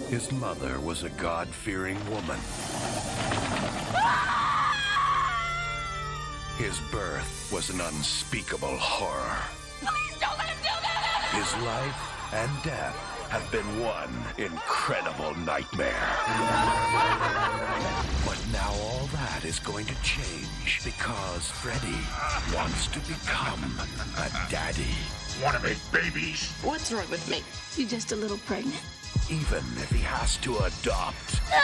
His mother was a God-fearing woman. His birth was an unspeakable horror. Please don't let him do that! His life and death have been one incredible nightmare. But now all that is going to change because Freddy wants to become a daddy. Want to make babies? What's wrong with me? You're just a little pregnant. Even if he has to adopt. No!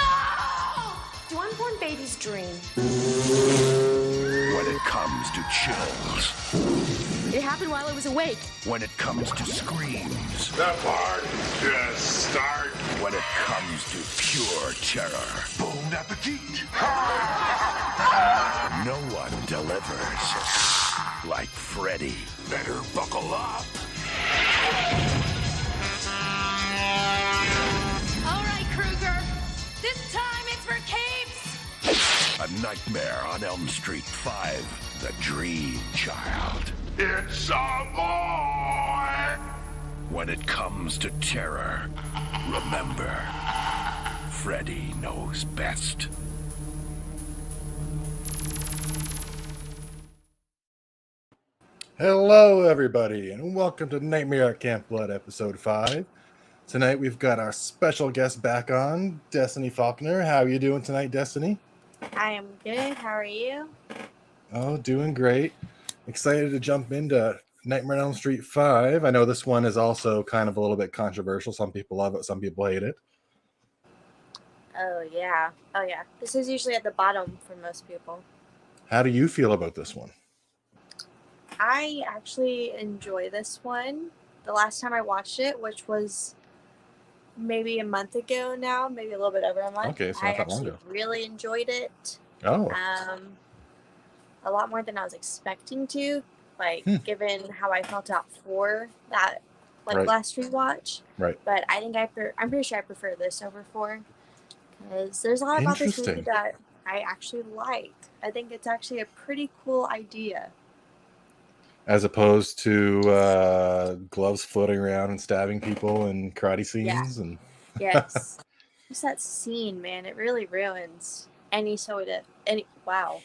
Do unborn babies dream? When it comes to chills. It happened while I was awake. When it comes to screams. The party just start. When it comes to pure terror. Bon appetit. No one delivers like Freddy. Better buckle up. All right, Krueger. This time it's for keeps. A Nightmare on Elm Street 5. The Dream Child. It's a boy. When it comes to terror, remember, Freddy knows best. Hello, everybody, and welcome to Nightmare at Camp Blood, Episode 5. Tonight, we've got our special guest back on, Destiny Faulkner. How are you doing tonight, Destiny? I am good. How are you? Oh, doing great. Excited to jump into Nightmare on Elm Street 5. I know this one is also kind of a little bit controversial. Some people love it, some people hate it. Oh, yeah. This is usually at the bottom for most people. How do you feel about this one? I actually enjoy this one. The last time I watched it, which was maybe a month ago now, maybe a little bit over a month. Okay, so I not that long actually ago. really enjoyed it. Oh, A lot more than I was expecting to, given how I felt out for that Right. last rewatch. right. But I think I'm pretty sure I prefer this over 4 because there's a lot about this movie Interesting. that I actually like. I think it's actually a pretty cool idea. As opposed to gloves floating around and stabbing people and karate scenes. And Yes. Just that scene, man, it really ruins any wow.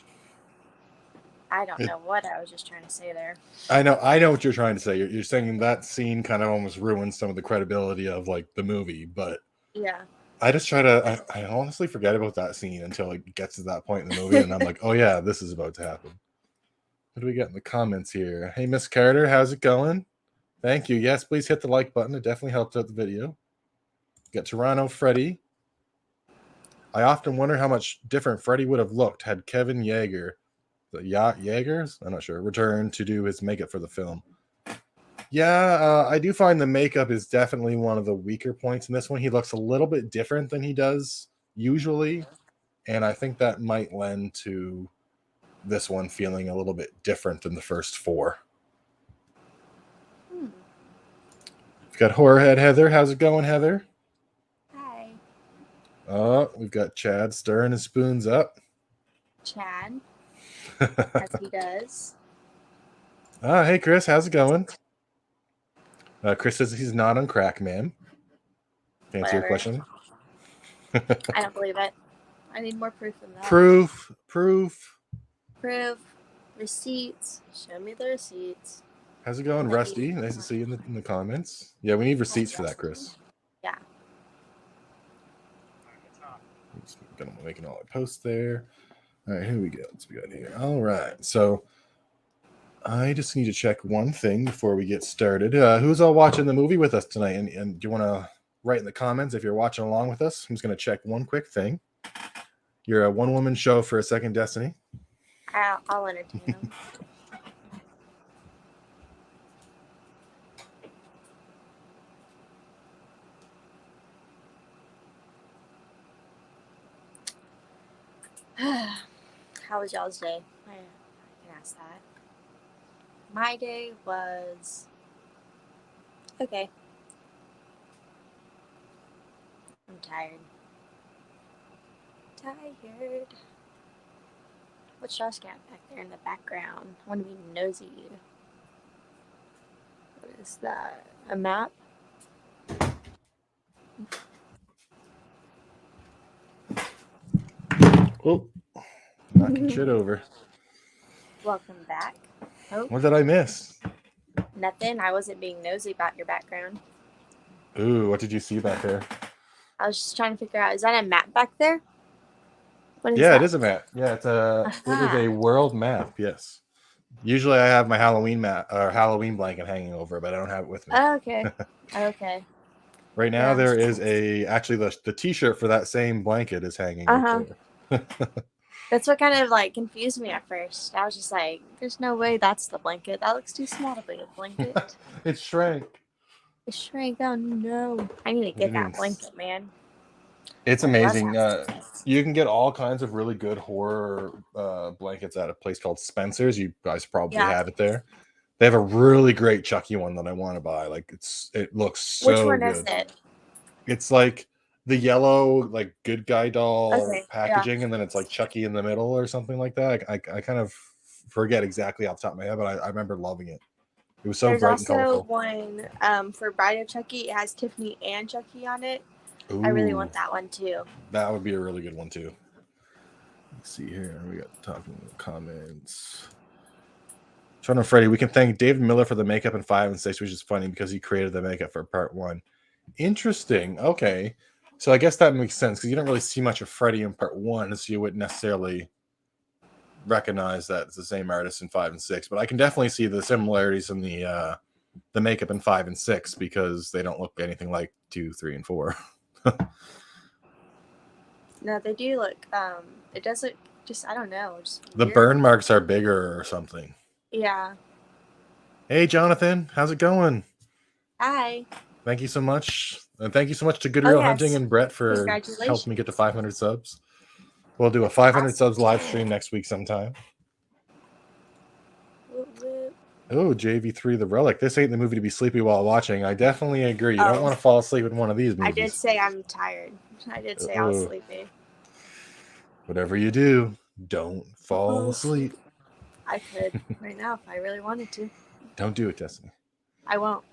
I don't know what I was just trying to say there. I know what you're trying to say. You're saying that scene kind of almost ruins some of the credibility of the movie, but Yeah. I just try to I honestly forget about that scene until it gets to that point in the movie, and I'm like, oh yeah, this is about to happen. What do we get in the comments here? Hey, Miss Carter, how's it going? Thank you. Yes, please hit the like button. It definitely helps out the video. Got Toronto Freddy. I often wonder how much different Freddy would have looked had Kevin Yeager, Yeagers? I'm not sure, returned to do his makeup for the film. Yeah, I do find the makeup is definitely one of the weaker points in this one. He looks a little bit different than he does usually, and I think that might lend to this one feeling a little bit different than the first 4. We've got Horrorhead Heather. How's it going, Heather? Hi. Oh, we've got Chad stirring his spoons up. Chad. As he does. Hey, Chris. How's it going? Chris says he's not on crack, ma'am. To answer your Whatever. question. I don't believe it. I need more proof than that. Proof. Proof. Receipts. Show me the receipts. How's it going, Rusty? Nice to see you in the comments. Yeah, we need receipts for that, Chris. Yeah. Just gonna make all our posts there. All right, here we go. What's we got here? All right, so I just need to check one thing before we get started. Who's all watching the movie with us tonight? And do you want to write in the comments if you're watching along with us? I'm just going to check one quick thing. You're a one-woman show for a second, Destiny. I'll entertain him. How was y'all's day? I can ask that. My day was okay. I'm tired. What's Josh got back there in the background? I want to be nosy. What is that? A map? Oh, knocking shit over. Welcome back. Oh, What did I miss? nothing. I wasn't being nosy about your background. Ooh, what did you see back there? I was just trying to figure out, is that a map back there? What is Yeah, that? it is a map. Yeah, it is Aha. a world map. Yes. Usually I have my Halloween map or Halloween blanket hanging over, but I don't have it with me. Oh, okay. Okay. Right now Yeah. there is actually the t-shirt for that same blanket is hanging Uh-huh. right there. That's what kind of like confused me at first. I was just like, there's no way that's the blanket. That looks too small to be a blanket. It shrank. It shrank. Oh no. I need to get that It is. blanket, man. It's I love amazing. that. You can get all kinds of really good horror blankets at a place called Spencer's. You guys probably have it there. They have a really great Chucky one that I want to buy. Like it looks so Which one good. is it? It's like the yellow, like good guy doll packaging, yeah. and then it's like Chucky in the middle or something like that. I kind of forget exactly off the top of my head, but I remember loving it. It was so There's bright and also colorful. one for Bride of Chucky. It has Tiffany and Chucky on it. Ooh, I really want that one too. that would be a really good one too. Let's see here. We got talking comments. Sean and Freddie, we can thank David Miller for the makeup in 5 and 6, which is funny because he created the makeup for part 1. Interesting. Okay. So I guess that makes sense because you don't really see much of Freddy in part 1, so you wouldn't necessarily recognize that it's the same artist in 5 and 6. But I can definitely see the similarities in the makeup in 5 and 6 because they don't look anything like 2, 3, and 4. No, they do look. It does look just. I don't know. Just The weird. burn marks are bigger or something. Yeah. Hey, Jonathan, how's it going? Hi. Thank you so much. And thank you so much to Good Real Hunting and Brett for helping me get to 500 subs. We'll do a 500 subs live stream next week sometime. Oh, JV3 The Relic. This ain't the movie to be sleepy while watching. I definitely agree. You don't want to fall asleep in one of these movies. I did say I'm tired. I did say I was sleepy. Whatever you do, don't fall asleep. I could right now if I really wanted to. Don't do it, Destiny. I won't.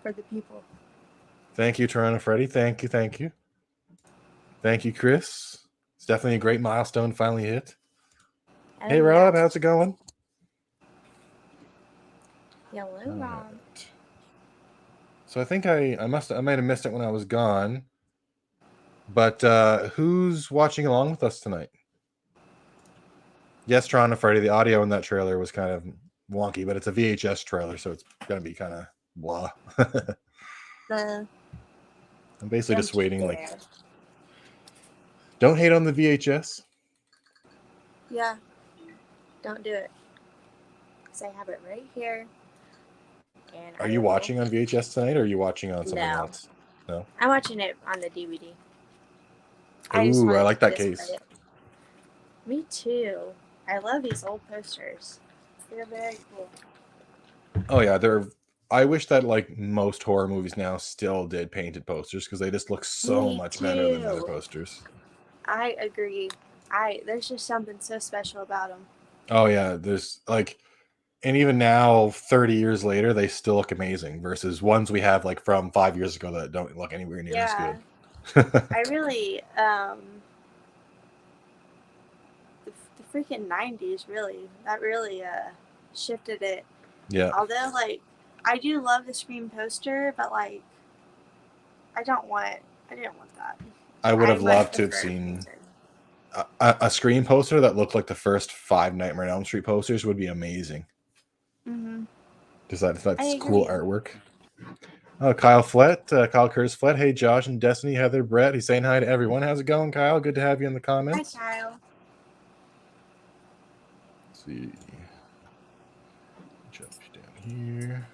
For the people. Thank you, Toronto Freddy. Thank you, thank you. Thank you, Chris. It's definitely a great milestone finally hit. Hey, Rob, how's it going? Hello, Rob. Right. So I think I might have missed it when I was gone. But who's watching along with us tonight? Yes, Toronto Freddy. The audio in that trailer was kind of wonky, but it's a VHS trailer, so it's gonna be kind of blah. I'm basically just waiting. Like, don't hate on the VHS. Yeah, don't do it. Because I have it right here. And are you watching on VHS tonight, or are you watching on something else? No, I'm watching it on the DVD. Ooh, I like that case. Me too. I love these old posters. They're very cool. Oh yeah, I wish that like most horror movies now still did painted posters because they just look so much better than other posters. I agree. There's just something so special about them. Oh yeah, there's like, and even now, 30 years later, they still look amazing versus ones we have like from 5 years ago that don't look anywhere near as good. I really, the freaking 90s that really shifted it. Yeah. Although, like, I do love the Scream poster, but like, I didn't want that. I would have loved to have seen a Scream poster that looked like the first 5 Nightmare on Elm Street posters would be amazing. Mm-hmm. That's cool artwork. Oh, Kyle Curtis Flett. Hey, Josh and Destiny, Heather, Brett. He's saying hi to everyone. How's it going, Kyle? Good to have you in the comments. Hi, Kyle. Let's see. Jump down here.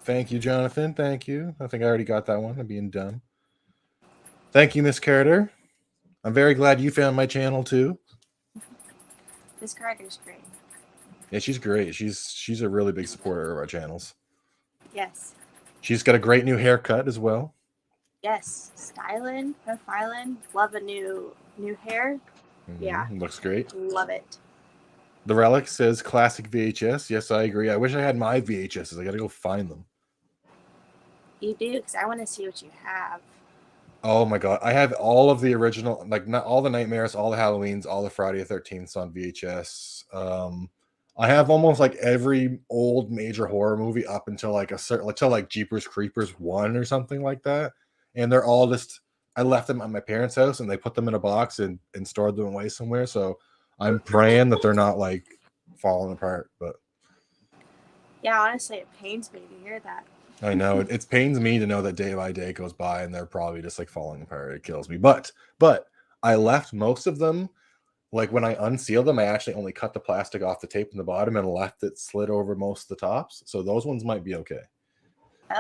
Thank you, Jonathan. Thank you. I think I already got that one. I'm being dumb. Thank you, Miss Carter. I'm very glad you found my channel too. Miss Carter's great. Yeah, she's great. She's a really big supporter of our channels. Yes. She's got a great new haircut as well. Yes, styling, profiling. Love a new hair. Mm-hmm. Yeah, looks great. Love it. The Relic says classic VHS. Yes, I agree. I wish I had my VHSs. I gotta go find them. You do, because I want to see what you have. Oh my god, I have all of the original, like not all the Nightmares, all the Halloweens, all the Friday the 13th on VHS. I have almost like every old major horror movie up until like a certain, until like Jeepers Creepers 1 or something like that, and they're all just. I left them at my parents' house, and they put them in a box and stored them away somewhere. So I'm praying that they're not like falling apart. But Yeah, honestly, it pains me to hear that. I know it pains me to know that day by day goes by and they're probably just like falling apart. It kills me. But I left most of them. Like when I unsealed them, I actually only cut the plastic off the tape in the bottom and left it slid over most of the tops. So those ones might be okay.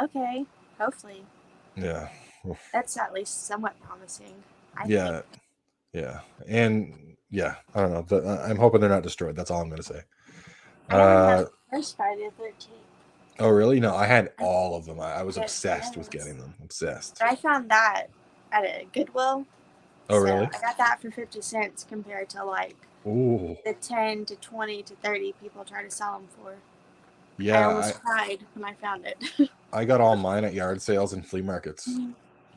Okay, hopefully. Yeah. That's at least somewhat promising. I Yeah. think. Yeah. And yeah, I don't know. But I'm hoping they're not destroyed. That's all I'm going to say. I never had the first Friday the 13th. Oh, really? No, I had all of them. I was Yes, obsessed yes. with getting them. Obsessed. But I found that at a Goodwill. Oh, really? I got that for 50 cents compared to like Ooh. the 10 to 20 to 30 people try to sell them for. Yeah. I almost cried when I found it. I got all mine at yard sales and flea markets.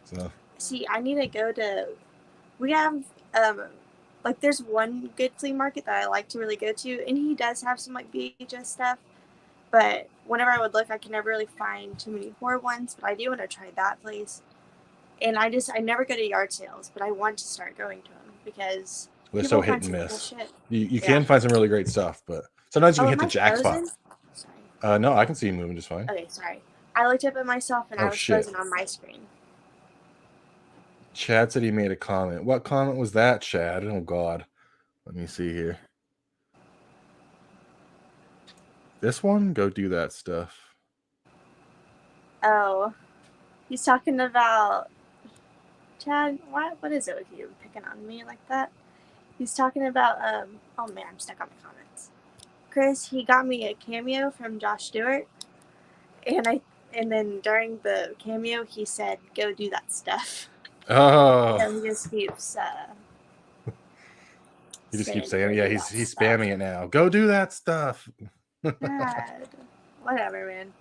So. See, I need to go to. We have like there's one good flea market that I like to really go to, and he does have some like VHS stuff. But whenever I would look, I can never really find too many horror ones. But I do want to try that place. And I never go to yard sales, but I want to start going to them because they're so people hit find and some miss. cool shit. You can find some really great stuff, but sometimes you can hit the jackpot. Sorry. No, I can see you moving just fine. Okay, sorry. I looked up at myself and I was frozen on my screen. Chad said he made a comment. What comment was that, Chad? Oh, God. Let me see here. This one? Go do that stuff. Oh. He's talking about... Chad, what is it with you picking on me like that? He's talking about... Oh, man, I'm stuck on the comments. Chris, he got me a cameo from Josh Stewart. And then during the cameo, he said, go do that stuff. Oh. And he just keeps... he just keeps saying it. Yeah, he's spamming it now. Go do that stuff. God. Whatever, man.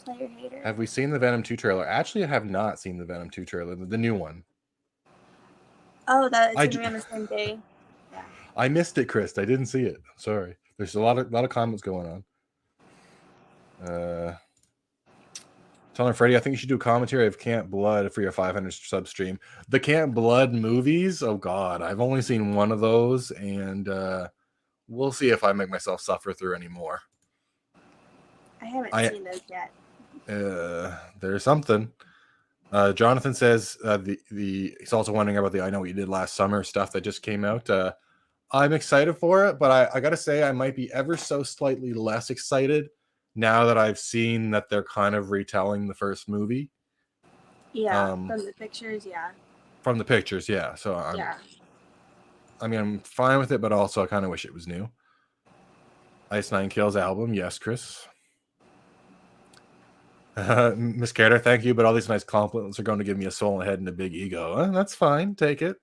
Player hater. Have we seen the Venom 2 trailer? Actually, I have not seen the Venom 2 trailer, the new one. Oh, it's going to be on the same day. Yeah. I missed it, Chris. I didn't see it. Sorry. There's a lot of comments going on. Telling Freddie, I think you should do a commentary of Camp Blood for your 500 sub stream. The Camp Blood movies, oh God, I've only seen one of those, and we'll see if I make myself suffer through any more. I haven't seen those yet. There's something. Jonathan says he's also wondering about the I Know What You Did Last Summer stuff that just came out. I'm excited for it, but I gotta say I might be ever so slightly less excited now that I've seen that they're kind of retelling the first movie. Yeah, from the pictures, yeah. From the pictures, yeah. So I'm fine with it, but also I kind of wish it was new. Ice Nine Kills album, yes, Chris. Miss Carter, thank you, but all these nice compliments are going to give me a swollen head and a big ego. That's fine, take it.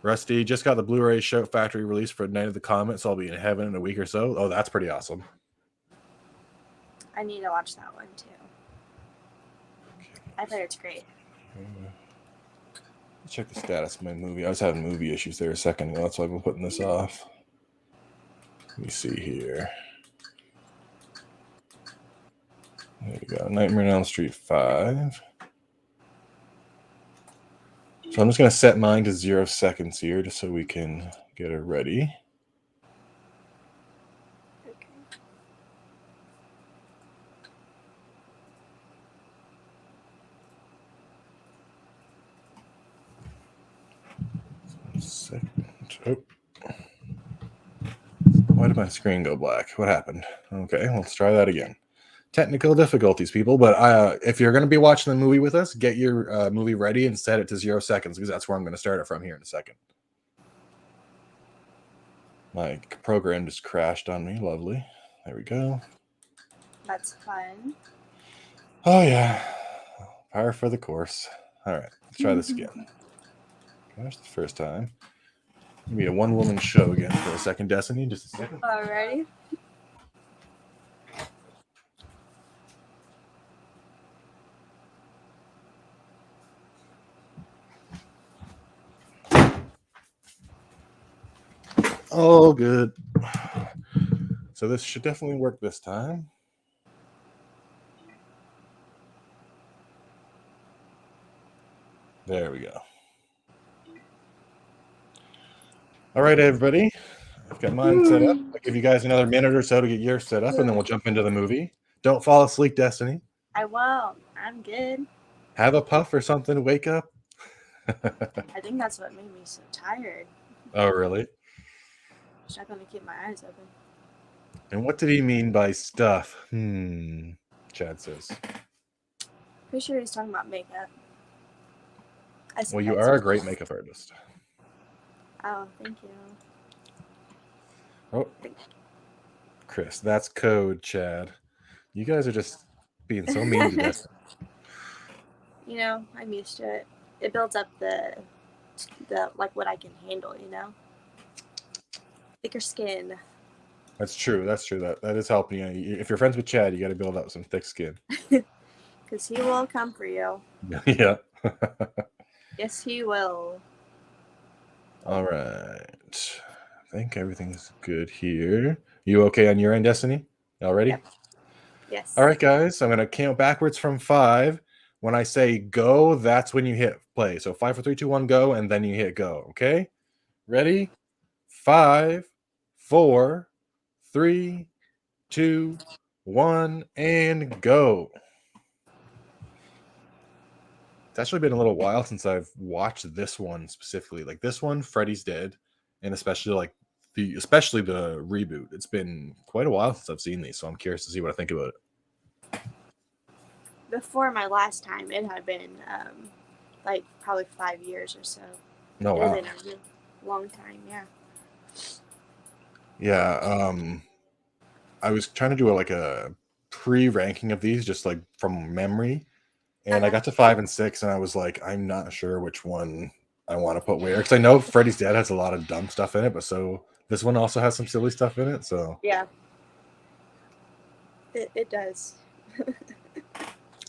Rusty, just got the Blu-ray Shout Factory release for Night of the Comet, so I'll be in heaven in a week or so. Oh, that's pretty awesome. I need to watch that one, too. I bet it's great. Let's check the status of my movie. I was having movie issues there a second ago. That's why I've been putting this off. Let me see here. There we go. Nightmare on Elm Street 5. So I'm just going to set mine to 0 seconds here just so we can get it ready. Okay. Second. Oh. Why did my screen go black? What happened? Okay, let's try that again. Technical difficulties, people. But if you're going to be watching the movie with us, get your movie ready and set it to 0 seconds because that's where I'm going to start it from here in a second. My program just crashed on me. Lovely. There we go. That's fun. Oh, yeah. Power for the course. All right, let's try this again. Gosh, the first time. It'll be a one-woman show again for a second, Destiny. Just a second. Alrighty. Oh, good. So this should definitely work this time. There we go. All right, everybody. I've got mine set up. I'll give you guys another minute or so to get yours set up, and then we'll jump into the movie. Don't fall asleep, Destiny. I won't. I'm good. Have a puff or something to wake up. I think that's what made me so tired. Oh, really? I'm not going to keep my eyes open. And what did he mean by stuff? Chad says. Pretty sure he's talking about makeup. Well, you are a great makeup artist. Oh, thank you. Oh, Chris, that's code, Chad. You guys are just being so mean to Destiny. You know, I'm used to it. It builds up the like what I can handle, you know? Thicker skin. That's true. That's true. That is helping you. If you're friends with Chad, you got to build up some thick skin. Because he will come for you. Yeah. Yes, he will. All right. I think everything's good here. You okay on your end, Destiny? All ready? Yep. Yes. All right, guys. I'm going to count backwards from 5. When I say go, that's when you hit play. So 5, 4, 3, 2, 1, go, and then you hit go. Okay? Ready? 5, 4, 3, 2, 1, and go. It's actually been a little while since I've watched this one specifically. Like this one, Freddy's Dead, and especially the reboot. It's been quite a while since I've seen these, so I'm curious to see what I think about it. Before my last time, it had been like probably 5 years or so. Oh, wow. It had been a long time, yeah. Yeah, I was trying to do a pre-ranking of these just like from memory, and I got to 5 and 6, and I was like, I'm not sure which one I want to put where, because I know Freddy's Dead has a lot of dumb stuff in it, but so this one also has some silly stuff in it. So yeah, it does.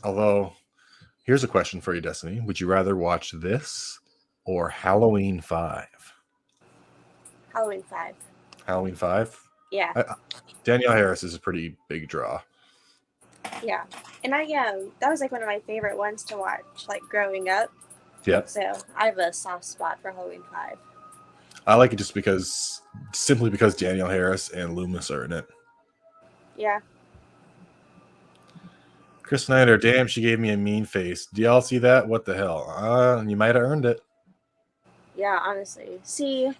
Although, here's a question for you, Destiny. Would you rather watch this or Halloween 5? Halloween 5. Halloween 5? Yeah. Danielle Harris is a pretty big draw. Yeah. And that was like one of my favorite ones to watch, like growing up. Yeah. So I have a soft spot for Halloween 5. I like it just simply because Danielle Harris and Loomis are in it. Yeah. Chris Snyder, damn, she gave me a mean face. Do y'all see that? What the hell? You might have earned it. Yeah, honestly. See,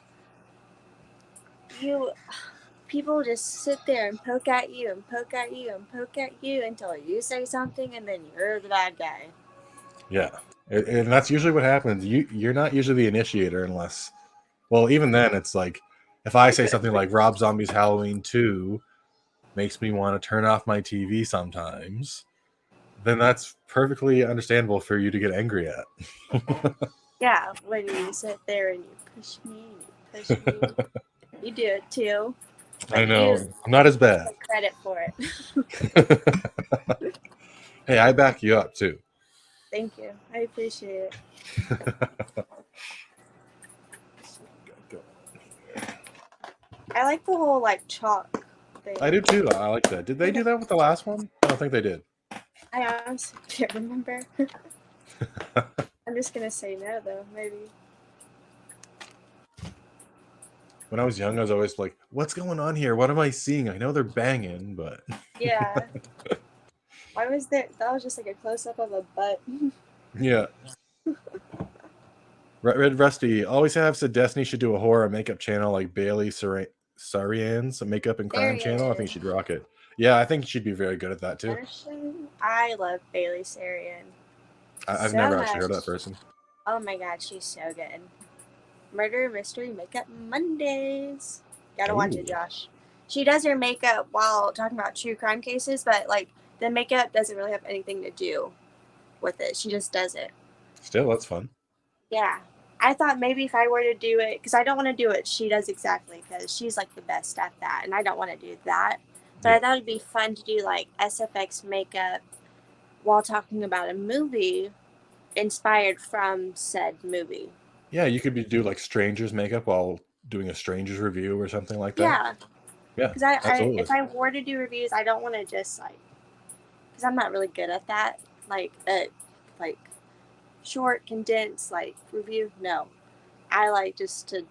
people just sit there and poke at you and poke at you and poke at you until you say something, and then you're the bad guy. Yeah, and that's usually what happens. You're not usually the initiator unless, well, even then it's like if I say something like Rob Zombie's Halloween 2 makes me want to turn off my TV sometimes, then that's perfectly understandable for you to get angry at. Yeah, when you sit there and you push me and you push me, you do it too. But I know. I'm not as bad. Take credit for it. Hey, I back you up too. Thank you. I appreciate it. I like the whole like chalk thing. I do too. I like that. Did they do that with the last one? I don't think they did. I honestly can't remember. I'm just gonna say no though, maybe. When I was young, I was always like, what's going on here? What am I seeing? I know they're banging, but Yeah. Why was that was just like a close-up of a butt. Yeah. Red Rusty always have said Destiny should do a horror makeup channel like Bailey Sarian's makeup and crime channel. I think she'd rock it. Yeah, I think she'd be very good at that too. I love Bailey Sarian. I've never actually heard of that person. Oh my god, she's so good. Murder Mystery Makeup Mondays. Gotta watch it, Josh. She does her makeup while talking about true crime cases, but like the makeup doesn't really have anything to do with it. She just does it. Still, that's fun. Yeah. I thought maybe if I were to do it, because I don't want to do it, she does exactly, because she's like the best at that, and I don't want to do that. But I thought it'd be fun to do like SFX makeup while talking about a movie inspired from said movie. Yeah, you could do like strangers makeup while doing a stranger's review or something like that. Yeah. Yeah, Because I absolutely. if I were to do reviews, I don't want to just like, because I'm not really good at that. Like short, condensed like review. No, I like just to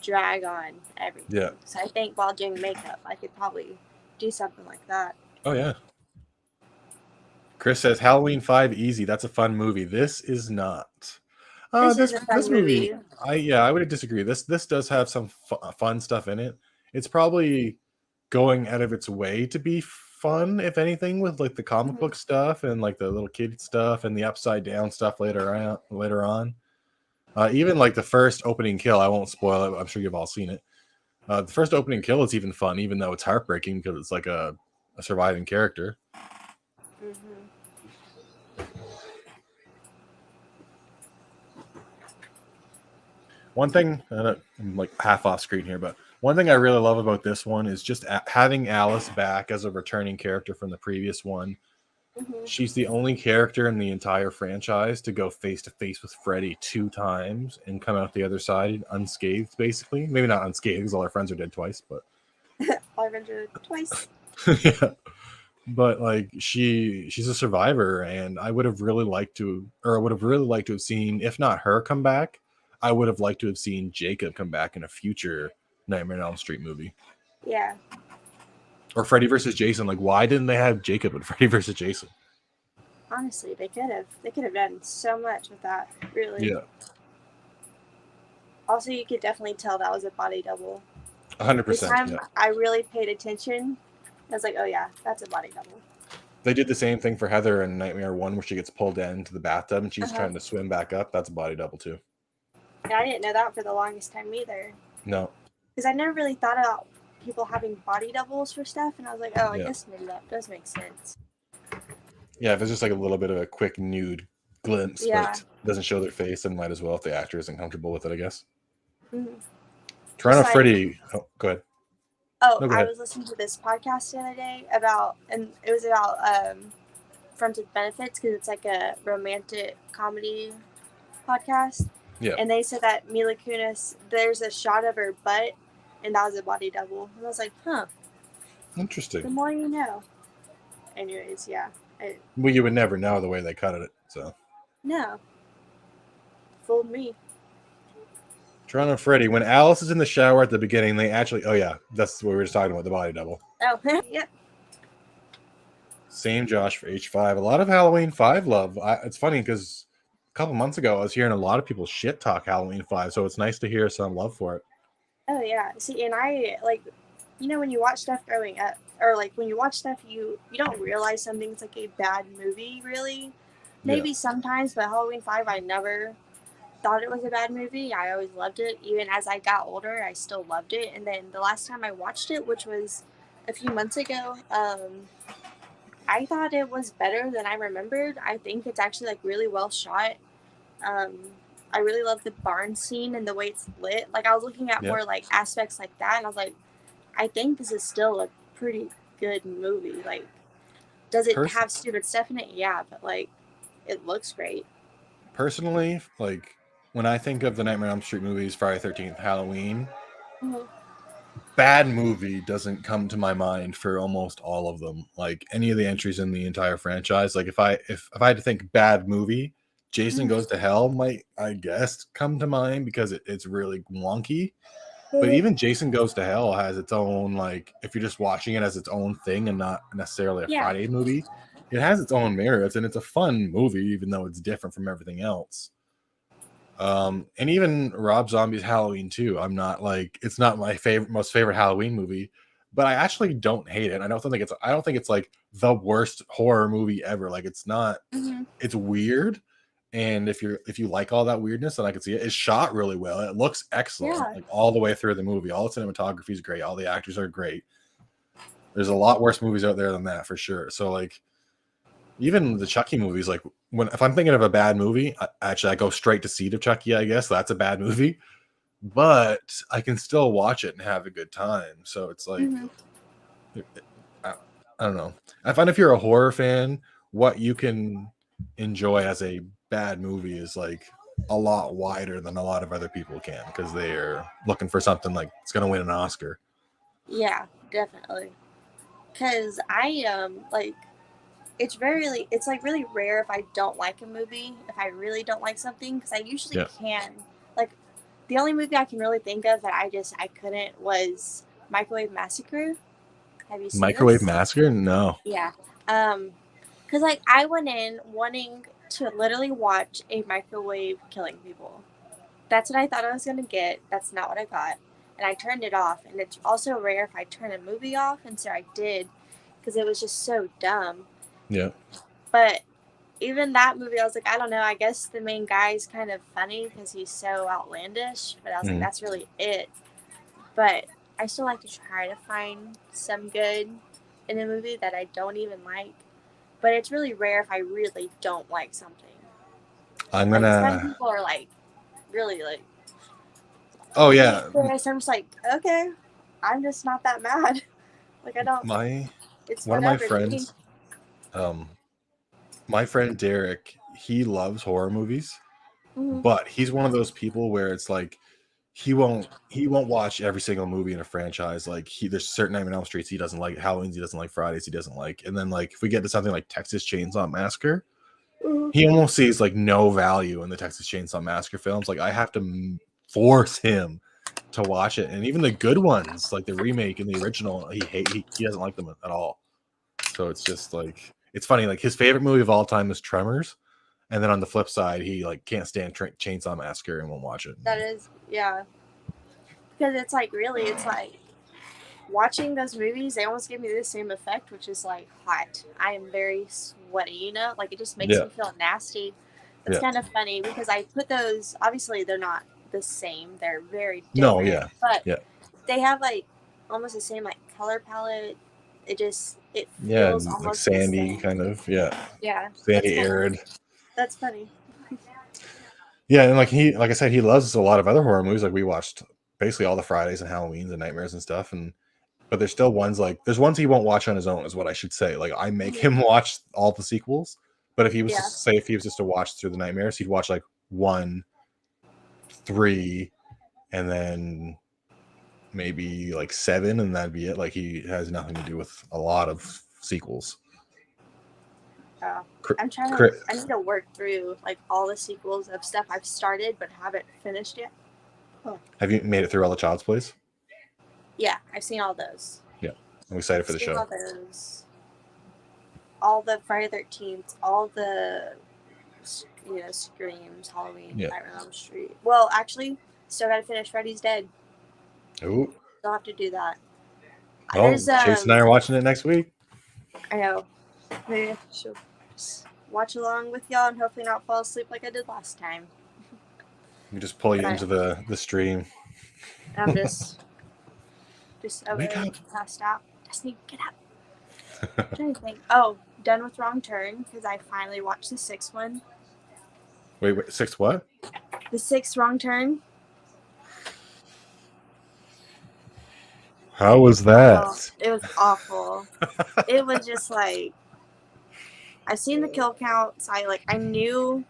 drag on everything. Yeah. So I think while doing makeup, I could probably do something like that. Oh yeah. Chris says Halloween 5 easy. That's a fun movie. This is not. This is a fun movie. I would disagree. This does have some fun stuff in it. It's probably going out of its way to be fun, if anything, with like the comic book stuff and like the little kid stuff and the upside down stuff later on. Even like the first opening kill, I won't spoil it. I'm sure you've all seen it. The first opening kill is even fun, even though it's heartbreaking because it's like a surviving character. One thing, I'm like half off screen here, but one thing I really love about this one is just having Alice back as a returning character from the previous one. She's the only character in the entire franchise to go face to face with Freddy 2 times and come out the other side unscathed, basically. Maybe not unscathed because all her friends are dead twice, but all her friends are twice. Yeah. But like she's a survivor, and I would have really liked to have seen, if not her come back, I would have liked to have seen Jacob come back in a future Nightmare on Elm Street movie. Yeah. Or Freddy versus Jason. Like, why didn't they have Jacob in Freddy versus Jason? Honestly, they could have. They could have done so much with that. Really. Yeah. Also, you could definitely tell that was a body double. 100%. This time, yeah. I really paid attention. I was like, oh yeah, that's a body double. They did the same thing for Heather in Nightmare 1 where she gets pulled down into the bathtub and she's trying to swim back up. That's a body double too. And I didn't know that for the longest time either. No. Because I never really thought about people having body doubles for stuff, and I was like, oh, I guess maybe that does make sense. Yeah, if it's just like a little bit of a quick nude glimpse, but doesn't show their face, then might as well if the actor isn't comfortable with it, I guess. Toronto Freddy. Oh, go ahead. Oh, no, go ahead. I was listening to this podcast the other day and it was about Friends with Benefits, because it's like a romantic comedy podcast. Yeah. And they said that Mila Kunis, there's a shot of her butt, and that was a body double. And I was like, huh. Interesting. The more you know. Anyways, yeah. Well, you would never know the way they cut it, so. No. Fooled me. Toronto Freddy, when Alice is in the shower at the beginning, they actually, oh yeah, that's what we were just talking about, the body double. Oh, yeah. Same Josh for H5. A lot of Halloween 5 love. It's funny because a couple months ago, I was hearing a lot of people shit talk Halloween 5, so it's nice to hear some love for it. Oh, yeah. See, and I, like, you know, when you watch stuff growing up, or, like, when you watch stuff, you don't realize something's, like, a bad movie, really. Maybe sometimes, but Halloween 5, I never thought it was a bad movie. I always loved it. Even as I got older, I still loved it. And then the last time I watched it, which was a few months ago, I thought it was better than I remembered. I think it's actually, like, really well shot. I really love the barn scene and the way it's lit. Like, I was looking at more, like, aspects like that, and I was like, I think this is still a pretty good movie. Like, does it have stupid stuff in it? Yeah, but, like, it looks great. Personally, like, when I think of the Nightmare on Elm Street movies, Friday the 13th, Halloween, bad movie doesn't come to my mind for almost all of them. Like, any of the entries in the entire franchise, like, if I had to think bad movie, Jason Goes to Hell might, I guess, come to mind because it's really wonky. But even Jason Goes to Hell has its own, like, if you're just watching it as its own thing and not necessarily a Friday movie, it has its own merits, and it's a fun movie, even though it's different from everything else. And even Rob Zombie's Halloween 2, I'm not like, it's not my most favorite Halloween movie, but I actually don't hate it. I don't think it's like the worst horror movie ever. Like, it's not. It's weird. And if you like all that weirdness, then I can see it. It's shot really well. It looks excellent, like all the way through the movie. All the cinematography is great. All the actors are great. There's a lot worse movies out there than that for sure. So, like, even the Chucky movies, like, if I'm thinking of a bad movie, I go straight to Seed of Chucky. I guess that's a bad movie, but I can still watch it and have a good time. So it's like, I don't know. I find if you're a horror fan, what you can enjoy as a bad movie is like a lot wider than a lot of other people can because they're looking for something like it's going to win an Oscar. Yeah, definitely. Because I like it's like really rare if I don't like a movie, if I really don't like something, because I usually can. Like the only movie I can really think of that I couldn't was Microwave Massacre. Have you seen Microwave this? Massacre? No. Yeah. Because like I went in wanting to literally watch a microwave killing people. That's what I thought I was gonna get. That's not what I got, and I turned it off. And it's also rare if I turn a movie off, and so I did, because it was just so dumb. Yeah. But even that movie, I was like, I don't know. I guess the main guy's kind of funny because he's so outlandish. But I was like, that's really it. But I still like to try to find some good in a movie that I don't even like. But it's really rare if I really don't like something. I'm Like, gonna. some people are like, really like. Oh yeah. I'm just like, okay, I'm just not that mad. Like I don't. It's one of my whatever, friends. My friend Derek, he loves horror movies, but he's one of those people where it's like he won't watch every single movie in a franchise. Like there's certain Nightmare on Elm Streets he doesn't like, Halloween's he doesn't like, Fridays he doesn't like, and then like if we get to something like Texas Chainsaw Massacre, he almost sees like no value in the Texas Chainsaw Massacre films. Like I have to force him to watch it, and even the good ones, like the remake and the original, he doesn't like them at all. So it's just like it's funny. Like his favorite movie of all time is Tremors, and then on the flip side, he like can't stand Chainsaw Massacre and won't watch it. That is, yeah, because it's like really, it's like watching those movies. They almost give me the same effect, which is like hot. I am very sweaty, you know, like it just makes me feel nasty. It's kind of funny because I put those. Obviously, they're not the same. They're very different. But they have like almost the same like color palette. It feels almost like sandy kind of sandy arid. That's funny. Yeah, and like I said, he loves a lot of other horror movies. Like we watched basically all the Fridays and Halloweens and Nightmares and stuff, but there's still ones like there's ones he won't watch on his own, is what I should say. Like I make him watch all the sequels, but if he was if he was just to watch through the Nightmares, he'd watch like 1, 3, and then maybe like 7, and that'd be it. Like he has nothing to do with a lot of sequels. I'm trying to. I need to work through like all the sequels of stuff I've started but haven't finished yet. Have you made it through all the Child's Plays? Yeah, I've seen all those. Yeah, I'm excited for the show. All those, all the Friday 13th, all the Screams, Halloween, Nightmare on Elm Street. Well, actually, still got to finish Freddy's Dead. Ooh. Still have to do that. Oh, Chase and I are watching it next week. I know. Maybe I should just watch along with y'all and hopefully not fall asleep like I did last time. We just pull you into the stream. I'm just over Wake up. Passed out. Destiny, get up. I'm trying to think. Oh, done with Wrong Turn because I finally watched the 6th one. Wait, 6 what? The 6th Wrong Turn. How was that? Oh, it was awful. It was just like I've seen the kill counts. I knew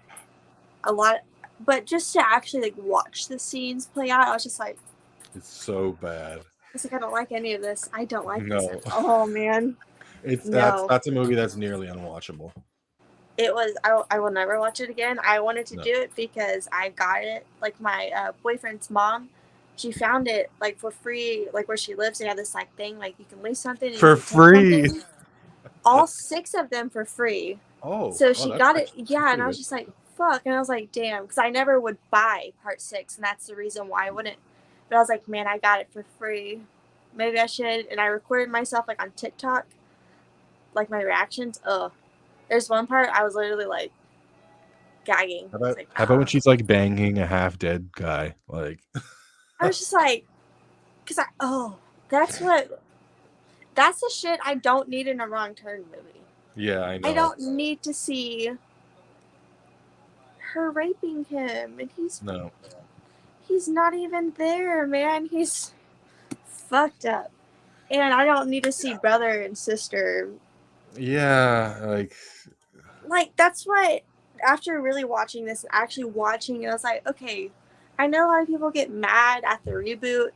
a lot, but just to actually like watch the scenes play out, I was just like, it's so bad. It's like I don't like any of this. I don't like this. Oh man. That's a movie that's nearly unwatchable. It was. I will never watch it again. I wanted to do it because I got it. Like my boyfriend's mom, she found it like for free. Like where she lives, they have this like thing like you can leave something for free. All 6 of them for free. Oh. So she got it. Yeah, and I was just like, fuck. And I was like, damn, because I never would buy part 6, and that's the reason why I wouldn't. But I was like, man, I got it for free. Maybe I should. And I recorded myself like on TikTok, like my reactions. There's one part I was literally like gagging. How about when she's like banging a half dead guy? Like I was just like, because that's the shit I don't need in a Wrong Turn movie. Yeah, I know. I don't need to see her raping him, and he's not even there, man. He's fucked up, and I don't need to see brother and sister. Yeah, like that's what after really watching this and actually watching it, I was like, okay, I know a lot of people get mad at the reboot,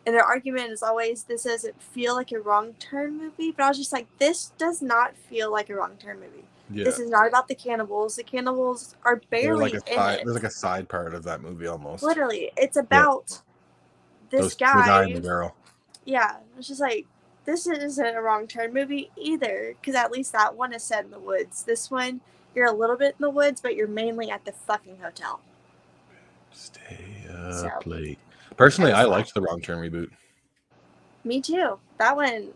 and their argument is always this doesn't feel like a wrong turn movie. But I was just like, this does not feel like a wrong turn movie. Yeah. This is not about the cannibals. The cannibals are barely in it. There's like a side part of that movie almost. Literally, it's about this The guy guy. and the girl. Yeah, it's just like, this isn't a wrong turn movie either, because at least that one is set in the woods. This one, you're a little bit in the woods, but you're mainly at the fucking hotel. Stay up late. Personally, I liked the Wrong Turn reboot. Me too. That one,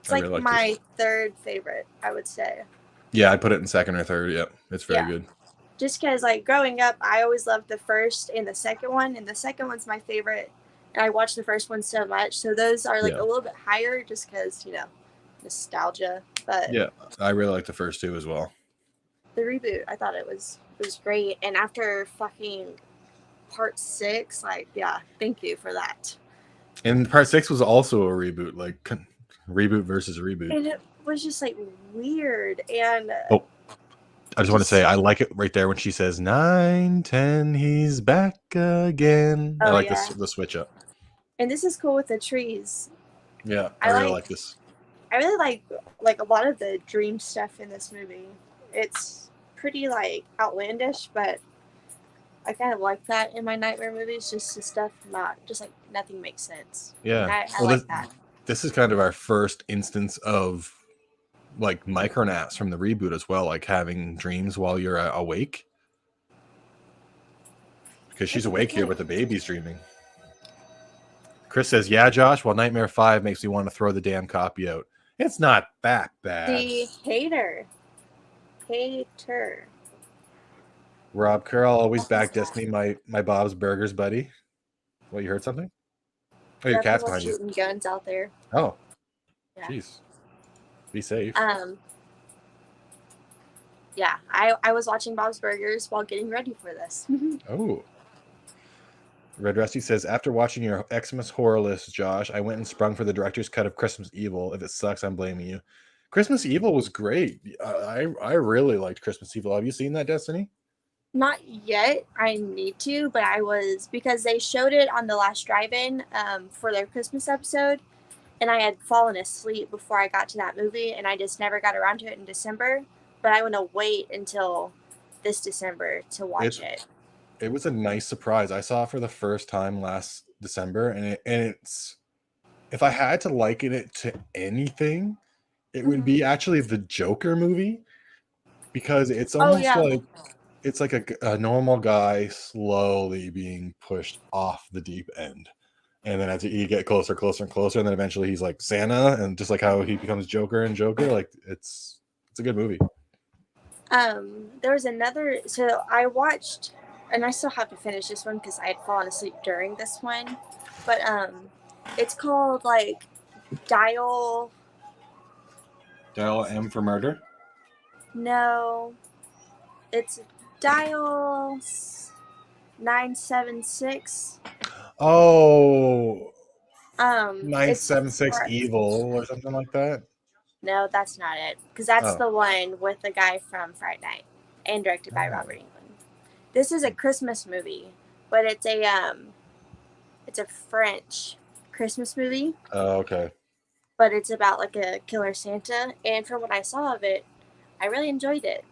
it's like really my third favorite, I would say. Yeah, I put it in second or third. Yep, it's very good. Just because, like, growing up, I always loved the first and the second one, and the second one's my favorite. And I watched the first one so much, so those are like a little bit higher, just because, you know, nostalgia. But yeah, I really like the first two as well. The reboot, I thought it was great, and after fucking part 6, like, yeah, thank you for that. And part 6 was also a reboot, like reboot versus reboot. And it was just like weird. And I just want to say I like it right there when she says 9, 10, he's back again. I like the switch up. And this is cool with the trees. Yeah, I really like this. I really like a lot of the dream stuff in this movie. It's pretty like outlandish, but I kind of like that in my nightmare movies. Just the stuff not just like nothing makes sense. Yeah, I like that. This is kind of our first instance of like micronaps from the reboot as well, like having dreams while you're awake. Because she's awake here, but the baby's dreaming. Chris says, "Yeah, Josh. Well, Nightmare 5 makes me want to throw the damn copy out. It's not that bad." The hater. Rob Curl always back Destiny, my Bob's Burgers buddy. What, you heard something? Oh, your cat's behind you. Shooting guns out there. Oh, yeah. Jeez. Be safe. Yeah, I was watching Bob's Burgers while getting ready for this. Oh. Red Rusty says, after watching your Xmas horror list, Josh, I went and sprung for the director's cut of Christmas Evil. If it sucks, I'm blaming you. Christmas Evil was great. I really liked Christmas Evil. Have you seen that, Destiny? Not yet. I need to, but I was, because they showed it on the last drive-in for their Christmas episode, and I had fallen asleep before I got to that movie, and I just never got around to it in December. But I want to wait until this December to watch it. It was a nice surprise. I saw it for the first time last December, and it's, if I had to liken it to anything, it would be actually the Joker movie, because it's almost like it's like a normal guy slowly being pushed off the deep end, and then as you get closer and closer, and then eventually he's like Santa, and just like how he becomes Joker and Joker, like it's a good movie. There was another, so I watched, and I still have to finish this one because I had fallen asleep during this one, but it's called like Dial M for Murder? No, it's Dial 976. Oh, 976 Evil or something like that. No, that's not it, because that's the one with the guy from Friday Night and directed by Robert Englund. This is a Christmas movie, but it's a French Christmas movie. Oh, okay. But it's about like a killer Santa, and from what I saw of it, I really enjoyed it.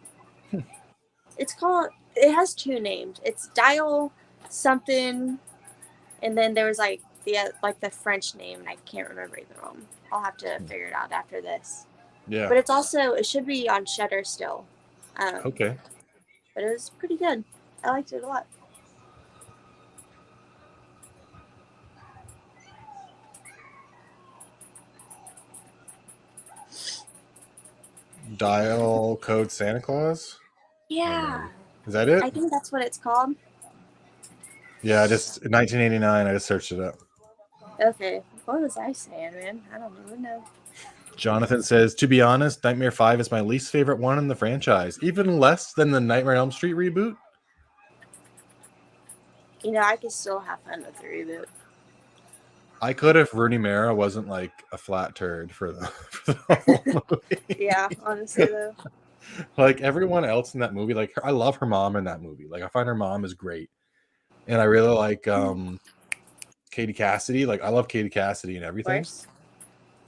It has 2 names. It's Dial something, and then there was like the French name, and I can't remember either of them. I'll have to figure it out after this. Yeah. But it should be on Shudder still. Okay. But it was pretty good. I liked it a lot. Dial Code Santa Claus? Yeah. Is that it? I think that's what it's called. Yeah, just 1989. I just searched it up. Okay. What was I saying, man? I don't even know. Jonathan says, to be honest, Nightmare 5 is my least favorite one in the franchise. Even less than the Nightmare on Elm Street reboot? You know, I could still have fun with the reboot. I could if Rooney Mara wasn't like a flat turd for the whole movie. Yeah, honestly, though. Like everyone else in that movie, like I love her mom in that movie. Like I find her mom is great, and I really like Katie Cassidy. Like I love Katie Cassidy and Of everything. course.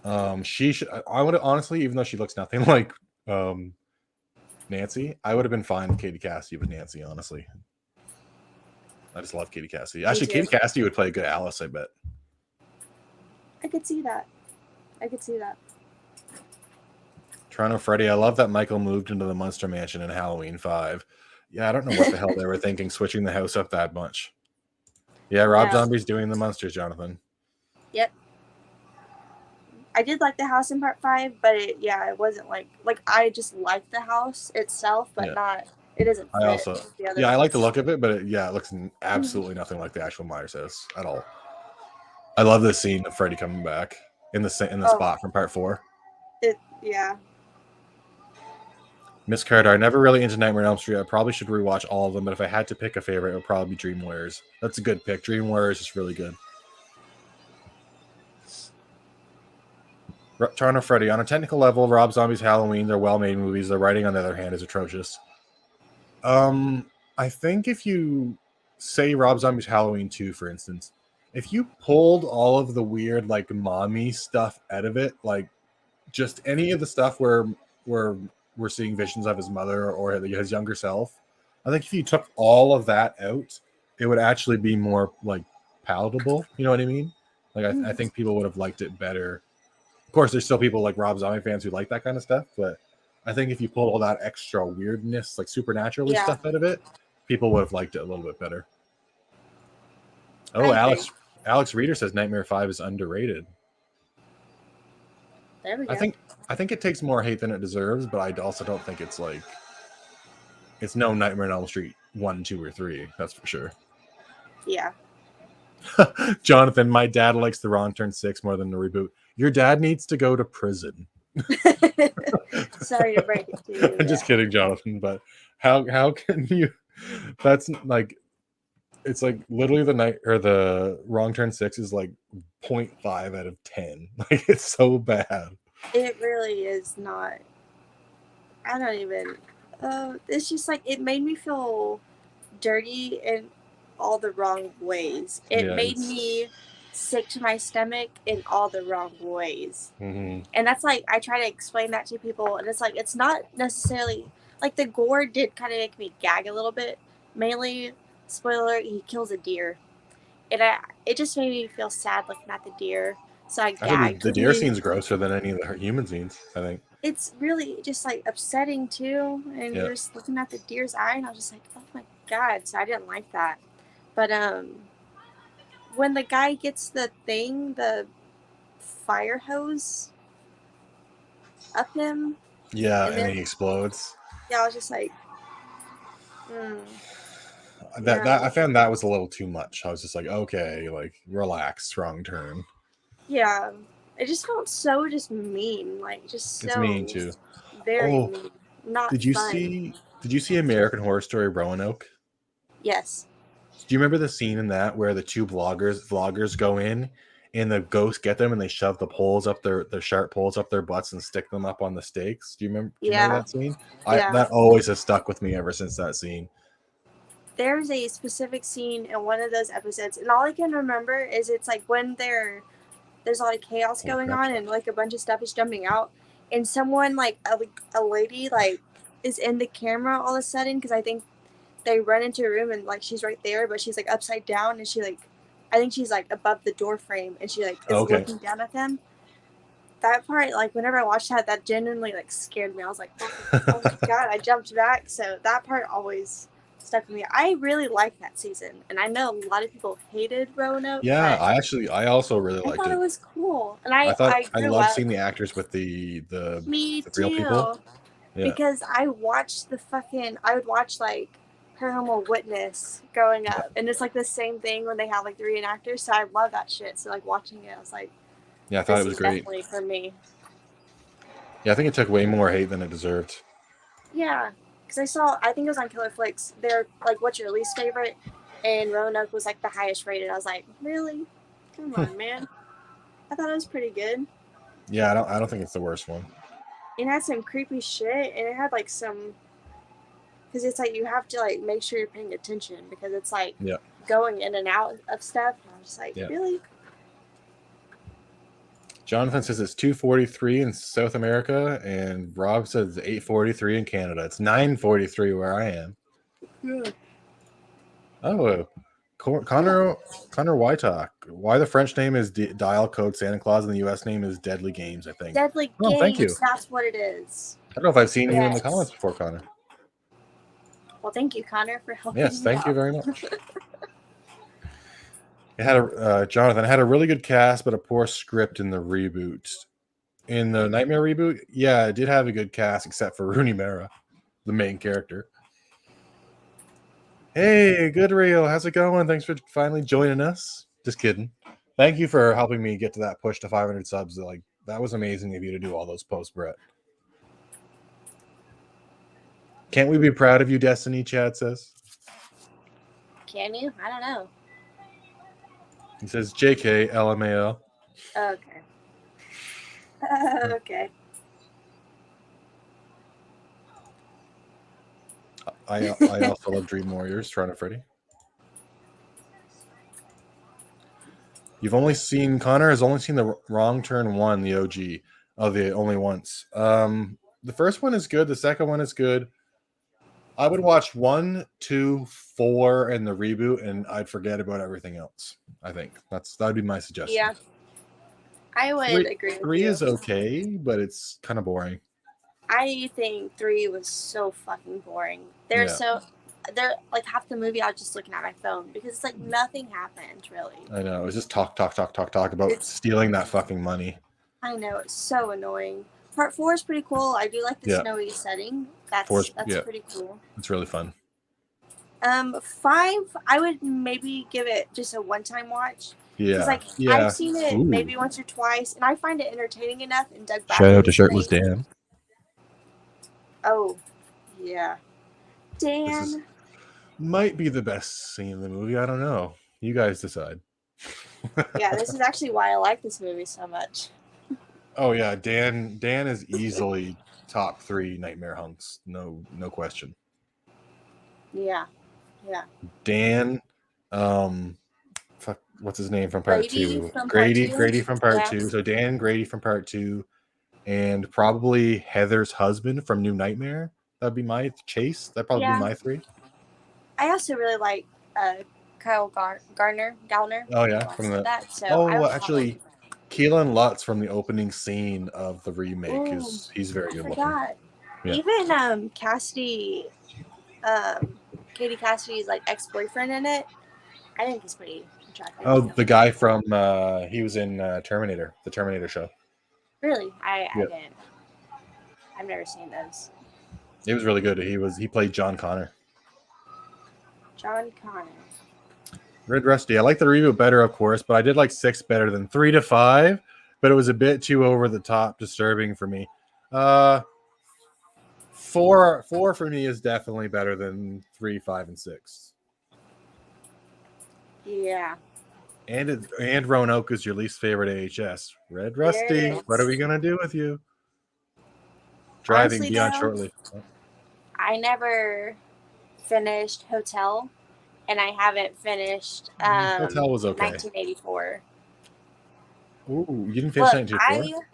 I would honestly, even though she looks nothing like Nancy, I would have been fine with Katie Cassidy with Nancy. Honestly, I just love Katie Cassidy. Actually, too. Katie Cassidy would play a good Alice. I bet. I could see that. I could see that. Toronto Freddy, I love that Michael moved into the Munster Mansion in Halloween 5. Yeah, I don't know what the hell they were thinking, switching the house up that much. Yeah, Rob Yeah. Zombie's doing the Munsters, Jonathan. Yep. I did like the house in part 5, but it wasn't like I just liked the house itself, but Yeah. not. It doesn't. Fit I also, with the other yeah, I like the ones. look of it, but it looks absolutely nothing like the actual Myers house at all. I love this scene of Freddy coming back in the spot from part 4. Yeah. Miss Carter, I never really into Nightmare on Elm Street. I probably should rewatch all of them, but if I had to pick a favorite, it would probably be Dream Warriors. That's a good pick. Dream Warriors is really good. Toronto Freddy, on a technical level, Rob Zombie's Halloween, they're well-made movies. The writing, on the other hand, is atrocious. I think if you say Rob Zombie's Halloween 2, for instance, if you pulled all of the weird, like, mommy stuff out of it, like, just any of the stuff where we're seeing visions of his mother or his younger self, I think if you took all of that out, it would actually be more, like, palatable. You know what I mean? Like, I think people would have liked it better. Of course, there's still people like Rob Zombie fans who like that kind of stuff, but I think if you pulled all that extra weirdness, like supernaturally stuff out of it, people would have liked it a little bit better. Oh, Alex Reeder says Nightmare 5 is underrated. There we go. I think it takes more hate than it deserves, but I also don't think it's like it's no Nightmare on Elm Street 1, 2, or 3. That's for sure. Yeah. Jonathan, my dad likes the Wrong Turn 6 more than the reboot. Your dad needs to go to prison. Sorry to break it to you. I'm just kidding, Jonathan, but how can you? That's like, it's like literally the Wrong Turn 6 is like 0.5 out of 10. Like it's so bad. It really is not. I don't even. It's just like it made me feel dirty in all the wrong ways. It made me sick to my stomach in all the wrong ways. Mm-hmm. And that's like, I try to explain that to people, and it's like, it's not necessarily, like the gore did kind of make me gag a little bit. Mainly, spoiler, he kills a deer. And it just made me feel sad looking at the deer. So I gagged. The deer scene's grosser than any of the human scenes, I think. It's really just like upsetting too. And you're just looking at the deer's eye, and I was just like, oh my God. So I didn't like that. But when the guy gets the fire hose up him. Yeah, and he explodes. Yeah, I was just like, I found that was a little too much. I was just like, okay, like relax, Wrong Turn. Yeah, it just felt so just mean, like just so. It's mean too. Very mean. Not. Did you fun. see American Horror Story Roanoke? Yes. Do you remember the scene in that where the two vloggers go in and the ghosts get them and they shove the poles up their sharp poles up their butts and stick them up on the stakes? Do you remember that scene? That always has stuck with me ever since that scene. There's a specific scene in one of those episodes, and all I can remember is it's like when there's a lot of chaos going on and like a bunch of stuff is jumping out, and someone like a lady like is in the camera all of a sudden, because I think they run into a room and like she's right there, but she's like upside down, and she like, I think she's like above the door frame, and she like is looking down at them. That part, like whenever I watched that genuinely like scared me. I was like, oh my God, I jumped back. So that part always stuck with me. I really liked that season, and I know a lot of people hated Roanoke. Yeah, I also really liked it. I thought it was cool, and I loved up, seeing the actors with the me the too, real people. Yeah. Because I watched I would watch like Paranormal Witness growing up, and it's like the same thing when they have like the reenactors. So I love that shit. So like watching it, I was like, yeah, I thought it was great. Definitely for me. Yeah, I think it took way more hate than it deserved. Yeah. Because I think it was on Killer Flicks, they're like, what's your least favorite? And Roanoke was like the highest rated. I was like, really? Come on, man. I thought it was pretty good. Yeah, I don't think it's the worst one. it had some creepy shit, and it had like some, because it's like you have to like make sure you're paying attention because it's like going in and out of stuff. And I'm just like, really? Jonathan says it's 2:43 in South America, and Rob says it's 8:43 in Canada. It's 9:43 where I am. Yeah. Oh, Connor Wytalk. Why the French name is Dial Code Santa Claus and the U.S. name is Deadly Games, I think. Deadly Games. Thank you. That's what it is. I don't know if I've seen you in the comments before, Connor. Well, thank you, Connor, for helping. Yes, thank you very much. It had Jonathan had a really good cast, but a poor script in the reboot. In the Nightmare reboot, yeah, it did have a good cast, except for Rooney Mara, the main character. Hey, good Rio, how's it going? Thanks for finally joining us. Just kidding. Thank you for helping me get to that push to 500 subs. Like that was amazing of you to do all those posts, Brett. Can't we be proud of you, Destiny? Chad says. Can you? I don't know. He says, JK, LMAO. Okay. Okay. I also love Dream Warriors, Toronto Freddy. Connor has only seen the Wrong Turn 1, the OG. Oh, the only once. The first one is good. The second one is good. I would watch 1, 2, 4, and the reboot, and I'd forget about everything else. I think that'd be my suggestion. Yeah, I would agree with 3 you. is okay, but it's kind of boring. I think 3 was so fucking boring. They're like half the movie I was just looking at my phone because it's like nothing happened really. I know. It was just talk about stealing that fucking money. I know, it's so annoying. Part 4 is pretty cool. I do like the snowy setting. That's pretty cool. It's really fun. 5, I would maybe give it just a one-time watch. Yeah. Like I've seen it maybe once or twice, and I find it entertaining enough. And Doug Shout out to Shirtless Dan. Oh, yeah, Dan. Might be the best scene in the movie. I don't know. You guys decide. Yeah, this is actually why I like this movie so much. Oh yeah, Dan is easily top 3 Nightmare hunks. No question. Yeah. Dan, what's his name from part 2? Grady from part 2. So Dan, Grady from part 2, and probably Heather's husband from New Nightmare. That'd be my Chase. That'd probably be my 3. I also really like Kyle Gallner. Oh yeah, from the that. So actually, Keelan Lutz from the opening scene of the remake he's very good looking. Yeah. Even Cassidy, Katie Cassidy's like ex-boyfriend in it. I think he's pretty attractive. Oh, the guy from he was in Terminator, the Terminator show. Really? I didn't. I've never seen those. It was really good. He played John Connor. John Connor. Red Rusty. I like the reboot better, of course, but I did like 6 better than 3 to 5, but it was a bit too over the top disturbing for me. 4 for me is definitely better than 3, 5, and 6. Yeah. And Roanoke is your least favorite AHS. Red Rusty, what are we gonna do with you? Driving Honestly, beyond shortly. I never finished Hotel, and I haven't finished Hotel was okay. 1984. Ooh, you didn't finish 1984?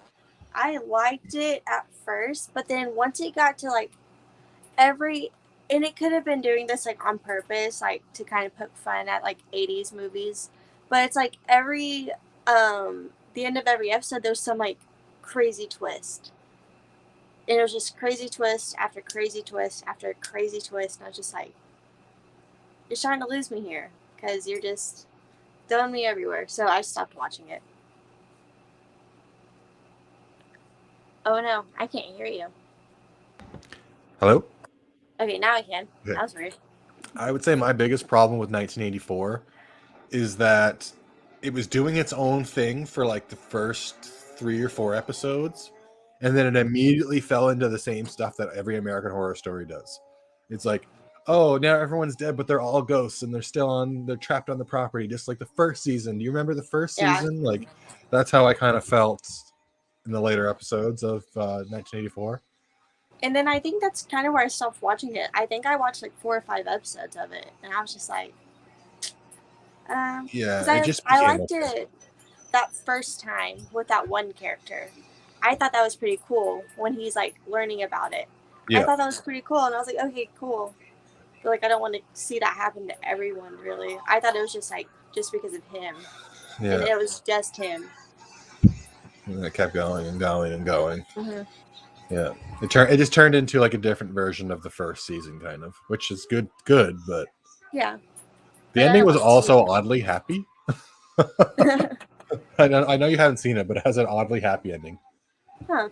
I liked it at first, but then once it got to like and it could have been doing this like on purpose, like to kind of poke fun at like 80s movies, but it's like the end of every episode there's some like crazy twist. And it was just crazy twist after crazy twist after crazy twist. And I was just like, you're trying to lose me here because you're just throwing me everywhere. So I stopped watching it. Oh no, I can't hear you. Hello? Okay, now I can. Okay. That was weird. I would say my biggest problem with 1984 is that it was doing its own thing for like the first 3 or 4 episodes. And then it immediately fell into the same stuff that every American Horror Story does. It's like, oh, now everyone's dead, but they're all ghosts and they're trapped on the property, just like the first season. Do you remember the first season? Like, that's how I kind of felt in the later episodes of 1984. And then I think that's kind of where I stopped watching it. I think I watched like 4 or 5 episodes of it, and I was just like, Yeah, 'cause I liked it that first time with that one character. I thought that was pretty cool when he's like learning about it. Yeah. I thought that was pretty cool, and I was like, okay, cool. But like, I don't want to see that happen to everyone, really. I thought it was just like just because of him, Yeah. and it was just him. And it kept going and going and going. Mm-hmm. Yeah, it just turned into like a different version of the first season, kind of, which is good, but Yeah. the ending was also oddly happy. I know you haven't seen it, but it has an oddly happy ending. Huh.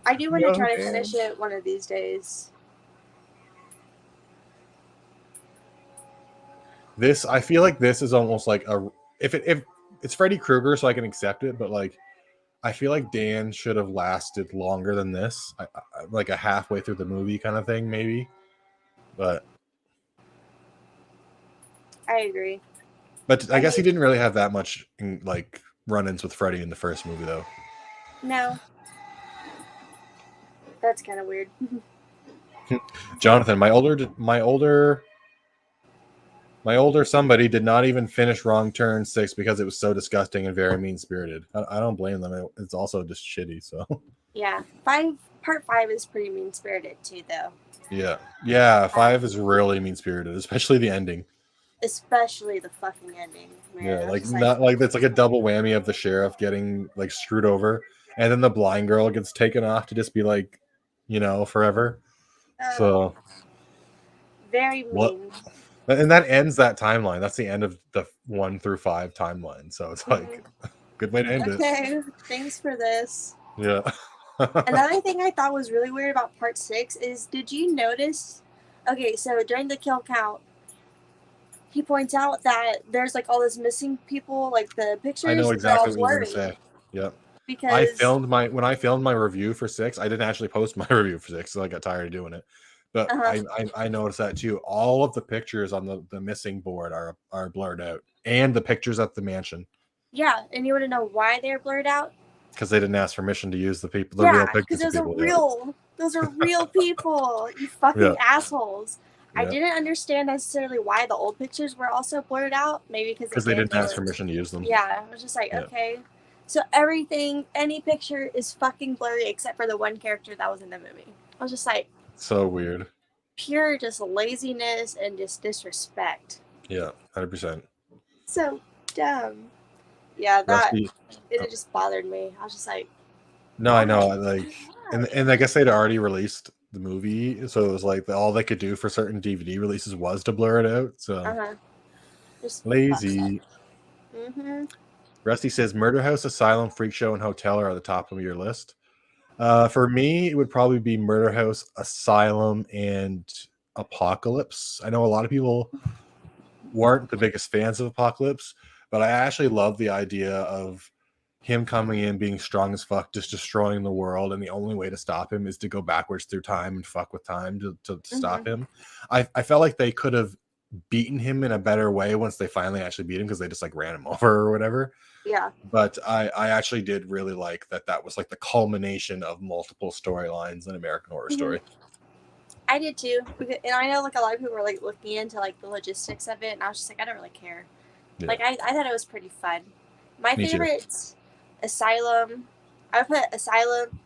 I do want to try to finish it one of these days. I feel like this is almost like if it's Freddy Krueger, so I can accept it, but like I feel like Dan should have lasted longer than this, like a halfway through the movie kind of thing, maybe. But I agree. But I guess he didn't really have that much like run-ins with Freddy in the first movie, though. No. That's kind of weird. Jonathan, my older somebody did not even finish Wrong Turn 6 because it was so disgusting and very mean-spirited. I don't blame them. It's also just shitty, so. Yeah. Part 5 is pretty mean-spirited, too, though. Yeah, 5 is really mean-spirited, especially the ending. Especially the fucking ending. Man. Yeah, like not like it's like a double whammy of the sheriff getting like screwed over, and then the blind girl gets taken off to just be like, forever. So very mean. And that ends that timeline. That's the end of the 1 through 5 timeline. So it's like good way to end it. Okay, thanks for this. Yeah. Another thing I thought was really weird about part 6 is, did you notice? Okay, so during the kill count, he points out that there's like all this missing people, like the pictures. I know exactly what you're gonna say. Yep. Because when I filmed my review for 6, I didn't actually post my review for 6, so I got tired of doing it. But I noticed that too. All of the pictures on the missing board are blurred out, and the pictures at the mansion. Yeah, and you want to know why they're blurred out? Because they didn't ask permission to use the real pictures. Because those are real people. You fucking assholes. Yeah. I didn't understand necessarily why the old pictures were also blurred out. Maybe because they didn't ask permission to use them. Yeah, I was just like, okay. So any picture is fucking blurry except for the one character that was in the movie. I was just like, so weird. Pure just laziness and just disrespect. Yeah, 100%. So dumb. Yeah, it just bothered me. I was just like, no, I know, like, and I guess they'd already released the movie, so it was like all they could do for certain DVD releases was to blur it out. So just lazy. Rusty says Murder House, Asylum, Freak Show, and Hotel are at the top of your list. For me, it would probably be Murder House, Asylum, and Apocalypse. I know a lot of people weren't the biggest fans of Apocalypse, but I actually love the idea of him coming in, being strong as fuck, just destroying the world, and the only way to stop him is to go backwards through time and fuck with time to stop him. I felt like they could have beaten him in a better way once they finally actually beat him, because they just like ran him over or whatever. Yeah. But I actually did really like that was like the culmination of multiple storylines in American Horror Story. I did too. And I know like a lot of people were like looking into like the logistics of it, and I was just like, I don't really care. Yeah. Like I thought it was pretty fun. My favorites, Asylum. I would put Asylum,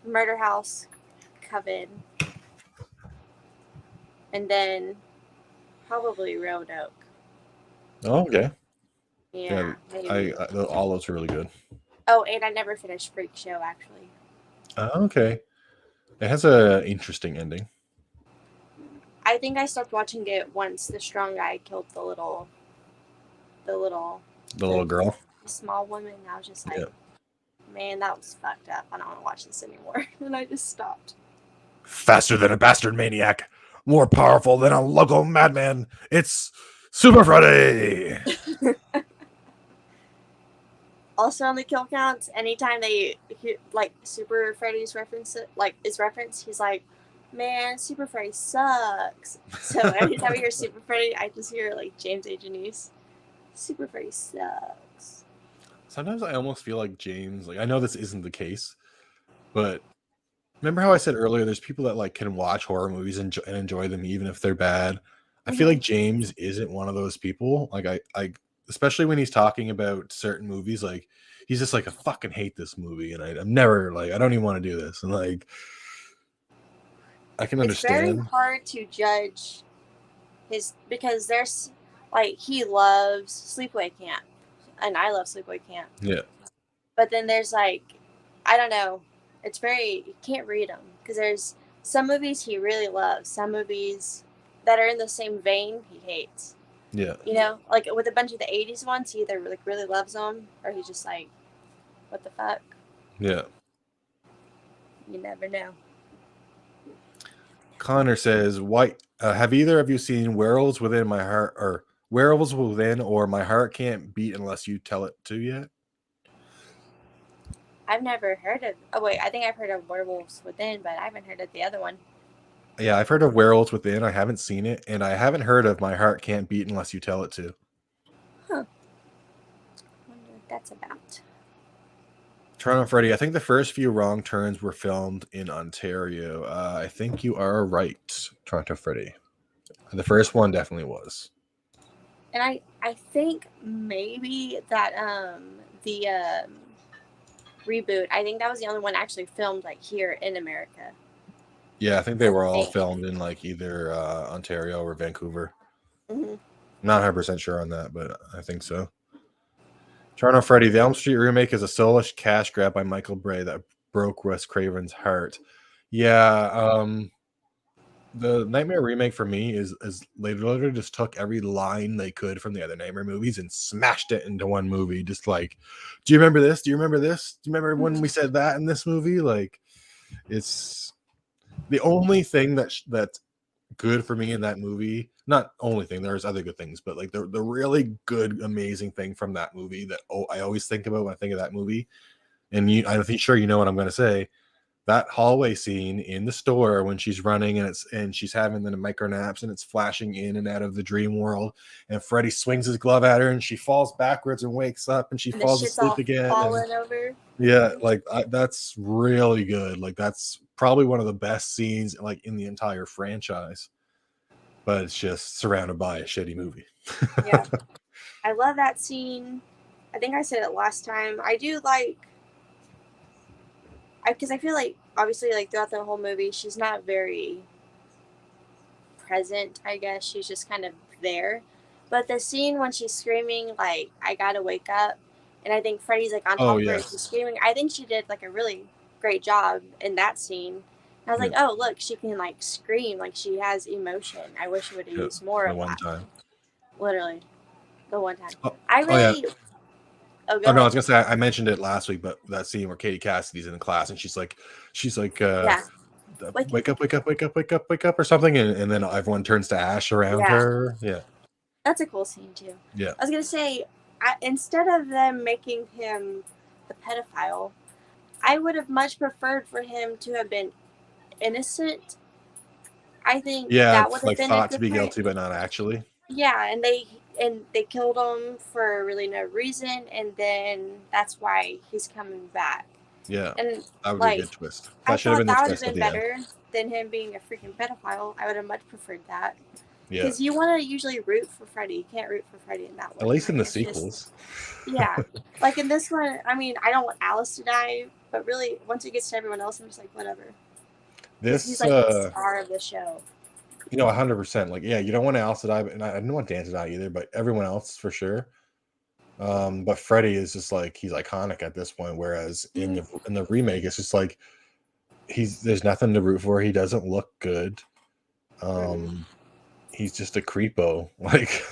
Murder House, Coven, and then probably Roanoke. Oh, okay. Yeah, all those are really good. Oh, and I never finished Freak Show, actually. Okay. It has a interesting ending. I think I stopped watching it once the strong guy killed the little girl. The small woman. I was just like, man, that was fucked up. I don't want to watch this anymore. And I just stopped. Faster than a bastard maniac. More powerful than a local madman. It's Super Freddy! Also on the kill counts, anytime they like Super Freddy's reference, he's like, man, Super Freddy sucks. So anytime I hear Super Freddy, I just hear like James A. Janice. Super Freddy sucks. sometimes I almost feel like James, like I know this isn't the case, but remember how I said earlier, there's people that like can watch horror movies and enjoy them even if they're bad. I feel like James isn't one of those people. Like I especially when he's talking about certain movies, like he's just like, I fucking hate this movie, and I'm never like, I don't even want to do this, and like I can understand. It's very hard to judge because there's like he loves Sleepaway Camp, and I love Sleepaway Camp. Yeah. But then there's like, I don't know. It's very, you can't read them because there's some movies he really loves, some movies that are in the same vein he hates. Yeah. You know, like with a bunch of the 80s ones, he either like really loves them or he's just like, what the fuck? Yeah. You never know. Connor says, "Why have either of you seen Werewolves Within My Heart or Werewolves Within or My Heart Can't Beat Unless You Tell It to yet?" I've never heard of. Oh wait, I think I've heard of Werewolves Within, but I haven't heard of the other one. Yeah, I've heard of Werewolves Within. I haven't seen it, and I haven't heard of My Heart Can't Beat Unless You Tell It to. Huh. I wonder what that's about. Toronto Freddy, I think the first few Wrong Turns were filmed in Ontario. I think you are right, Toronto Freddy. The first one definitely was. And I think maybe that the reboot, I think that was the only one actually filmed like here in America. Yeah, I think they were all filmed in like either Ontario or Vancouver. Mm-hmm. Not 100% sure on that, but I think so. Toronto Freddy, the Elm Street remake is a soulless cash grab by Michael Bay that broke Wes Craven's heart. Yeah, the Nightmare remake for me is they literally just took every line they could from the other Nightmare movies and smashed it into one movie. Just like, do you remember this? Do you remember this? Do you remember when we said that in this movie? Like, it's the only thing that's good for me in that movie. Not only thing, there's other good things, but like the really good, amazing thing from that movie that I always think about when I think of that movie. And I'm sure you know what I'm going to say. That hallway scene in the store when she's running and she's having the micro naps and it's flashing in and out of the dream world, and Freddy swings his glove at her and she falls backwards and wakes up and she falls asleep again. Over. Yeah, like that's really good. Like that's probably one of the best scenes like in the entire franchise. But it's just surrounded by a shitty movie. Yeah, I love that scene. I think I said it last time. I do like. Because I feel like, obviously, like, throughout the whole movie, she's not very present, I guess. She's just kind of there. But the scene when she's screaming, like, I gotta wake up, and I think Freddy's, like, on top of her and she's screaming, I think she did, like, a really great job in that scene. And I was like, oh, look, she can, like, scream. Like, she has emotion. I wish she would have used more of that. One time. Literally. The one time. Oh, I really... yeah. Oh no, I was gonna say I mentioned it last week, but that scene where Katie Cassidy's in the class and she's like, wake up or something, and then everyone turns to ash around her. Yeah, that's a cool scene too. Yeah, I was gonna say, instead of them making him the pedophile, I would have much preferred for him to have been innocent. I think that would have like been thought to be guilty, but not actually. Yeah, and they killed him for really no reason, and then that's why he's coming back. Yeah, and that would like, be a good twist. I thought that would have been better than him being a freaking pedophile. I would have much preferred that. Yeah, because you want to usually root for Freddy. You can't root for Freddy in that way. At least in the sequels. Yeah, like in this one, I mean, I don't want Alice to die, but really, once it gets to everyone else, I'm just like, whatever. He's like the star of the show. 100%. Like, yeah, you don't want Alice to die, and I don't want Dan to die either, but everyone else for sure. But Freddy is just like, he's iconic at this point. Whereas in the remake, it's just like there's nothing to root for. He doesn't look good. He's just a creepo. Like,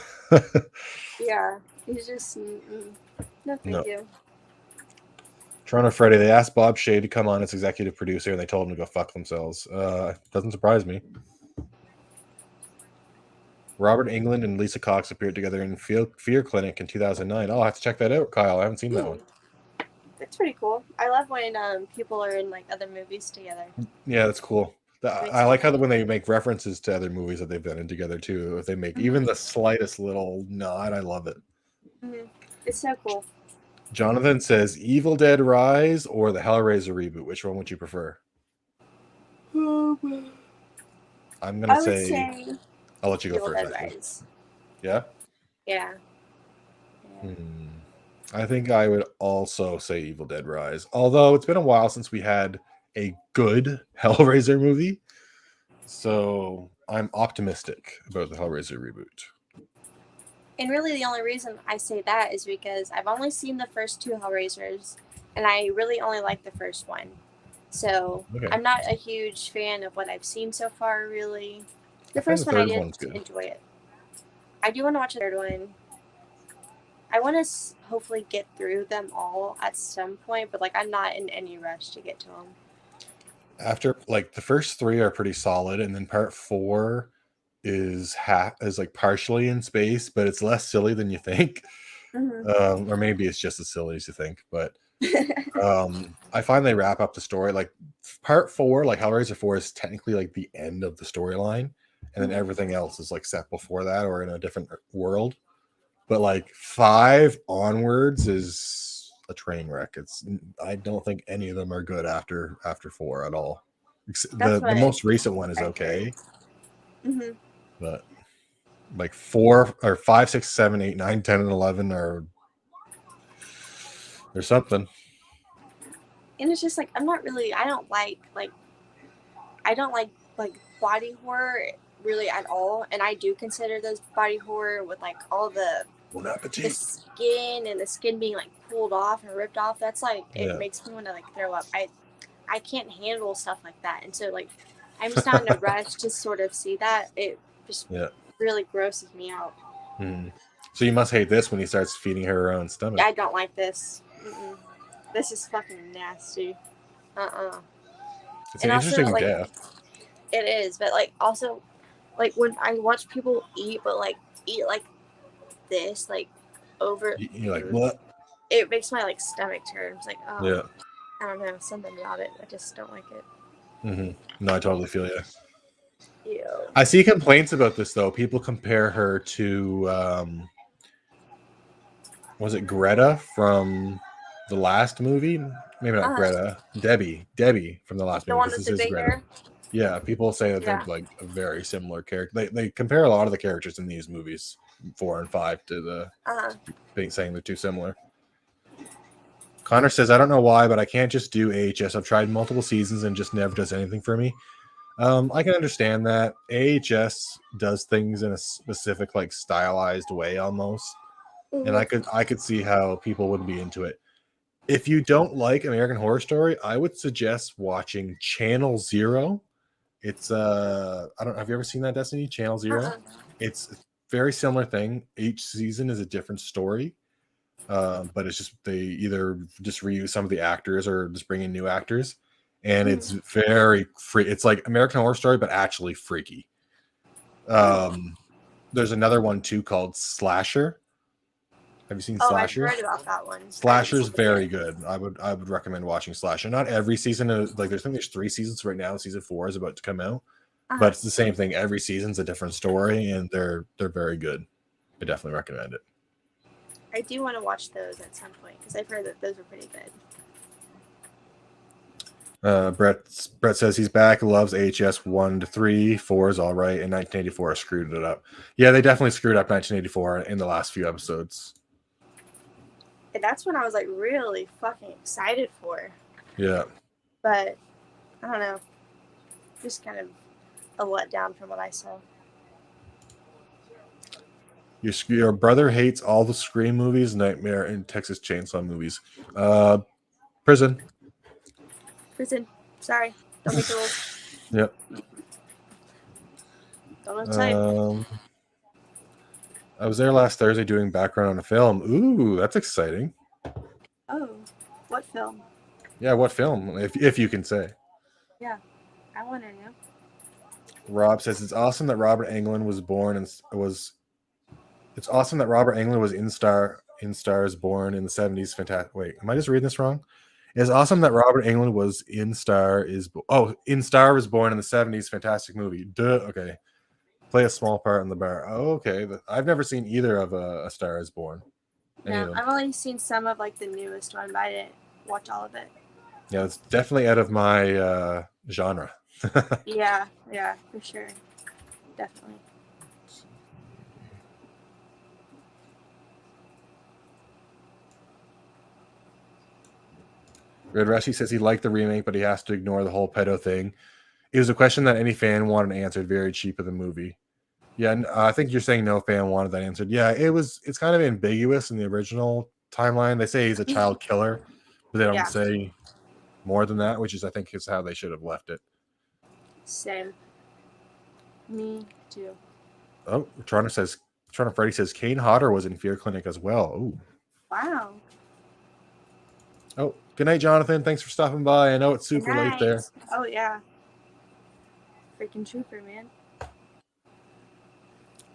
yeah, he's just no, thank you. Toronto Freddy, they asked Bob Shea to come on as executive producer, and they told him to go fuck themselves. Doesn't surprise me. Robert Englund and Lisa Cox appeared together in Fear Clinic in 2009. Oh, I'll have to check that out, Kyle. I haven't seen that one. That's pretty cool. I love when people are in like other movies together. Yeah, that's cool. I like how when they make references to other movies that they've been in together too. If they make even the slightest little nod, I love it. It's so cool. Jonathan says Evil Dead Rise or the Hellraiser reboot. Which one would you prefer? I'm gonna I would say, say I'll let you go Evil first. Dead Actually. Rise. Yeah. Yeah. I think I would also say Evil Dead Rise. Although it's been a while since we had a good Hellraiser movie, so I'm optimistic about the Hellraiser reboot. And really, the only reason I say that is because I've only seen the first two Hellraisers, and I really only like the first one. So Okay. I'm not a huge fan of what I've seen so far, really. The I find first the one, I third did one's good. enjoy it. I do want to watch the third one. I want to hopefully get through them all at some point, but like I'm not in any rush to get to them. After like the first three are pretty solid, and then part 4 is like partially in space, but it's less silly than you think. Or maybe it's just as silly as you think, but I find they wrap up the story like part 4, like Hellraiser 4 is technically like the end of the storyline, and then everything else is like set before that or in a different world. But like 5 onwards is a train wreck. I don't think any of them are good after 4 at all. The most recent one is okay. But like 4 or 5, 6, 7, 8, 9, 10, and 11 are there's something. And it's just like I don't like body horror really at all, and I do consider those body horror with like all the skin and the skin being like pulled off and ripped off. That's like it makes me want to like throw up. I can't handle stuff like that, and so like I'm just not in a rush to sort of see that. It just really grosses me out. So you must hate this when he starts feeding her own stomach. I don't like this. This is fucking nasty. It's an interesting death. It is, but like also, like when I watch people eat, but like eat like this, like over. You're like, what? It makes my like stomach turn. It's like, oh, yeah. I don't know, something about it. I just don't like it. No, I totally feel you. Ew. I see complaints about this though. People compare her to, was it Greta from the last movie? Maybe not Greta. Debbie from the last movie. The one with the big hair? Yeah, people say that they're like a very similar character. They compare a lot of the characters in these movies, 4 and 5, to the saying they're too similar. Connor says, I don't know why, but I can't just do AHS. I've tried multiple seasons and just never does anything for me. I can understand that. AHS does things in a specific, like, stylized way almost. And I could see how people wouldn't be into it. If you don't like American Horror Story, I would suggest watching Channel Zero. It's I don't have you ever seen that, Destiny? Channel Zero? It's a very similar thing. Each season is a different story. But it's just they either just reuse some of the actors or just bring in new actors. And it's very free. It's like American Horror Story, but actually freaky. There's another one too called Slasher. Have you seen Slasher? I've heard about that one. Slasher's very good. I would recommend watching Slasher. Not every season is like there's 3 seasons right now. Season 4 is about to come out, but it's the same thing. Every season's a different story, and they're very good. I definitely recommend it. I do want to watch those at some point because I've heard that those are pretty good. Brett says he's back. Loves AHS 1 to 3. 4 is all right, and 1984 screwed it up. Yeah, they definitely screwed up 1984 in the last few episodes. And that's when I was like really fucking excited for. Yeah. But I don't know. Just kind of a letdown from what I saw. Your brother hates all the Scream movies, Nightmare, and Texas Chainsaw movies. Prison. Sorry. Don't make the rules. Yep. Don't have time. I was there last Thursday doing background on a film. Ooh, that's exciting. Oh, what film? Yeah, what film? If you can say. Yeah, I want to know. Rob says it's awesome that Robert Englund was born and was. It's awesome that Robert Englund was in Stars born in the 70s. Fantastic. Wait, am I just reading this wrong? It's awesome that Robert Englund was in Star was born in the 70s. Fantastic movie. Duh. Okay. Play a small part in the bar. Oh, okay. I've never seen either of A Star is Born. Any of No, them. I've only seen some of like the newest one, but I didn't watch all of it. Yeah, it's definitely out of my genre. Yeah, for sure. Definitely. Red Rusty says he liked the remake, but he has to ignore the whole pedo thing. It was a question that any fan wanted answered. Very cheap of the movie. Yeah, I think you're saying no fan wanted that answered. Yeah, it's kind of ambiguous in the original timeline. They say he's a child killer, but they don't Yeah. say more than that, which is I think is how they should have left it. Same. Me too. Oh, Toronto Freddy says Kane Hodder was in Fear Clinic as well. Ooh. Wow. Oh, good night, Jonathan. Thanks for stopping by. I know it's super late there. Nice. Oh yeah. Freaking trooper, man.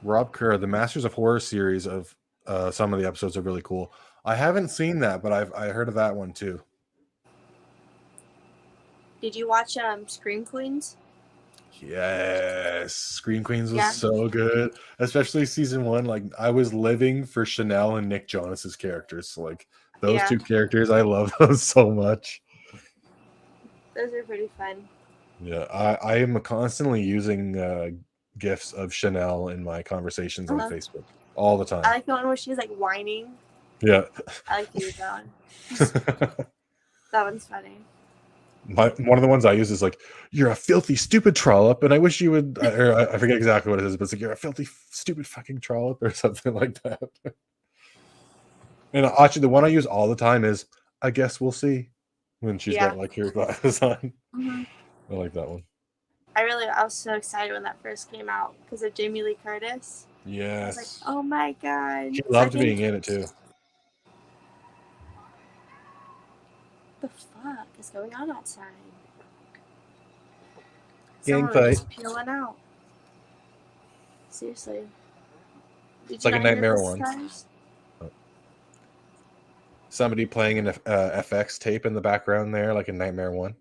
Rob Kerr, the Masters of Horror series of some of the episodes are really cool. I haven't seen that, but I heard of that one too. Did you watch Scream Queens? Yes, Scream Queens was Yeah. so good, especially season 1. Like I was living for Chanel and Nick Jonas's characters. So, like those two characters, I love those so much. Those are pretty fun. Yeah, I am constantly using gifs of Chanel in my conversations on Facebook all the time. I like the one where she's like whining. Yeah. I like to use that one. That one's funny. One of the ones I use is like, "You're a filthy, stupid trollop," and I wish you would. Or I forget exactly what it is, but it's like, "You're a filthy, stupid, fucking trollop," or something like that. And actually, the one I use all the time is, "I guess we'll see," when she's got like her glasses on. Mm-hmm. I like that one. I was so excited when that first came out because of Jamie Lee Curtis. Yes. I was like, oh my god. She loved being in it too. What the fuck is going on outside? Gang Someone was fight. just peeling out. Seriously. It's like a Nightmare one. Oh. Somebody playing an FX tape in the background there, like a Nightmare 1.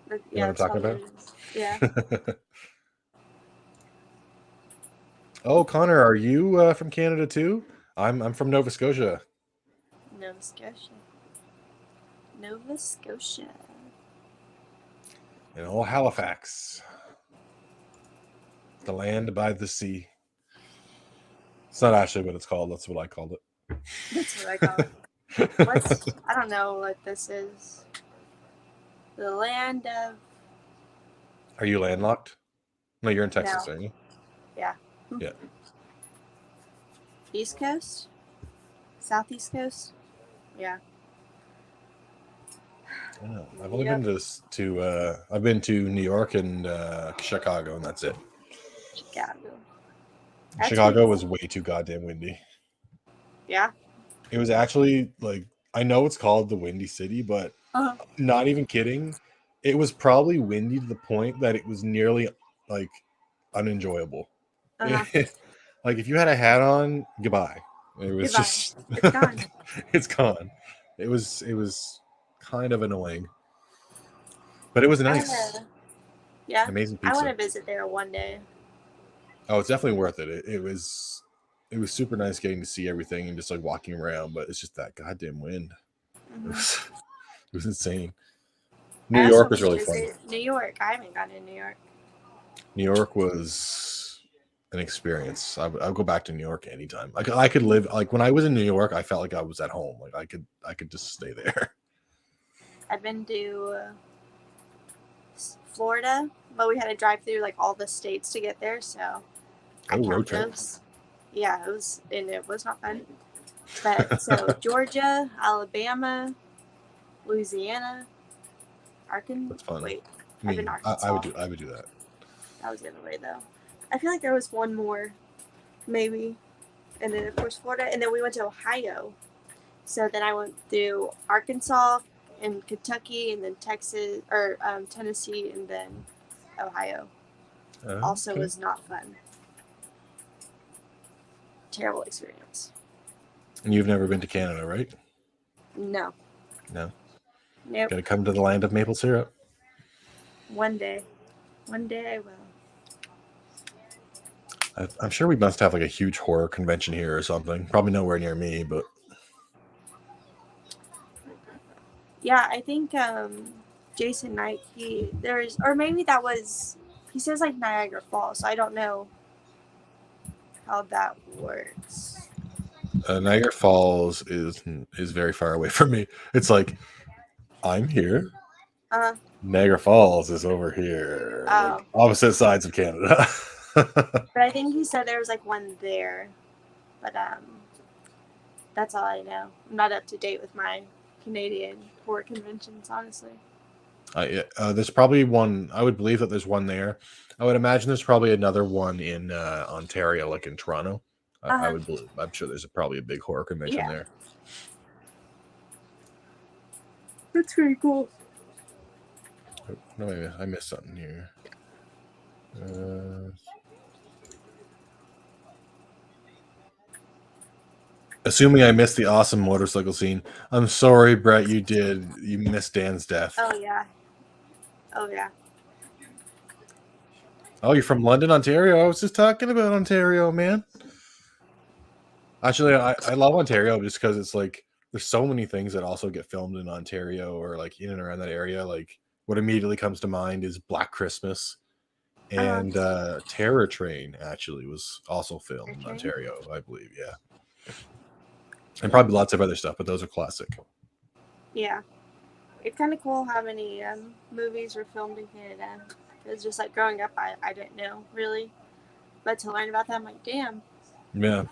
Yeah, you know what I'm talking about? Yeah. Oh, Connor, are you from Canada too? I'm from Nova Scotia. Nova Scotia. Nova Scotia. In old Halifax. The land by the sea. It's not actually what it's called. That's what I called it. That's what I call it. I don't know what this is. The land of... Are you landlocked? No, you're in Texas, No. aren't you? Yeah. Yeah. East Coast? Southeast Coast? Yeah. Yeah, I've only been I've been to New York and Chicago, and that's it. Chicago was way too goddamn windy. Yeah. It was actually like, I know it's called the Windy City, but not even kidding. It was probably windy to the point that it was nearly like unenjoyable. Like if you had a hat on, goodbye. It was just it's gone. It's gone. It was kind of annoying, but it was nice. Yeah, amazing pizza. I want to visit there one day. Oh, it's definitely worth it. It was super nice getting to see everything and just like walking around, but it's just that goddamn wind. Mm-hmm. It was insane. New York was really fun. New York, I haven't gone to New York. New York was an experience. I would go back to New York anytime. Like I could live, like when I was in New York, I felt like I was at home. Like I could just stay there. I've been to Florida, but we had to drive through like all the states to get there, so road trip. Yeah, it was not fun. But so Georgia, Alabama, Louisiana, Arkansas. That's fun. Wait, I I've been mean, Arkansas. I would do that. That was the other way though. I feel like there was one more, maybe, and then of course Florida, and then we went to Ohio. So then I went through Arkansas and Kentucky, and then Texas or Tennessee, and then Ohio. Also was not fun. Terrible experience. And you've never been to Canada, right? No. No. Nope. Gotta come to the land of maple syrup. One day. One day I will. I'm sure we must have like a huge horror convention here or something. Probably nowhere near me, but Yeah, I think Jason Knight, or maybe that was, he says like Niagara Falls, so I don't know how that works. Niagara Falls is very far away from me. It's like I'm here. Niagara Falls is over here, like opposite sides of Canada. But I think he said there was like one there, but that's all I know. I'm not up to date with my Canadian horror conventions, honestly. There's probably one. I would believe that there's one there. I would imagine there's probably another one in Ontario, like in Toronto. I would believe. I'm sure there's probably a big horror convention there. That's pretty cool. Oh, no, I missed something here. Assuming I missed the awesome motorcycle scene. I'm sorry, Brett. You missed Dan's death. Oh yeah. Oh, you're from London, Ontario. I was just talking about Ontario, man. Actually, I love Ontario just because it's like there's so many things that also get filmed in Ontario or like in and around that area. Like what immediately comes to mind is Black Christmas, and Terror Train actually was also filmed in Ontario, I believe. Yeah, and probably lots of other stuff, but those are classic. Yeah, it's kind of cool how many movies were filmed in Canada. It was just like growing up, I didn't know really, but to learn about that, I'm like, damn. Yeah.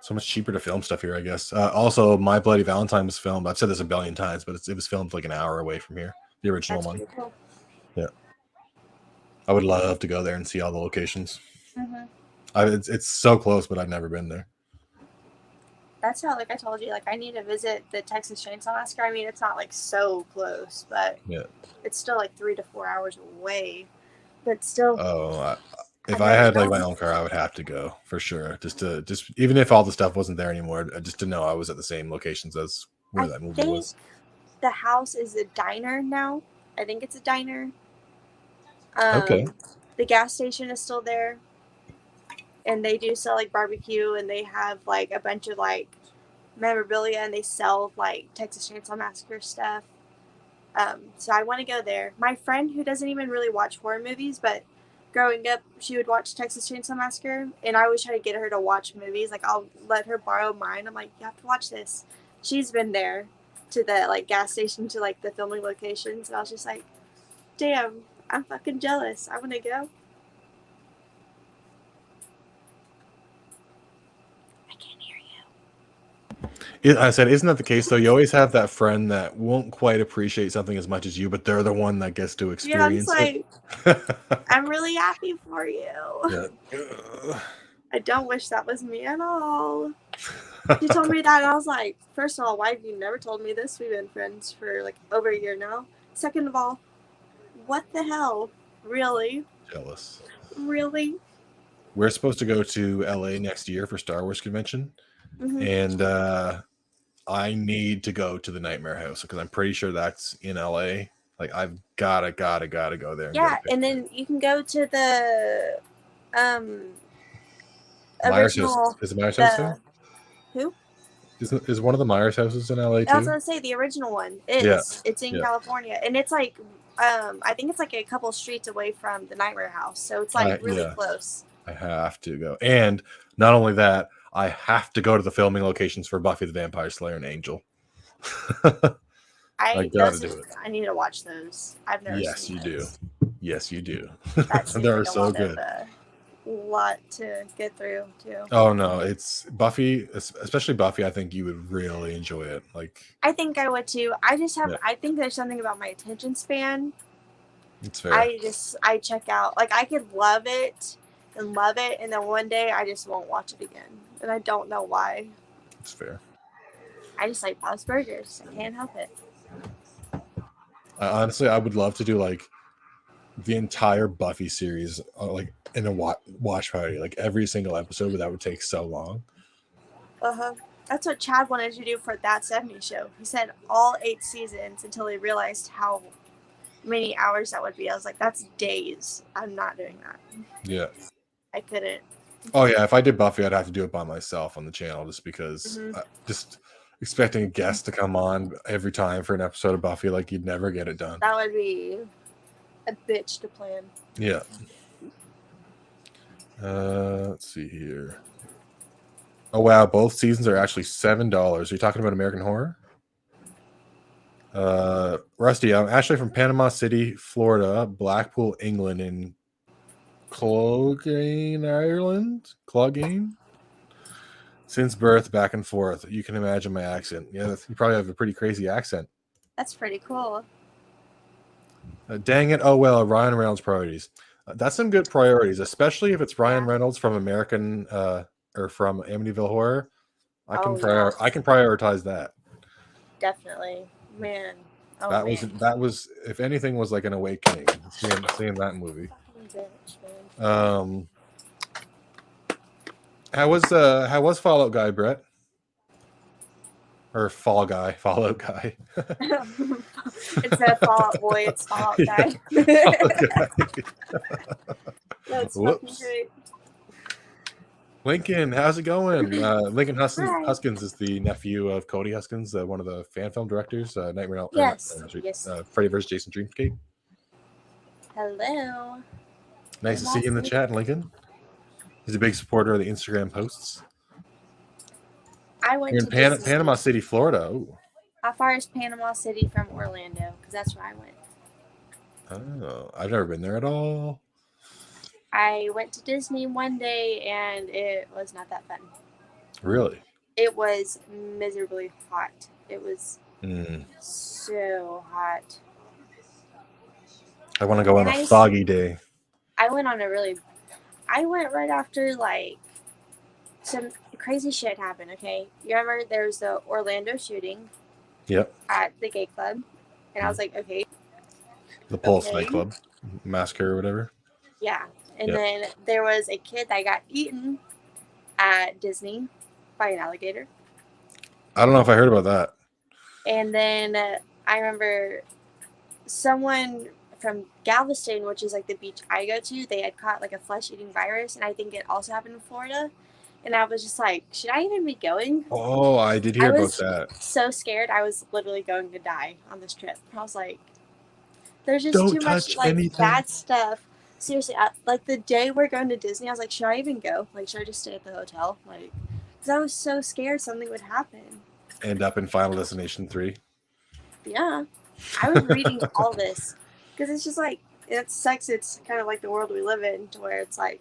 So much cheaper to film stuff here, I guess. Also, My Bloody Valentine was filmed. I've said this a billion times, but it was filmed like an hour away from here. The original one. Pretty cool. Yeah. I would love to go there and see all the locations. It's so close, but I've never been there. That's how, like I told you, like I need to visit the Texas Chainsaw Massacre. I mean, it's not like so close, but it's still like 3 to 4 hours away. But still. Oh, if I had like my own car, I would have to go for sure. Just even if all the stuff wasn't there anymore, just to know I was at the same locations as where that movie was. The house is a diner now. I think it's a diner. Okay. The gas station is still there, and they do sell like barbecue, and they have like a bunch of like memorabilia, and they sell like Texas Chainsaw Massacre stuff. So I want to go there. My friend who doesn't even really watch horror movies, but growing up, she would watch Texas Chainsaw Massacre, and I always try to get her to watch movies. Like, I'll let her borrow mine. I'm like, you have to watch this. She's been there to the, like, gas station to, like, the filming locations, and I was just like, damn, I'm fucking jealous. I want to go. I can't hear you. I said, isn't that the case, though? You always have that friend that won't quite appreciate something as much as you, but they're the one that gets to experience it. I'm really happy for you. Yeah. I don't wish that was me at all. She told me that, and I was like, first of all, why have you never told me this? We've been friends for like over a year now. Second of all, what the hell? Really? Jealous. Really? We're supposed to go to LA next year for Star Wars convention, and I need to go to the Nightmare House because I'm pretty sure that's in LA. Like, I've gotta go there. Yeah, and then you can go to the Myers original. House. Is the Myers House there? Who? Is one of the Myers houses in LA too? I was gonna say the original one. It's in California, and it's like I think it's like a couple streets away from the Nightmare House, so it's like really close. I have to go, and not only that, I have to go to the filming locations for Buffy the Vampire Slayer and Angel. I gotta do it. I need to watch those. I've never. Yes, you do. Yes, you do. They're so good. Lot to get through too. Oh no, it's Buffy, especially Buffy. I think you would really enjoy it. Like, I think I would too. I just have. I think there's something about my attention span. It's fair. I check out. Like, I could love it, and then one day I just won't watch it again, and I don't know why. It's fair. I just like Bob's Burgers. I can't help it. Honestly, I would love to do like the entire Buffy series, like in a watch party, like every single episode, but that would take so long. That's what Chad wanted to do for That 70s Show. He said all 8 seasons until he realized how many hours that would be. I was like, that's days. I'm not doing that. Yeah. I couldn't. Oh yeah, if I did Buffy, I'd have to do it by myself on the channel, just because Mhm. just expecting a guest to come on every time for an episode of Buffy, like you'd never get it done. That would be a bitch to plan. Yeah. Let's see here. Oh wow, both seasons are actually $7. Are you talking about American Horror? Rusty, I'm actually from Panama City, Florida, Blackpool, England, and Cloghane, Ireland. Cloghane. Since birth, back and forth. You can imagine my accent. Yeah, you probably have a pretty crazy accent. That's pretty cool. Dang it! Oh well, Ryan Reynolds priorities. That's some good priorities, especially if it's Ryan Reynolds from American or from Amityville Horror. I can prioritize that. Definitely, man. Oh, that was if anything was like an awakening seeing that movie. Bitch, man. How was Fallout Guy, Brett? Or Fallout Guy? It's a Fallout Boy. It's Fallout Guy. That's fucking great. Lincoln, how's it going? Lincoln Huskins is the nephew of Cody Huskins, one of the fan film directors. Nightmare on Elm Street. Yes. Freddy vs. Jason Dreamscape. Hello. Nice to see you in the chat, Lincoln. He's a big supporter of the Instagram posts. I went You're to in Panama City, Florida. Ooh. How far is Panama City from Orlando? Because that's where I went. Oh, I've never been there at all. I went to Disney one day and it was not that fun. Really? It was miserably hot. It was Mm. so hot. I want to go on a foggy day. I went right after like some crazy shit happened, okay? You remember there was the Orlando shooting? Yep. At the gay club. And I was like, okay. The Pulse nightclub massacre or whatever. Yeah. And then there was a kid that got eaten at Disney by an alligator. I don't know if I heard about that. And then I remember someone from Galveston, which is like the beach I go to, they had caught like a flesh-eating virus, and I think it also happened in Florida. And I was just like, should I even be going? Oh, I did hear about that. So scared, I was literally going to die on this trip. I was like, there's just Don't too much like anything. bad stuff. Seriously, like the day we're going to Disney, I was like, should I even go? Like, should I just stay at the hotel? Like, because I was so scared something would happen. End up in Final Destination 3. Yeah, I was reading all this because it's just like it sucks. It's kind of like the world we live in, to where it's like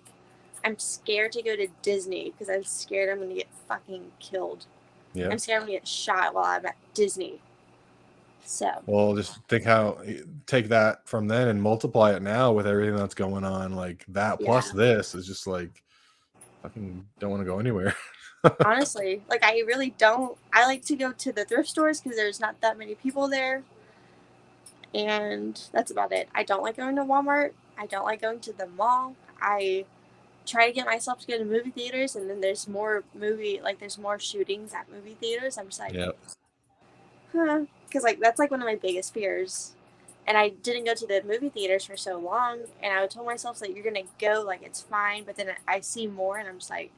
I'm scared to go to Disney because I'm scared I'm gonna get fucking killed. Yeah. I'm scared I'm gonna get shot while I'm at Disney. So. Well, just take that from then and multiply it now with everything that's going on. Like that plus this is just like fucking don't want to go anywhere. Honestly, like I really don't. I like to go to the thrift stores because there's not that many people there, and that's about it. I don't like going to Walmart. I don't like going to the mall. I try to get myself to go to movie theaters, and then there's more shootings at movie theaters. I'm just like, because like that's like one of my biggest fears. And I didn't go to the movie theaters for so long, and I told myself like, you're gonna go, like it's fine. But then I see more, and I'm just like,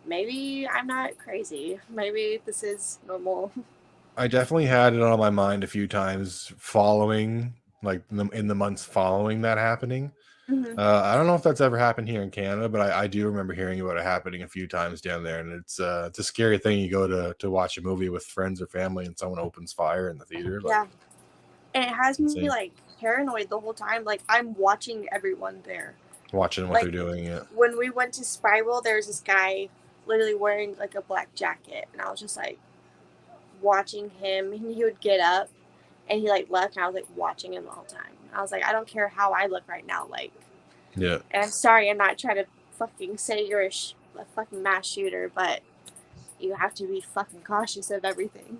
maybe I'm not crazy. Maybe this is normal. I definitely had it on my mind a few times following, like in the months following that happening. Mm-hmm. I don't know if that's ever happened here in Canada, but I do remember hearing about it happening a few times down there. And it's a scary thing. You go to watch a movie with friends or family and someone opens fire in the theater. Like, yeah. And it has me like paranoid the whole time. Like I'm watching everyone there. Watching what they're doing. Yeah. When we went to Spiral, there was this guy literally wearing like a black jacket, and I was just like watching him, and he would get up and he like left, and I was like watching him the whole time. I was like, I don't care how I look right now, like, yeah. And I'm sorry, I'm not trying to fucking say you're a fucking mass shooter, but you have to be fucking cautious of everything.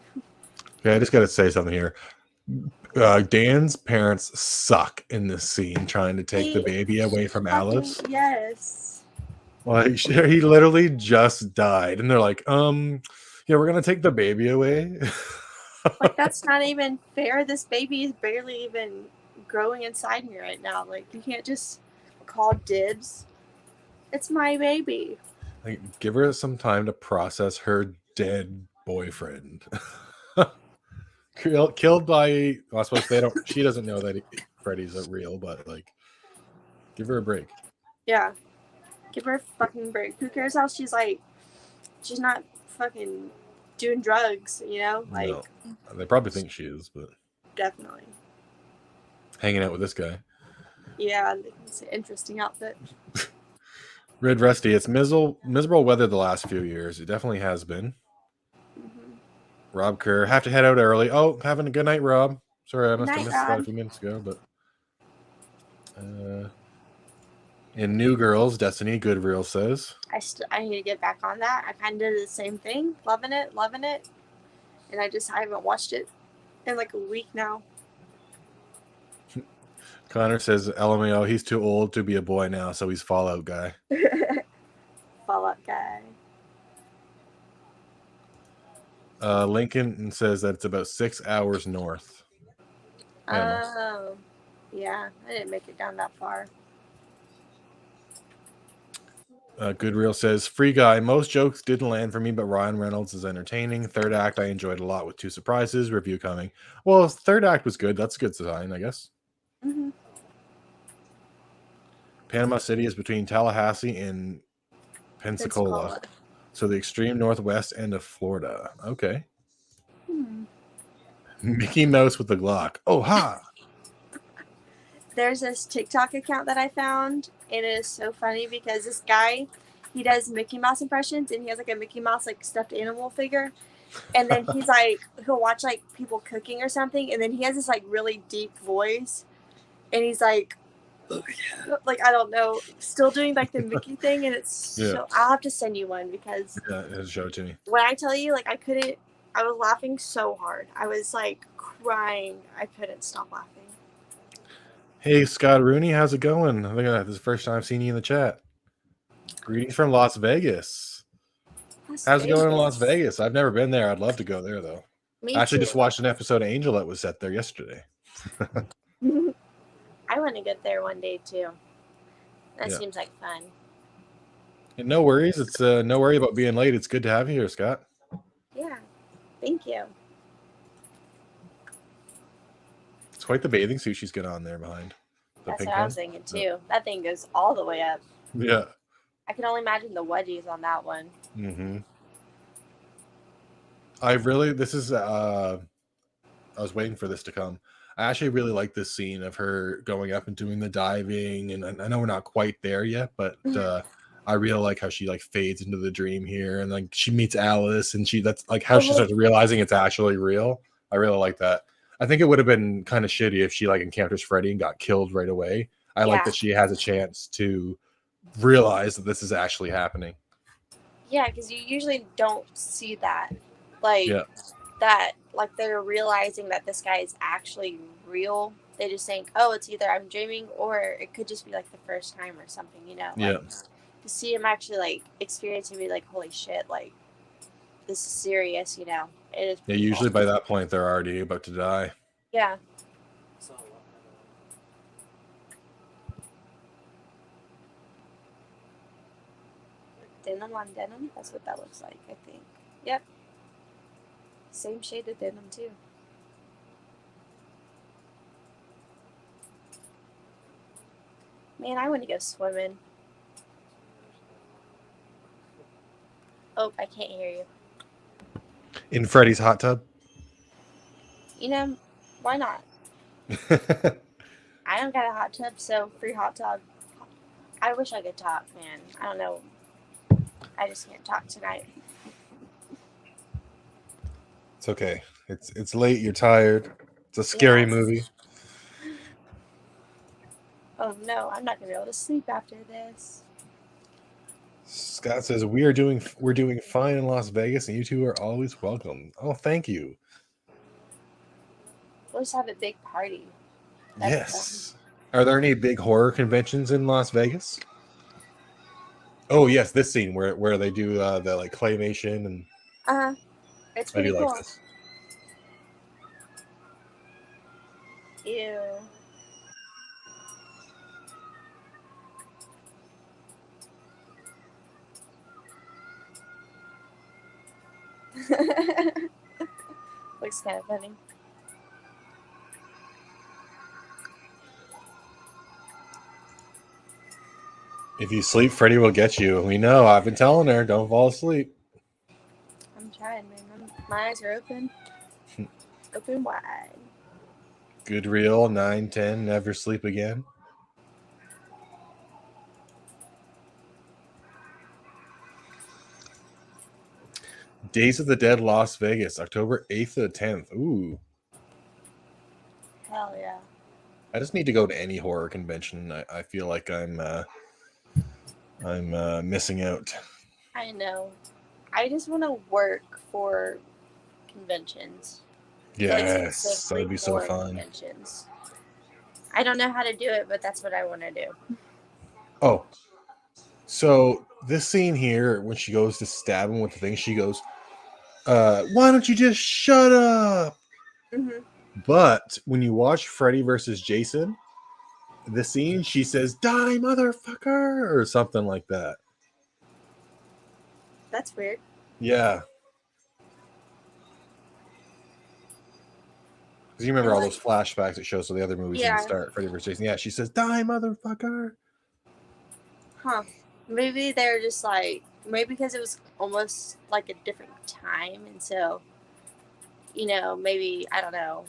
Yeah, I just gotta say something here. Dan's parents suck in this scene, trying to take the baby away from Alice. Yes. Like he literally just died, and they're like, yeah, we're gonna take the baby away. Like that's not even fair. This baby is barely even growing inside me right now. Like you can't just call dibs. It's my baby. Like, give her some time to process her dead boyfriend. Killed by, well, I suppose she doesn't know that Freddy's a real, but like, give her a break. Yeah. Give her a fucking break. Who cares how she's like, she's not fucking doing drugs, you know? Like, No, they probably think she is, but definitely. hanging out with this guy. Yeah, it's an interesting outfit. Red Rusty, it's miserable weather the last few years. It definitely has been. Mm-hmm. Rob Kerr, have to head out early. Oh, having a good night, Rob. Sorry, I must have Night, missed that Rob. a few minutes ago, but in New Girls, Destiny Goodreal says. I need to get back on that. I kind of did the same thing. Loving it. And I haven't watched it in like a week now. Connor says, LMAO, he's too old to be a boy now, so he's Fallout guy. Fallout guy. Lincoln says that it's about 6 hours north. Oh, yeah. I didn't make it down that far. Goodreal says, Free Guy, most jokes didn't land for me, but Ryan Reynolds is entertaining. Third act, I enjoyed a lot with 2 surprises. Review coming. Well, third act was good. That's a good sign, I guess. Mm-hmm. Panama City is between Tallahassee and Pensacola. So the extreme northwest end of Florida. Okay. Mickey Mouse with the Glock. Oh, ha! There's this TikTok account that I found, and it is so funny because this guy, he does Mickey Mouse impressions, and he has like a Mickey Mouse like stuffed animal figure, and then he's like, he'll watch like people cooking or something, and then he has this like really deep voice, and he's like I don't know, still doing like the Mickey thing, and it's so, I'll have to send you one because Show it to me. when I tell you, like, I was laughing so hard, I was like crying, I couldn't stop laughing. Hey, Scott Rooney, how's it going? Look at that. This is the first time I've seen you in the chat. Greetings from Las Vegas. How's it going in Las Vegas? I've never been there. I'd love to go there, though. Me I actually too. just watched an episode of Angel that was set there yesterday. I want to get there one day, too. That seems like fun. And no worries. It's no worry about being late. It's good to have you here, Scott. Yeah. Thank you. It's quite the bathing suit she's got on there behind. That's what I was thinking, too. Yeah. That thing goes all the way up. Yeah. I can only imagine the wedgies on that one. Mm-hmm. I was waiting for this to come. I actually really like this scene of her going up and doing the diving, and I know we're not quite there yet, but I really like how she like fades into the dream here, and like she meets Alice, and that's like how she starts realizing it's actually real. I really like that. I think it would have been kind of shitty if she like encounters Freddy and got killed right away. I like that she has a chance to realize that this is actually happening. Yeah, because you usually don't see that. That, like, they're realizing that this guy is actually real. They just think, oh, it's either I'm dreaming or it could just be, like, the first time or something, you know? Like, to see him actually, like, experience and be like, holy shit, like, this is serious, you know? It is. Yeah, usually by that point, they're already about to die. Yeah. Denim on denim? That's what that looks like, I think. Yep. Same shade of denim, too. Man, I want to go swimming. Oh, I can't hear you. In Freddy's hot tub? You know, why not? I don't got a hot tub, so free hot tub. I wish I could talk, man. I don't know. I just can't talk tonight. It's okay. It's late. You're tired. It's a scary movie. Oh no, I'm not gonna be able to sleep after this. Scott says we're doing fine in Las Vegas, and you two are always welcome. Oh, thank you. We'll just have a big party. Yes. Are there any big horror conventions in Las Vegas? Oh yes, this scene where they do the like claymation and. It's pretty cool. Like this. Ew. Looks kind of funny. If you sleep, Freddy will get you. We know. I've been telling her, don't fall asleep. I'm trying, man. My eyes are open. Open wide. Good reel, 9-10, never sleep again. Days of the Dead, Las Vegas, October 8th to the 10th. Ooh. Hell yeah. I just need to go to any horror convention. I feel like I'm missing out. I know. I just want to work for conventions. Yes, that would be so horror fun. Conventions. I don't know how to do it, but that's what I want to do. Oh, so this scene here, when she goes to stab him with the thing, she goes, why don't you just shut up? Mm-hmm. But when you watch Freddy versus Jason, the scene, she says, die, motherfucker, or something like that. That's weird. Yeah. Because you remember all those flashbacks it shows to the other movies in the start, Freddy vs. Jason. Yeah, she says, die, motherfucker. Huh. Maybe they're just like, maybe because it was almost like a different time. And so, you know, maybe, I don't know.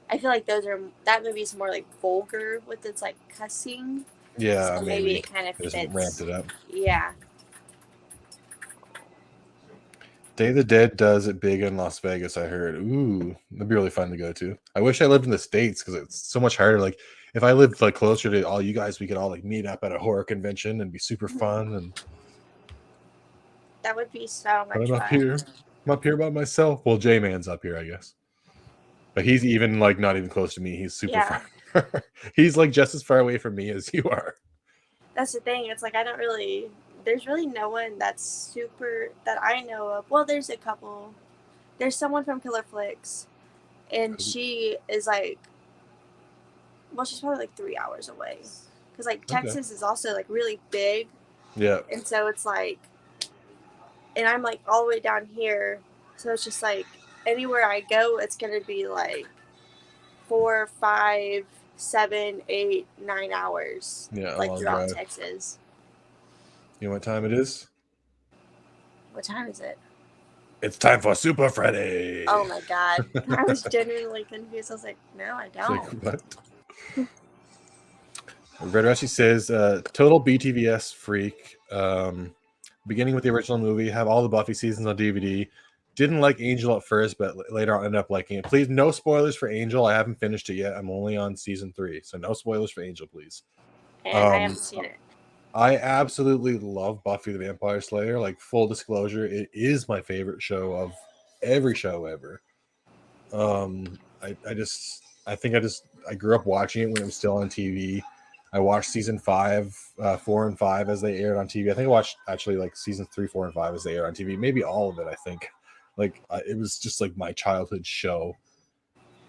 I feel like that movie's more like vulgar with its like cussing. Yeah, so maybe it kind of just fits. ramped it up. Yeah. Day of the Dead does it big in Las Vegas, I heard. Ooh, that'd be really fun to go to. I wish I lived in the States because it's so much harder. Like, if I lived like closer to all you guys, we could all like meet up at a horror convention and be super fun. And that would be so much fun. I'm up here by myself. Well, J-Man's up here, I guess. But he's even like not even close to me. He's super far. He's like just as far away from me as you are. That's the thing. It's like there's really no one that's super that I know of. Well, there's a couple. There's someone from Killer Flicks, and she is like, well, she's probably like 3 hours away, because like Texas is also like really big. Yeah. And so it's like, and I'm like all the way down here, so it's just like anywhere I go, it's gonna be like 4, 5, 7, 8, 9 hours. Yeah, like throughout Texas. You know what time it is? What time is it? It's time for Super Freddy. Oh my god. I was genuinely confused. I was like, no, I don't. Like, what? Red Rusty says, total BTVS freak. Beginning with the original movie, have all the Buffy seasons on DVD. Didn't like Angel at first, but later on ended up liking it. Please, no spoilers for Angel. I haven't finished it yet. I'm only on season 3, so no spoilers for Angel, please. And I haven't seen it. I absolutely love Buffy the Vampire Slayer. Like, full disclosure, it is my favorite show of every show ever. I grew up watching it when it was still on TV. I watched season 5, 4 and 5 as they aired on TV. I think I watched actually like seasons 3, 4, and 5 as they aired on TV. Maybe all of it, I think. Like, it was just like my childhood show.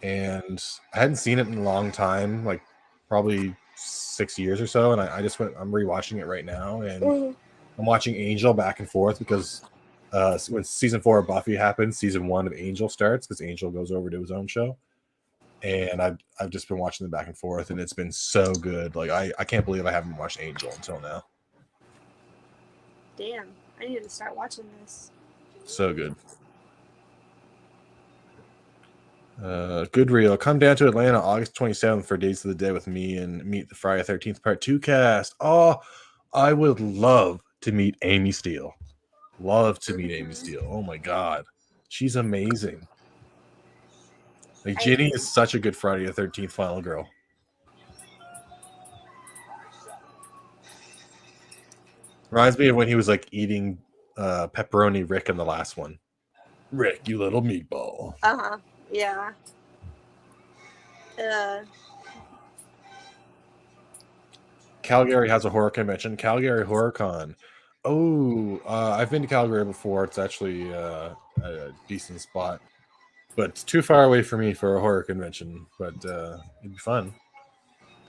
And I hadn't seen it in a long time, like probably 6 years or so. And I'm rewatching it right now. And I'm watching Angel back and forth because when season 4 of Buffy happens, season 1 of Angel starts because Angel goes over to his own show. And I've just been watching them back and forth, and it's been so good. Like, I can't believe I haven't watched Angel until now. Damn, I need to start watching this. So good. Good reel. Come down to Atlanta August 27th for Days of the Dead with me and meet the Friday 13th Part 2 cast. Oh, I would love to meet Amy Steele. Love to meet Amy Steele. Oh my God. She's amazing. Like, Ginny is such a good Friday the 13th final girl. Reminds me of when he was like eating pepperoni Rick in the last one. Rick, you little meatball. Uh-huh. Yeah. Calgary has a horror convention. Calgary Horror Con. Oh, I've been to Calgary before. It's actually a decent spot. But it's too far away for me for a horror convention. But it'd be fun.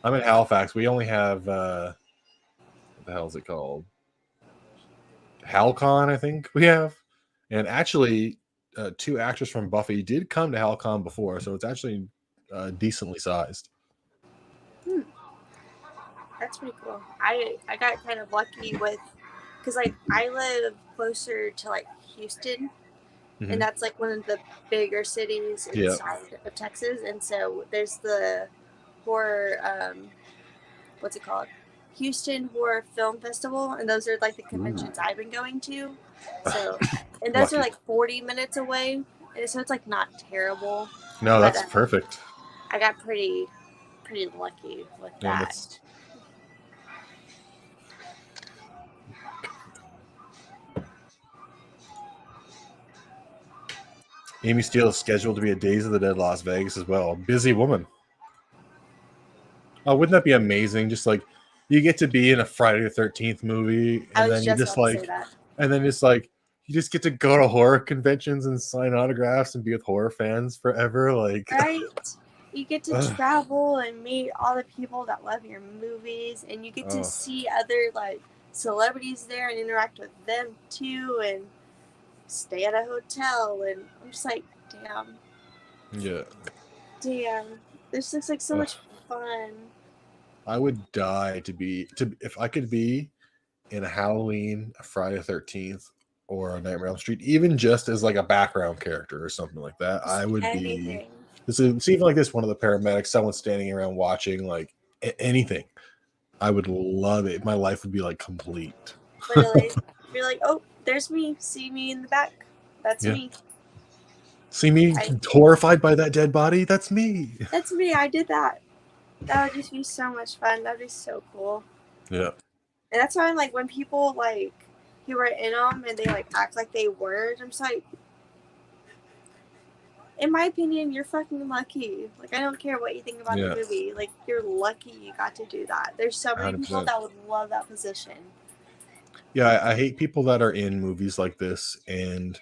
I'm in Halifax. We only have... what the hell is it called? HalCon, I think we have. And actually, two actors from Buffy did come to HalCon before, so it's actually decently sized. That's pretty cool. I got kind of lucky with, because like I live closer to like Houston, Mhm. and that's like one of the bigger cities Yeah. inside of Texas, and so there's the horror, what's it called? Houston Horror Film Festival, and those are like the conventions I've been going to. So, and those are Lucky. like 40 minutes away, and so it's like not terrible. No, But, that's perfect. I got pretty lucky with Yeah, that. that's Amy Steele is scheduled to be at Days of the Dead Las Vegas as well. Busy woman. Oh, wouldn't that be amazing? Just like you get to be in a Friday the 13th movie, I and was then you just about to say like, that. and then it's like you just get to go to horror conventions and sign autographs and be with horror fans forever. Like, Right? You get to travel and meet all the people that love your movies, and you get to see other like celebrities there and interact with them too, and stay at a hotel. And I'm just like, damn, this looks like so much fun. I would die to if I could be in a Halloween, a Friday the 13th, or a Nightmare on Elm Street, even just as like a background character or something like that. Just I would be. anything. This is even like this. One of the paramedics, someone standing around watching, like anything. I would love it. My life would be like complete. Literally, you're like, oh, there's me. See me in the back. That's me. See me horrified by that dead body? That's me. That's me. I did that. That would just be so much fun. That'd be so cool. Yeah. And that's why I'm like, when people like who are in them and they like act like they weren't, I'm just like, in my opinion, you're fucking lucky. Like, I don't care what you think about the movie. Like, you're lucky you got to do that. There's so many 100%. people that would love that position. Yeah, I hate people that are in movies like this and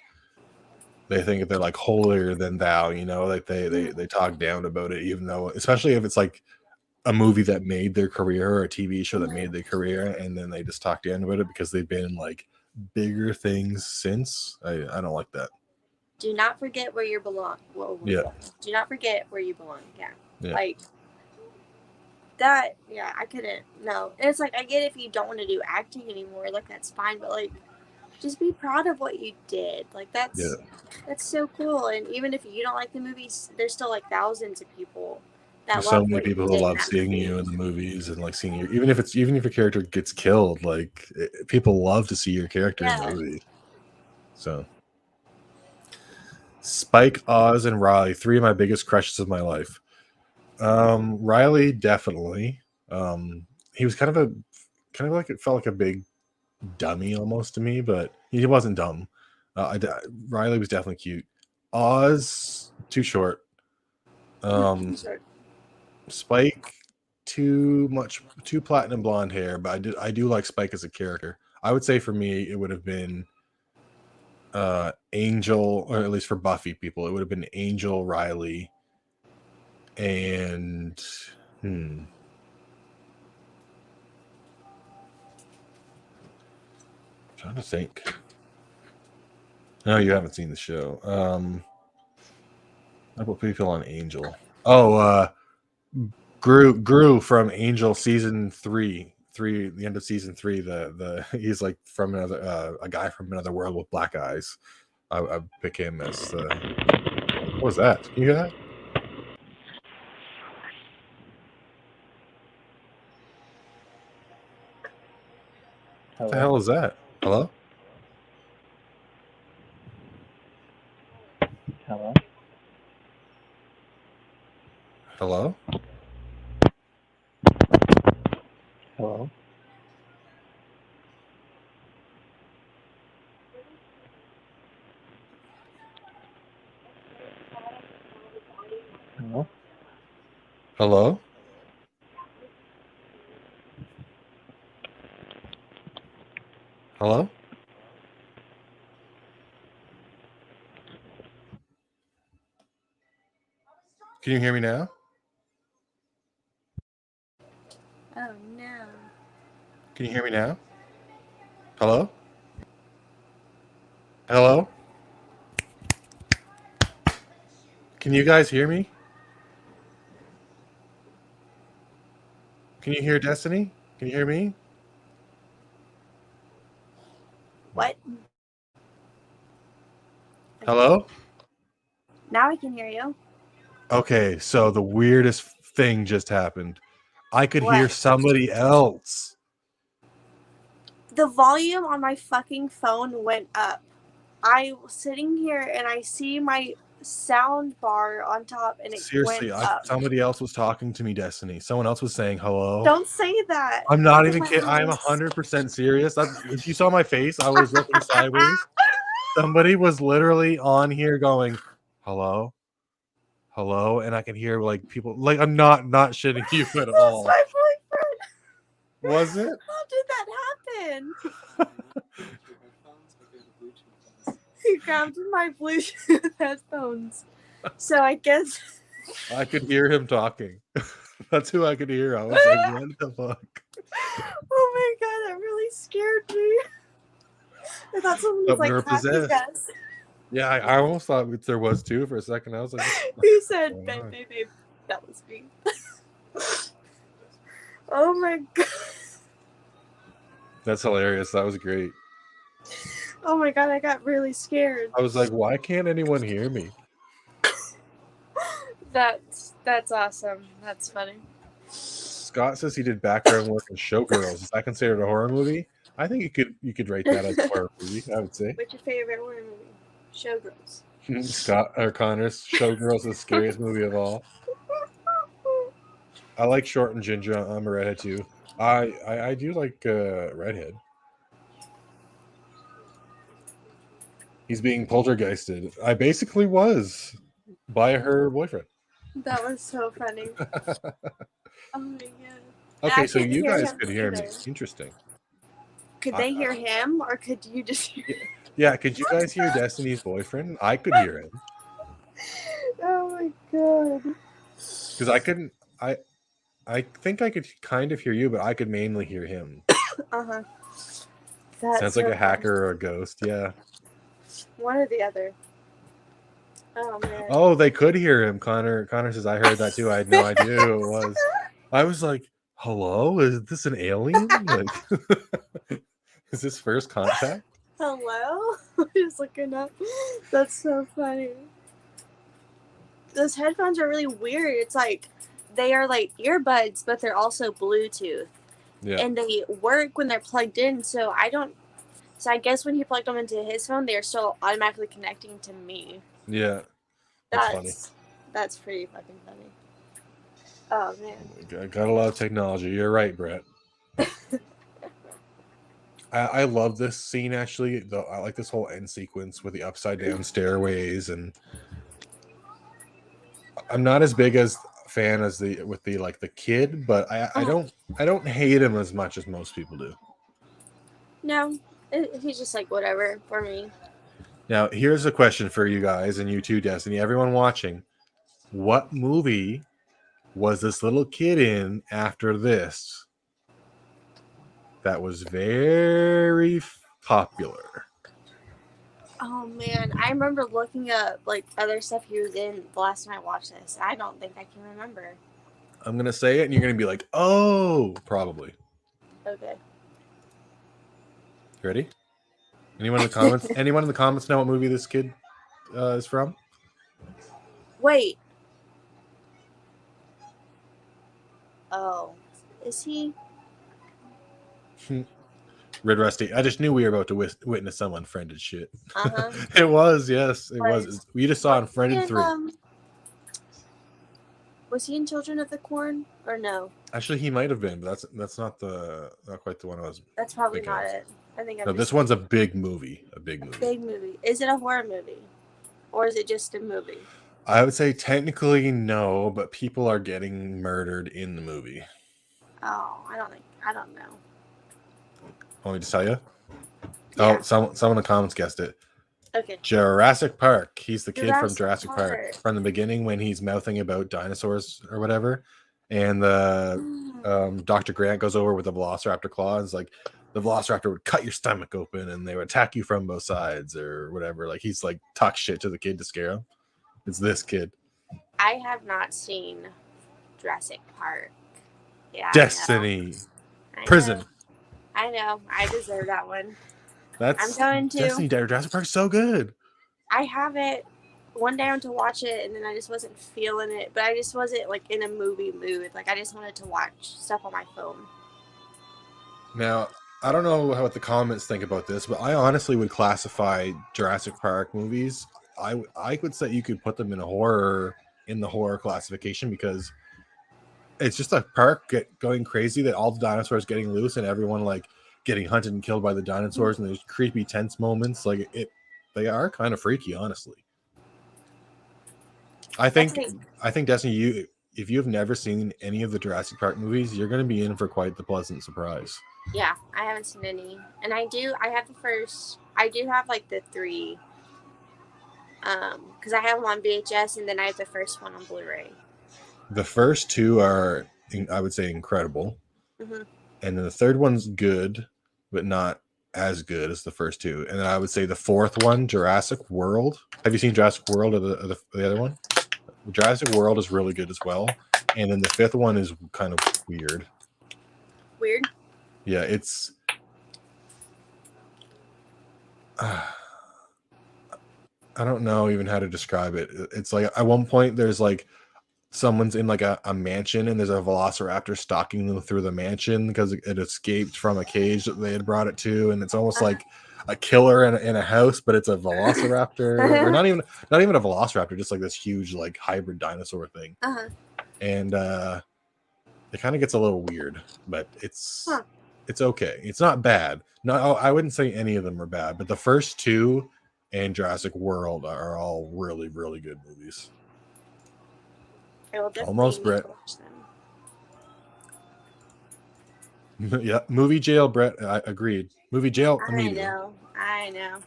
they think that they're like holier than thou, you know, like they talk down about it, even though, especially if it's like a movie that made their career or a TV show that made their career, and then they just talk down about it because they've been in like bigger things since. I don't like that. Do not forget where you belong. Whoa, do not forget where you belong. Yeah. Like that. Yeah, I couldn't. No. And it's like, I get if you don't want to do acting anymore, like that's fine. But like, just be proud of what you did. Like that's so cool. And even if you don't like the movies, there's still like thousands of people that There's love so many people who love seeing you in the movies and like seeing you, even if your character gets killed, like people love to see your character in the movie. So Spike, Oz, and Riley, three of my biggest crushes of my life. Riley, definitely. He was kind of like, it felt like a big dummy almost to me, but he wasn't dumb. Riley was definitely cute. Oz, too short. Spike, too platinum blonde hair, but I do like Spike as a character. I would say for me it would have been Angel, or at least for Buffy people, it would have been Angel, Riley, and trying to think. No, you haven't seen the show. I put people on Angel. Gru from Angel season 3, the end of season 3. The he's like from another a guy from another world with black eyes. I pick him as the. What was that? Can you hear that? What the hell is that? Hello? Hello? Hello? Hello? Hello? Hello? Hello? Can you hear me now? Oh no. Can you hear me now? Hello? Hello? Can you guys hear me? Can you hear Destiny? Can you hear me? What? Hello? Now I can hear you. Okay, so the weirdest thing just happened. I could hear What? somebody else. The volume on my fucking phone went up. I was sitting here and I see my sound bar on top and it Seriously, went up. somebody else was talking to me, Destiny. Someone else was saying hello. Don't say that. I'm not Look even at my kidding. I'm eyes. 100% serious. If you saw my face, I was looking sideways. Somebody was literally on here going, hello? Hello? And I can hear like people like I'm not shitting you at That's all. my boyfriend. Was it? How did that happen? He grabbed my Bluetooth headphones. So I guess I could hear him talking. That's who I could hear. I was like, what the fuck? oh my god, that really scared me. I thought someone was But we were like happy possessed. us. Yeah, I almost thought there was two for a second. I was like, He said, going babe, on? babe, babe. That was me. Oh my god. that's hilarious. That was great. Oh my god, I got really scared. I was like, why can't anyone hear me? That's awesome. That's funny. Scott says he did background work in Showgirls. Is that considered a horror movie? I think you could rate that as a horror movie. I would say. What's your favorite horror movie? Showgirls. Scott or Connor's Showgirls is the scariest movie of all. I like Short and Ginger. I'm a redhead too. I do like redhead. He's being poltergeisted. I basically was by her boyfriend. That was so funny. Oh my god. Okay, I so couldn't you hear guys him could hear me. either. Interesting. Could they hear him or could you just hear Yeah, could you guys hear Destiny's boyfriend? I could hear him. Oh my god. Because I couldn't. I think I could kind of hear you, but I could mainly hear him. Uh-huh. Sounds like a hacker or a ghost. Yeah. One or the other. Oh man. Oh, they could hear him. Connor says I heard that too. I had no idea who it was. I was like, "Hello, is this an alien? Like, is this first contact?" Hello? I'm just looking up. That's so funny. Those headphones are really weird. It's like they are like earbuds, but they're also Bluetooth. Yeah. And they work when they're plugged in, so I guess when he plugged them into his phone, they're still automatically connecting to me. Yeah. That's funny. That's pretty fucking funny. Oh man. Got a lot of technology. You're right, Brett. I love this scene actually. Though I like this whole end sequence with the upside down stairways, and I'm not as big as fan as the kid, but I don't hate him as much as most people do. No, he's just like whatever for me. Now, here's a question for you guys and you too, Destiny. Everyone watching, what movie was this little kid in after this that was very popular? Oh man, I remember looking up like other stuff he was in the last time I watched this. I don't think I can remember. I'm gonna say it, and you're gonna be like, "Oh, probably." Okay. Ready? Anyone in the comments? Anyone in the comments know what movie this kid is from? Wait. Oh, is he? Red Rusty. I just knew we were about to witness some unfriended shit. Uh-huh. It was, yes, it was. We just saw Unfriended 3. Was he in Children of the Corn or no? Actually, he might have been, but that's not quite the one I was. That's probably thinking not of. it. I think No, this one's a big movie. A big movie. big movie. Is it a horror movie, or is it just a movie? I would say technically no, but people are getting murdered in the movie. Oh, I don't know. Want me to tell you? Yeah. Oh, someone in the comments guessed it. Okay. Jurassic Park. He's the kid from Jurassic Jurassic Park. Park. From the beginning when he's mouthing about dinosaurs or whatever. And the Dr. Grant goes over with the Velociraptor claw and is like, the Velociraptor would cut your stomach open and they would attack you from both sides or whatever. Like he's like talk shit to the kid to scare him. It's this kid. I have not seen Jurassic Park. Yeah. Destiny. I Prison. know. I know. I deserve that one. That's I'm going to. Destiny. Jurassic Park's so good. I have it. One day I went to watch it, and then I just wasn't feeling it. But I just wasn't like in a movie mood. Like I just wanted to watch stuff on my phone. Now, I don't know what the comments think about this, but I honestly would classify Jurassic Park movies. I would say you could put them in the horror classification because it's just a park going crazy that all the dinosaurs getting loose and everyone like getting hunted and killed by the dinosaurs, and there's creepy tense moments. Like they are kind of freaky, honestly. I think Destiny, if you have never seen any of the Jurassic Park movies, you're going to be in for quite the pleasant surprise. Yeah, I haven't seen any, and I have the first. I do have like the 3. Because I have them on VHS, and then I have the first one on Blu-ray. The first 2 are, I would say, incredible. Mm-hmm. And then the third one's good, but not as good as the first 2. And then I would say the fourth one, Jurassic World. Have you seen Jurassic World or the other one? Jurassic World is really good as well. And then the 5th one is kind of weird. Weird? Yeah, it's... I don't know even how to describe it. It's like at one point there's like someone's in like a mansion and there's a velociraptor stalking them through the mansion because it escaped from a cage that they had brought it to, and it's almost like a killer in a house, but it's a velociraptor or not even a velociraptor, just like this huge like hybrid dinosaur thing. And it kind of gets a little weird, but it's okay. It's not bad. No, I wouldn't say any of them are bad, but the first 2 and Jurassic World are all really, really good movies. Almost, Brett. Yeah, movie jail, Brett. I agreed. Movie jail immediately. I know.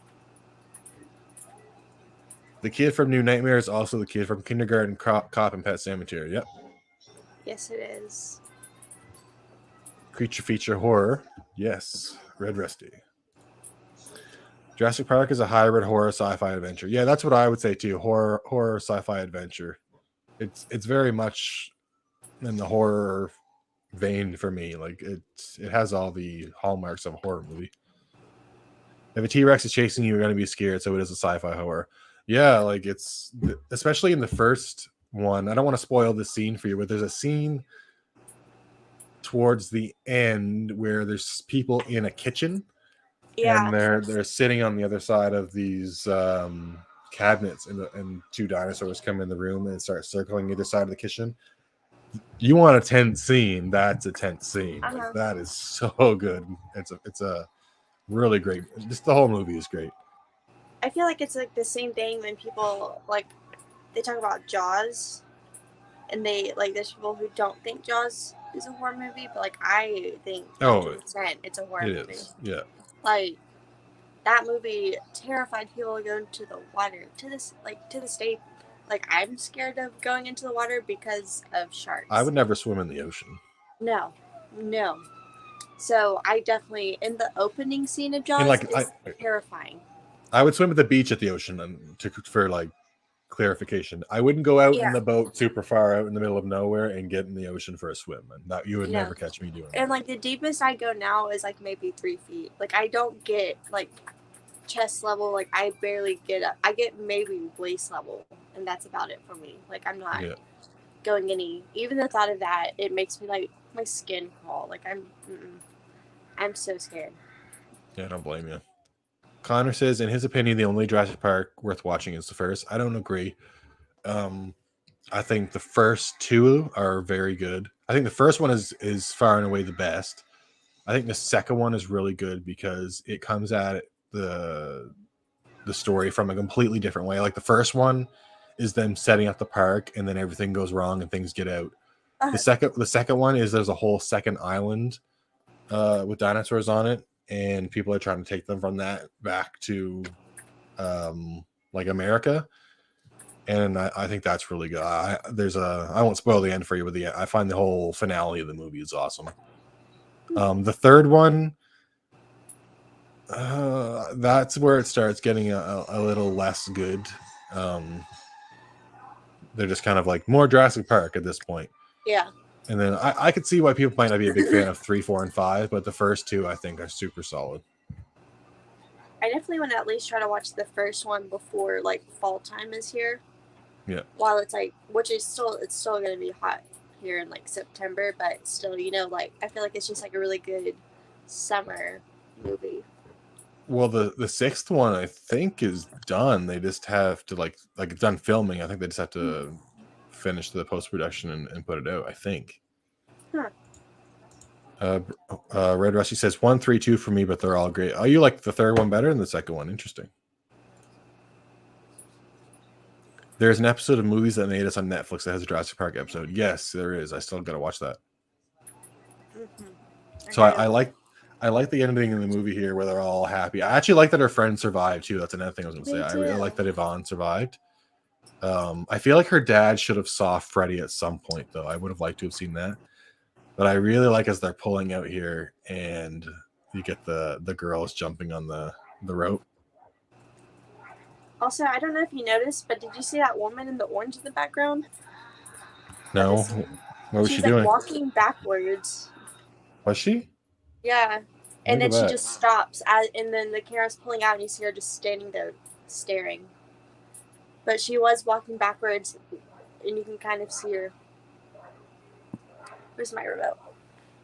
The kid from New Nightmare is also the kid from Kindergarten Cop and Pet Sematary. Yep. Yes, it is. Creature feature horror. Yes. Red Rusty. Jurassic Park is a hybrid horror sci-fi adventure. Yeah, that's what I would say too. Horror sci-fi adventure. It's very much in the horror vein for me. Like it has all the hallmarks of a horror movie. If a T-Rex is chasing you, you're going to be scared, so it is a sci-fi horror. Yeah, like it's especially in the first one. I don't want to spoil the scene for you, but there's a scene towards the end where there's people in a kitchen. Yeah, and they're sitting on the other side of these cabinets, and 2 dinosaurs come in the room and start circling either side of the kitchen. You want a tense scene? That's a tense scene. Like, that is so good. It's a really great. Just the whole movie is great. I feel like it's like the same thing when people like they talk about Jaws, and they like there's people who don't think Jaws is a horror movie, but like I think 100% it's a horror movie. It is. Yeah. Like that movie terrified people going to the water to the state. Like I'm scared of going into the water because of sharks. I would never swim in the ocean. No. So I definitely in the opening scene of Jaws is terrifying. I would swim at the beach at the ocean, and for like clarification, I wouldn't go out in the boat super far out in the middle of nowhere and get in the ocean for a swim. And that you would never catch me doing. And like the deepest I go now is like maybe 3 feet. Like I don't get like chest level. Like I barely get up. I get maybe waist level, and that's about it for me. Like I'm not going any. Even the thought of that, it makes me like my skin crawl. Like I'm so scared. Yeah, I don't blame you. Connor says, in his opinion, the only Jurassic Park worth watching is the first. I don't agree. I think the first 2 are very good. I think the first one is far and away the best. I think the second one is really good because it comes at the story from a completely different way. Like the first one is them setting up the park, and then everything goes wrong and things get out. The second one is there's a whole second island with dinosaurs on it, and people are trying to take them from that back to like America. And I think that's really good. I won't spoil the end for you, but I find the whole finale of the movie is awesome. The third one, that's where it starts getting a little less good. they're just kind of like more Jurassic Park at this point. Yeah. And then I could see why people might not be a big fan of 3, 4, and 5, but the first two I think are super solid. I definitely want to at least try to watch the first one before like fall time is here. Yeah. While it's like, which is still going to be hot here in like September, but still, you know, like I feel like it's just like a really good summer movie. Well, the sixth one I think is done. They just have to like it's done filming. I think they just have to finish the post production and put it out. I think. Huh. Red Rusty says 1, 3, 2 for me, but they're all great. Oh, you like the third one better than the second one? Interesting. There's an episode of Movies That Made Us on Netflix that has a Jurassic Park episode. Yes, there is. I still got to watch that. Mm-hmm. So I like the ending in the movie here where they're all happy. I actually like that her friend survived too. That's another thing I was going to say. I really like that Yvonne survived. I feel like her dad should have saw Freddy at some point though. I would have liked to have seen that. But I really like as they're pulling out here and you get the girls jumping on the rope. Also, I don't know if you noticed, but did you see that woman in the orange in the background? No. What was she doing? Walking backwards. Was she? Yeah. And Look then at she that. just stops, and then the camera's pulling out, and you see her just standing there staring. But she was walking backwards, and you can kind of see her. Where's my remote?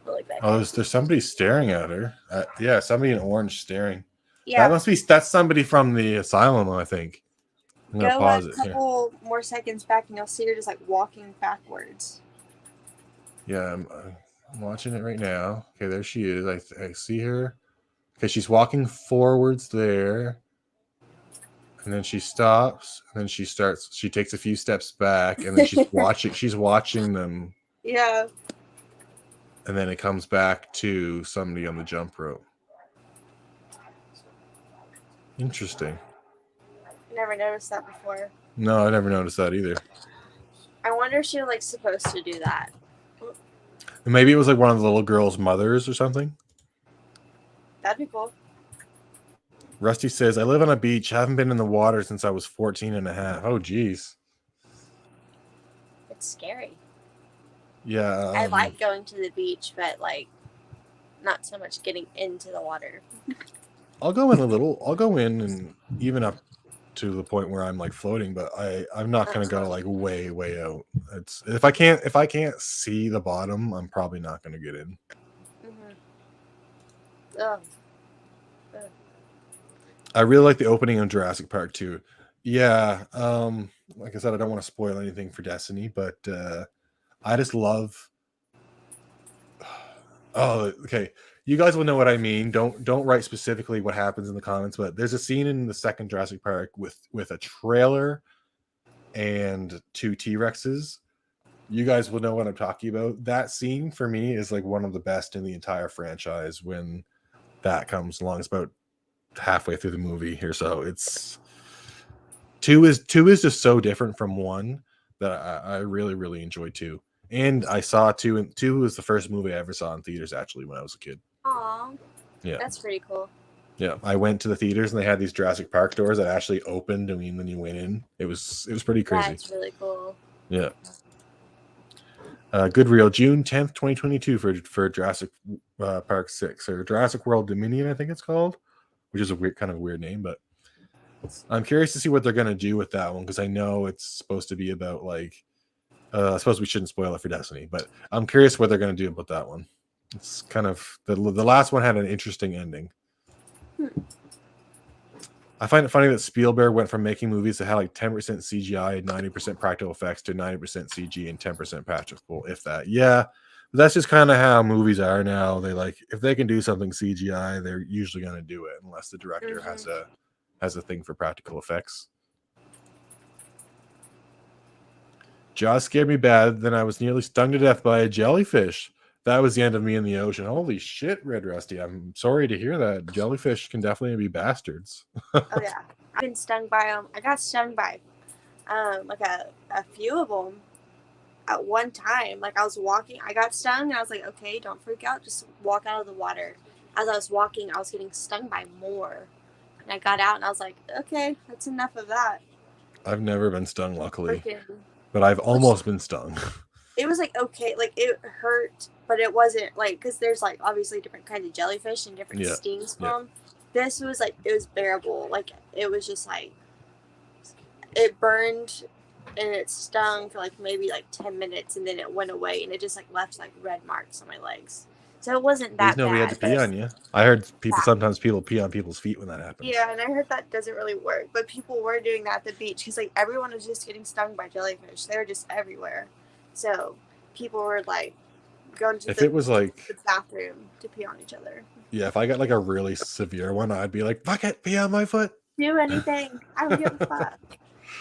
Like that. Oh, there's somebody staring at her. Yeah, somebody in orange staring. Yeah. That's somebody from the asylum, I think. I'm gonna Go pause a it here. couple more seconds back, and you'll see her just like walking backwards. Yeah, I'm watching it right now. Okay, there she is. I see her. Okay, she's walking forwards there. And then she stops. And then she takes a few steps back. And then she's watching them. Yeah. And then it comes back to somebody on the jump rope. Interesting. I never noticed that before. No, I never noticed that either. I wonder if she was like supposed to do that. Maybe it was like one of the little girl's mothers or something. That'd be cool. Rusty says, I live on a beach. Haven't been in the water since I was 14 and a half. Oh, geez. It's scary. Yeah. I like going to the beach, but like not so much getting into the water. I'll go in and even up to the point where I'm like floating, but I'm not gonna go like way out. It's if I can't see the bottom, I'm probably not gonna get in. Mm-hmm. Oh. I really like the opening of Jurassic Park too. Yeah, like I said, I don't want to spoil anything for Destiny, but I just love. Oh, okay. You guys will know what I mean. Don't write specifically what happens in the comments, but there's a scene in the second Jurassic Park with a trailer and 2 T-Rexes. You guys will know what I'm talking about. That scene for me is like one of the best in the entire franchise when that comes along. It's about halfway through the movie here, so it's two is just so different from 1 that I really enjoyed 2. And I saw 2, and 2 was the first movie I ever saw in theaters actually when I was a kid. Aw. Yeah. That's pretty cool. Yeah, I went to the theaters and they had these Jurassic Park doors that actually opened. I mean, when you went in, it was pretty crazy. That's really cool. Yeah. Good Reel, June 10th, 2022 for Jurassic Park 6 or Jurassic World Dominion, I think it's called, which is a weird name, but I'm curious to see what they're gonna do with that one because I know it's supposed to be about like. I suppose we shouldn't spoil it for Destiny, but I'm curious what they're gonna do about that one. It's kind of the last one had an interesting ending. I find it funny that Spielberg went from making movies that had like 10% CGI and 90% practical effects to 90% CG and 10% practical, if that. Yeah, but that's just kind of how movies are now. They like if they can do something CGI, they're usually going to do it unless the director has a thing for practical effects. Jaws scared me bad. Then I was nearly stung to death by a jellyfish. That was the end of me in the ocean. Holy shit, Red Rusty. I'm sorry to hear that. Jellyfish can definitely be bastards. Oh yeah, I've been stung by them. I got stung by like a few of them at one time. Like I was walking, I got stung, and I was like, okay, don't freak out, just walk out of the water. As I was walking, I was getting stung by more, and I got out, and I was like, okay, that's enough of that. I've never been stung, luckily. Freaking but I've almost been stung. It was like okay, like it hurt, but it wasn't like because there's like obviously different kinds of jellyfish and different stings from. them. This was like it was bearable. Like it was just like it burned and it stung for like maybe like 10 minutes and then it went away and it just like left like red marks on my legs. So it wasn't that Nobody bad. had to pee on you. I heard sometimes people pee on people's feet when that happens. Yeah, and I heard that doesn't really work, but people were doing that at the beach because like everyone was just getting stung by jellyfish. They were just everywhere. So people were like going to the bathroom to pee on each other. Yeah, if I got like a really severe one, I'd be like, fuck it, pee on my foot. Do anything. I don't give a fuck.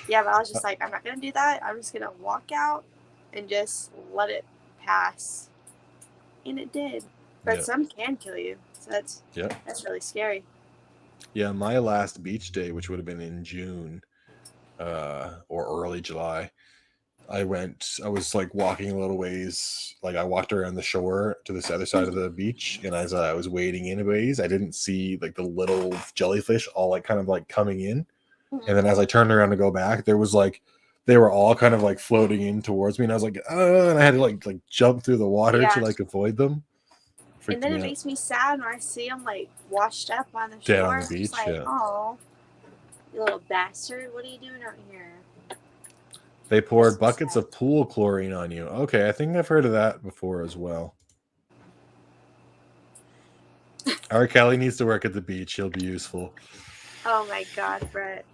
Yeah, but I was just like, I'm not going to do that. I'm just going to walk out and just let it pass. And it did. But some can kill you. So that's really scary. Yeah, my last beach day, which would have been in June or early July, I was like walking a little ways, like I walked around the shore to this other side of the beach, and as I was wading in a ways, I didn't see like the little jellyfish all like kind of like coming in. And then as I turned around to go back, there was like they were all kind of like floating in towards me, and I was like, and I had to like jump through the water to like avoid them. And then it makes me sad when I see them like washed up on the shore. Dead on the beach, like, oh, you little bastard! What are you doing out here? They poured buckets of pool chlorine on you. Okay, I think I've heard of that before as well. R. Kelly needs to work at the beach. He'll be useful. Oh my God, Brett.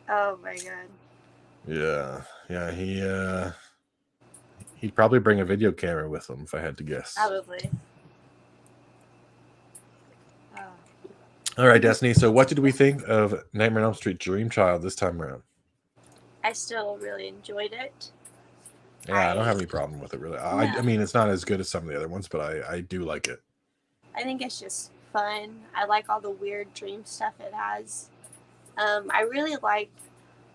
Oh my God. Yeah. He'd probably bring a video camera with him if I had to guess. Probably. Oh. All right, Destiny. So, what did we think of Nightmare on Elm Street Dream Child this time around? I still really enjoyed it. Yeah, I don't have any problem with it, really. No. I mean, it's not as good as some of the other ones, but I do like it. I think it's just fun. I like all the weird dream stuff it has. I really like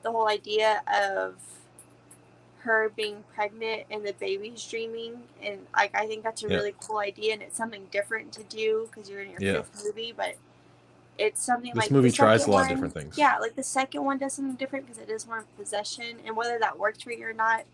the whole idea of her being pregnant and the baby's dreaming, and like I think that's a really cool idea, and it's something different to do because you're in your fifth movie, but it's something this movie tries a lot of different things. Yeah, like the second one does something different because it is more possession, and whether that worked for you or not,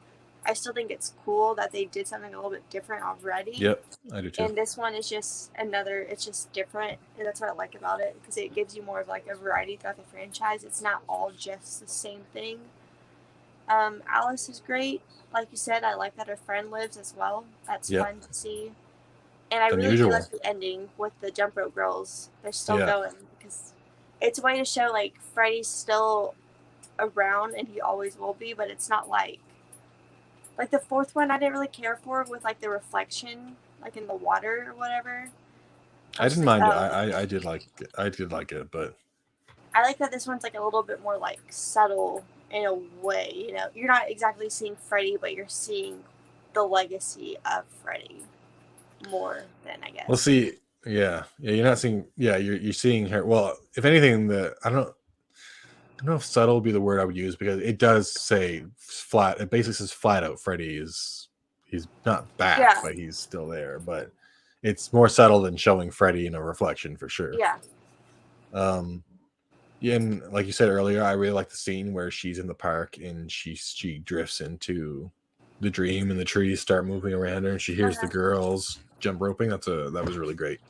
I still think it's cool that they did something a little bit different already. Yep, I do too. And this one is just it's just different, and that's what I like about it because it gives you more of like a variety throughout the franchise. It's not all just the same thing. Alice is great. Like you said, I like that her friend lives as well. That's fun to see. And I really do like the ending with the jump rope girls. They're still going because it's a way to show like Freddy's still around and he always will be, but it's not like the fourth one I didn't really care for with like the reflection like in the water or whatever. I didn't mind it. I did like it, but I like that this one's like a little bit more like subtle in a way, you know. You're not exactly seeing Freddy, but you're seeing the legacy of Freddy more than I guess. We'll see. Yeah. You're not seeing. Yeah, you're seeing her. Well, if anything, I don't know if subtle would be the word I would use because it does say flat. It basically says flat out Freddy he's not back, but he's still there. But it's more subtle than showing Freddy in a reflection for sure. Yeah. Yeah, and like you said earlier, I really like the scene where she's in the park and she drifts into the dream and the trees start moving around her and she hears the girls jump roping. That was really great.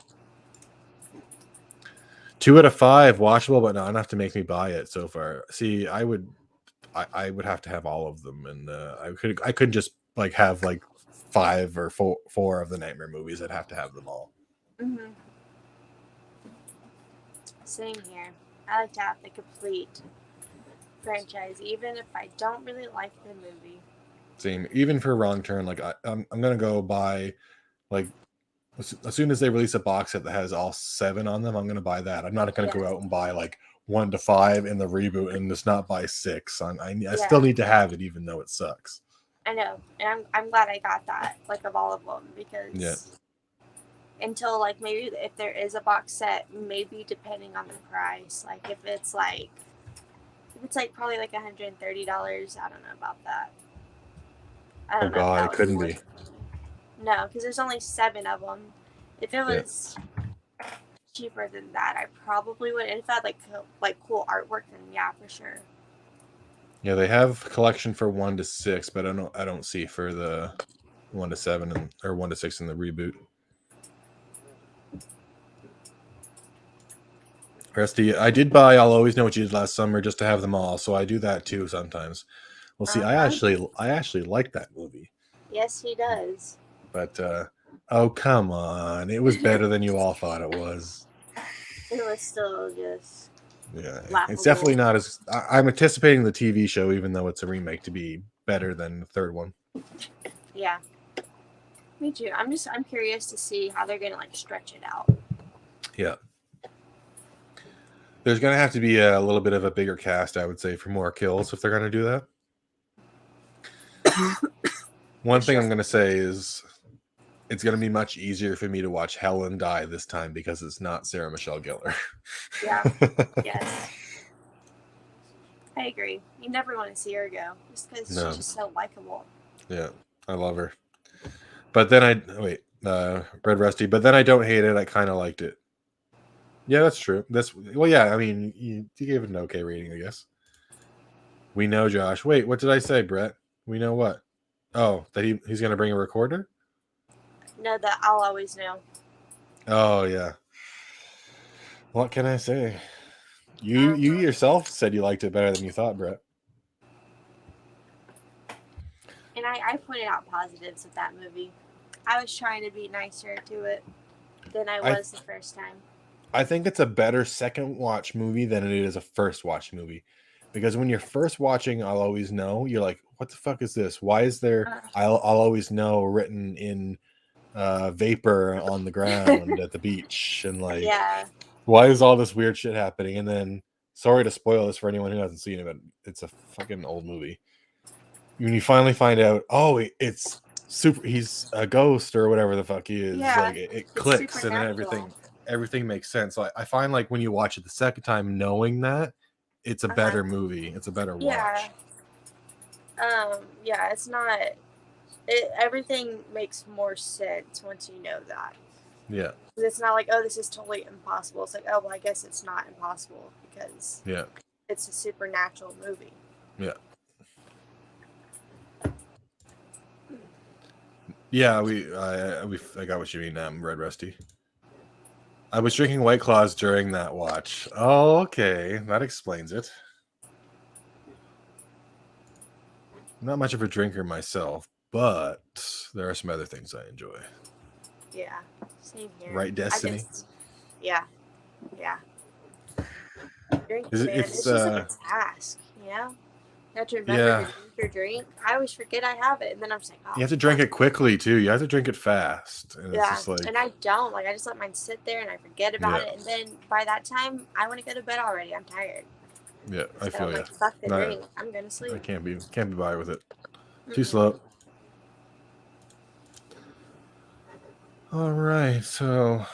2 out of 5 watchable, but not enough to make me buy it so far. See, I would have to have all of them, and I couldn't just like have like 5 or 4 of the Nightmare movies. I'd have to have them all. Mm-hmm. Same here. I like to have the complete franchise, even if I don't really like the movie. Same, even for Wrong Turn. Like I'm gonna go buy, like as soon as they release a box set that has all 7 on them, I'm gonna buy that. I'm not gonna go out and buy like 1 to 5 in the reboot and just not buy 6. I still need to have it, even though it sucks. I know, and I'm glad I got that, like of all of them, because until like maybe if there is a box set, maybe depending on the price, like if it's like probably like $130, I don't know about that. I don't know. Oh God, it couldn't be. No, because there's only 7 of them. If it was cheaper than that, I probably would. And if it had like cool artwork, then yeah, for sure. Yeah, they have collection for 1 to 6, but I don't see for the 1 to 7 or 1 to 6 in the reboot. Rusty, I did buy I'll Always Know What You Did Last Summer just to have them all, so I do that too sometimes. Well, see, I actually like that movie. Yes, he does. But oh, come on. It was better than you all thought it was. It was still just Yeah. It's definitely not as I'm anticipating the TV show, even though it's a remake, to be better than the third one. Yeah. Me too. I'm curious to see how they're gonna like stretch it out. Yeah. There's gonna have to be a little bit of a bigger cast, I would say, for more kills if they're gonna do that. One thing I'm gonna say is it's gonna be much easier for me to watch Helen die this time because it's not Sarah Michelle Gellar. Yeah. Yes. I agree. You never want to see her go, just because she's just so likable. Yeah, I love her. But then Red Rusty. But then I don't hate it. I kind of liked it. Yeah, that's true. I mean, you gave it an okay rating, I guess. We know, Josh. Wait, what did I say, Brett? We know what? Oh, that he's gonna bring a recorder? No, that I'll always know. Oh yeah. What can I say? You yourself said you liked it better than you thought, Brett. And I pointed out positives of that movie. I was trying to be nicer to it than I was the first time. I think it's a better second watch movie than it is a first watch movie. Because when you're first watching I'll Always Know, you're like, what the fuck is this? Why is there I'll Always Know written in vapor on the ground at the beach? And like, why is all this weird shit happening? And then, sorry to spoil this for anyone who hasn't seen it, but it's a fucking old movie. When you finally find out, it's he's a ghost or whatever the fuck he is, like it clicks and then everything makes sense. So I find like when you watch it the second time knowing that, it's a better movie. It's a better watch. It's not everything makes more sense once you know that. Yeah. It's not like, oh, this is totally impossible. It's like, oh, well, I guess it's not impossible because it's a supernatural movie. Yeah. Yeah, I got what you mean, Red Rusty. I was drinking White Claws during that watch. Oh, okay. That explains it. Not much of a drinker myself, but there are some other things I enjoy. Yeah, same here. Right, Destiny? Yeah. It's just like a task, you know? You have to remember to drink your drink. I always forget I have it, and then I'm just like, oh. You have to drink it quickly, too. You have to drink it fast. And it's just like... and I don't. Like, I just let mine sit there, and I forget about it, and then by that time, I want to go to bed already. I'm tired. Yeah, I feel you. Like, fuck the drink. I'm going to sleep. I can't be by with it. Too slow. All right, so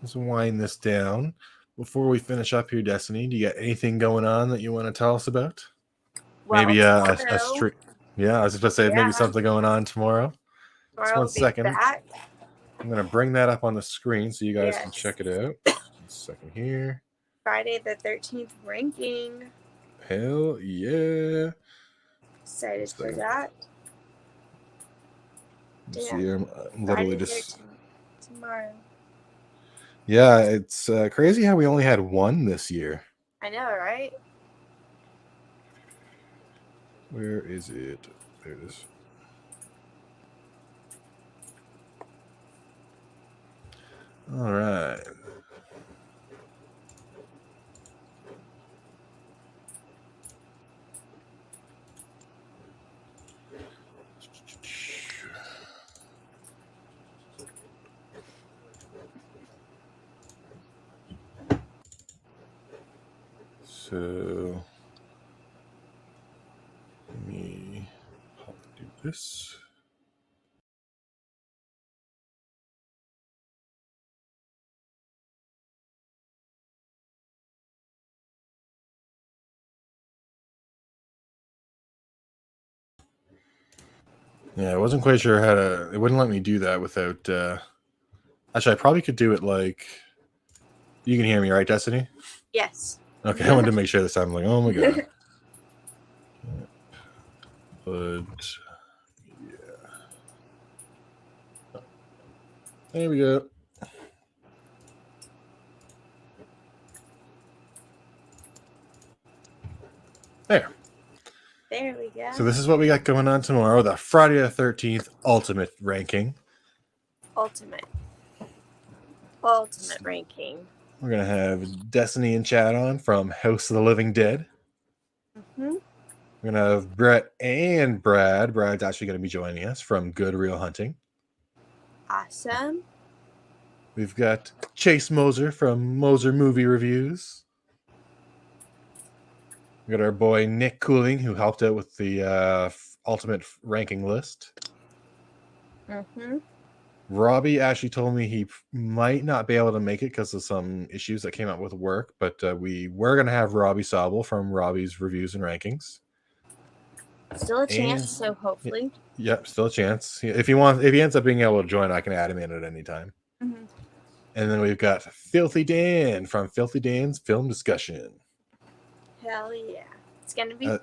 let's wind this down. Before we finish up here, Destiny, do you got anything going on that you want to tell us about? Well, maybe a street. Yeah, I was just about to say maybe something going on tomorrow. Just 1 second. I'm going to bring that up on the screen so you guys can check it out. 1 second here. Friday the 13th ranking. Hell yeah. Excited for that. See, I'm literally just... tomorrow. Yeah, it's crazy how we only had one this year. I know, right? Where is it? There it is. All right. So let me do this. Yeah, I wasn't quite sure how to. It wouldn't let me do that without. Actually, I probably could do it like. You can hear me, right, Destiny? Yes. Okay, I wanted to make sure this time. I'm like, oh my god. But yeah. There we go. There. There we go. So this is what we got going on tomorrow, the Friday the 13th Ultimate Ranking. Ultimate ranking. We're going to have Destiny and Chad on from House of the Living Dead. Mm-hmm. We're going to have Brett and Brad. Brad's actually going to be joining us from Good Real Hunting. Awesome. We've got Chase Moser from Moser Movie Reviews. We got our boy Nick Cooling, who helped out with the ultimate ranking list. Mm-hmm. Robby actually told me he might not be able to make it because of some issues that came up with work, but we were going to have Robby Sobel from Robby's Reviews and Rankings. Still a chance, so hopefully. Yep, still a chance. If he ends up being able to join, I can add him in at any time. Mm-hmm. And then we've got Filthy Dan from Filthy Dan's Film Discussion. Hell yeah. It's going to be fun.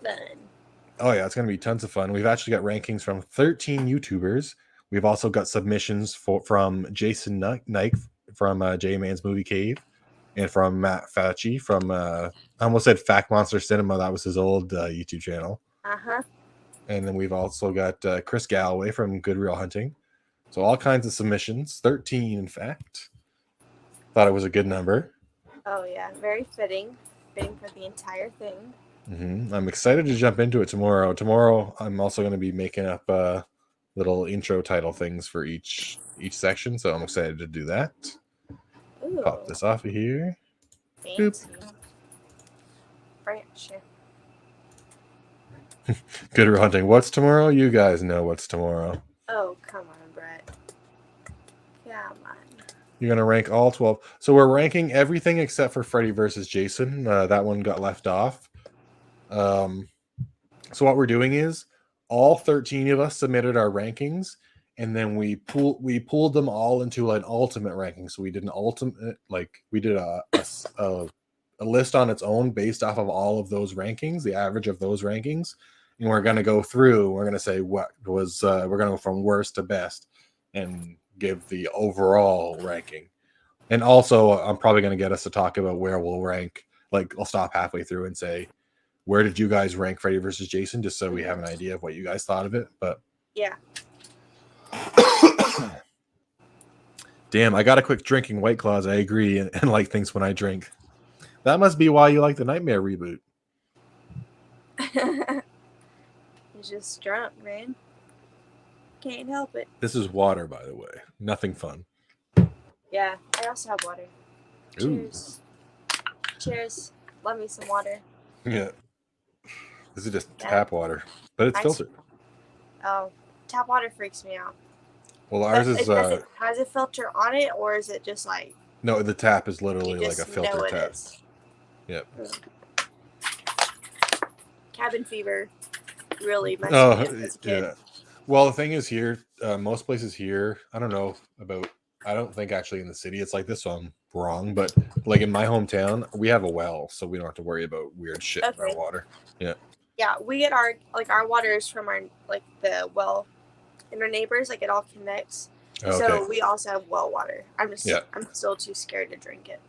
Oh, yeah, it's going to be tons of fun. We've actually got rankings from 13 YouTubers. We've also got submissions from Jason Nike from J-Man's Movie Cave and from Matt Facci from, I almost said Fact Monster Cinema. That was his old YouTube channel. Uh-huh. And then we've also got Chris Galloway from Good Real Hunting. So all kinds of submissions, 13 in fact. Thought it was a good number. Oh, yeah. Very fitting. Fitting for the entire thing. Mm-hmm. I'm excited to jump into it tomorrow. Tomorrow, I'm also going to be making up little intro title things for each section, so I'm excited to do that. Ooh. Pop this off of here. Fancy. Branch. Good Real Hunting. What's tomorrow? You guys know what's tomorrow. Oh, come on, Brett. Come on. You're going to rank all 12. So we're ranking everything except for Freddy versus Jason. That one got left off. So what we're doing is all 13 of us submitted our rankings, and then we pulled them all into an ultimate ranking. So we did an ultimate, like we did a list on its own based off of all of those rankings, the average of those rankings. And we're going to go through, we're going to say what was, we're going to go from worst to best and give the overall ranking. And also, I'm probably going to get us to talk about where we'll rank. Like, I'll stop halfway through and say, where did you guys rank Freddy versus Jason? Just so we have an idea of what you guys thought of it. But yeah. Damn, I got a quick drinking White Claws. I agree, and like things when I drink. That must be why you like the Nightmare reboot. He's just drunk, man. Can't help it. This is water, by the way. Nothing fun. Yeah, I also have water. Ooh. Cheers. Cheers. Love me some water. Yeah. This is just tap water, but it's filtered. Oh, tap water freaks me out. Well, ours is. Has a filter on it, or is it just like? No, the tap is literally like a know filter it tap. is? Yep. Cabin fever really messed Oh, me up as a kid. yeah. Well, the thing is here, most places here, I don't know about, I don't think actually in the city it's like this, so I'm wrong, but like in my hometown, we have a well, so we don't have to worry about weird shit in our water. Yeah. Yeah, we get our water is from our the well and our neighbors, like it all connects. Okay. So we also have well water. I'm still too scared to drink it.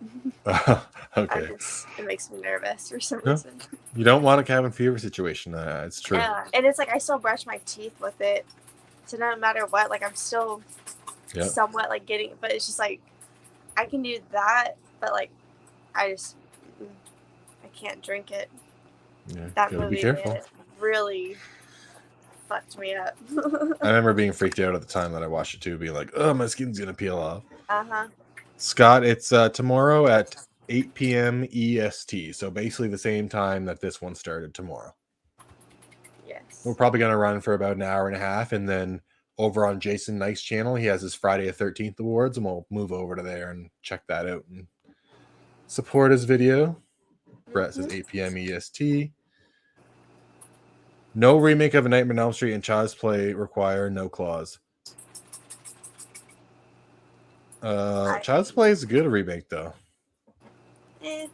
Okay. It makes me nervous for some reason. You don't want a cabin fever situation. It's true. Yeah, and it's like I still brush my teeth with it, so no matter what, like I'm still somewhat like getting. But it's just like I can do that, but like I can't drink it. Yeah, that gotta be movie careful. really fucked me up. I remember being freaked out at the time that I watched it too, being like, "Oh, my skin's gonna peel off." Scott, it's tomorrow at 8 p.m. EST, so basically the same time that this one started tomorrow. Yes. We're probably gonna run for about an hour and a half, and then over on Jason Nike's channel, he has his Friday the 13th awards, and we'll move over to there and check that out and support his video. Brett says 8 p.m. EST. No remake of A Nightmare on Elm Street and Child's Play require no clause. Child's Play is a good remake, though. If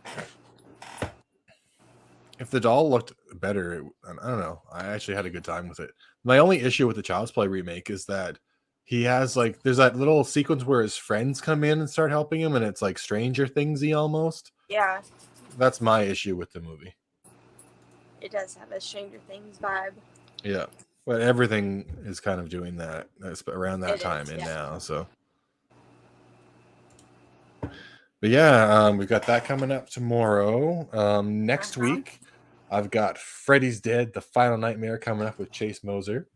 the doll looked better. I don't know. I actually had a good time with it. My only issue with the Child's Play remake is that he has like there's that little sequence where his friends come in and start helping him, and it's like Stranger Thingsy almost. Yeah, That's my issue with the movie. it does have a Stranger Things vibe. Yeah, but everything is kind of doing that. That's around that It time is, and yeah. now. So, but yeah, we've got that coming up tomorrow. Next week, I've got Freddy's Dead: The Final Nightmare coming up with Chase Moser.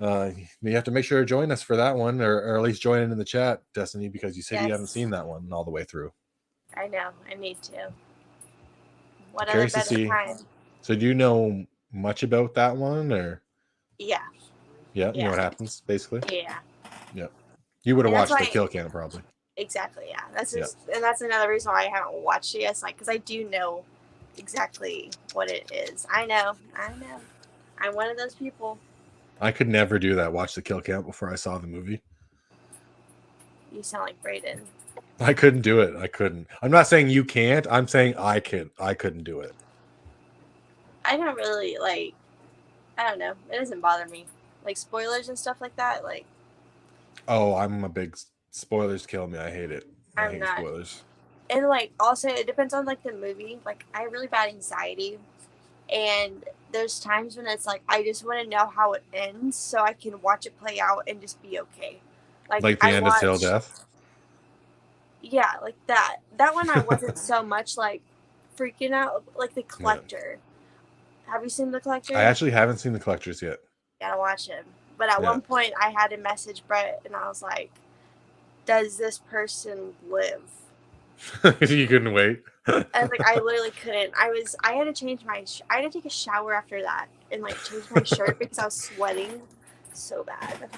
You have to make sure to join us for that one, or at least join in the chat, Destiny, because you said you haven't Yes. seen that one all the way through. I know. I need to. What Curious to other better see. time? So, do you know much about that one, or Yeah. yeah, you know Yeah. what happens basically? Yeah. You would have And that's watched the why- kill cam probably. Exactly. Yeah. That's Yeah. just, and that's another reason why I haven't watched it yet. Because I do know exactly what it is. I know. I'm one of those people. I could never do that. Watch the kill count before I saw the movie. You sound like Brayden. I couldn't do it. I couldn't. I'm not saying you can't. I'm saying I can. I couldn't do it. I don't really like. I don't know. It doesn't bother me. Like spoilers and stuff like that. Like Oh, I'm a big spoilers kill me. I hate it. I I'm hate not. spoilers. And like also it depends on like the movie. Like I have really bad anxiety, and there's times when it's like I just want to know how it ends so I can watch it play out and just be okay. Like the end of Till Death. Yeah, like that. That one I wasn't so much like freaking out. Like the Collector. Have you seen the Collector? I actually haven't seen the Collectors yet. Gotta watch him. But at Yeah. one point I had to message Brett and I was like, does this person live? You couldn't wait. I was like, I literally couldn't. I had to change I had to take a shower after that and like change my shirt because I was sweating so bad.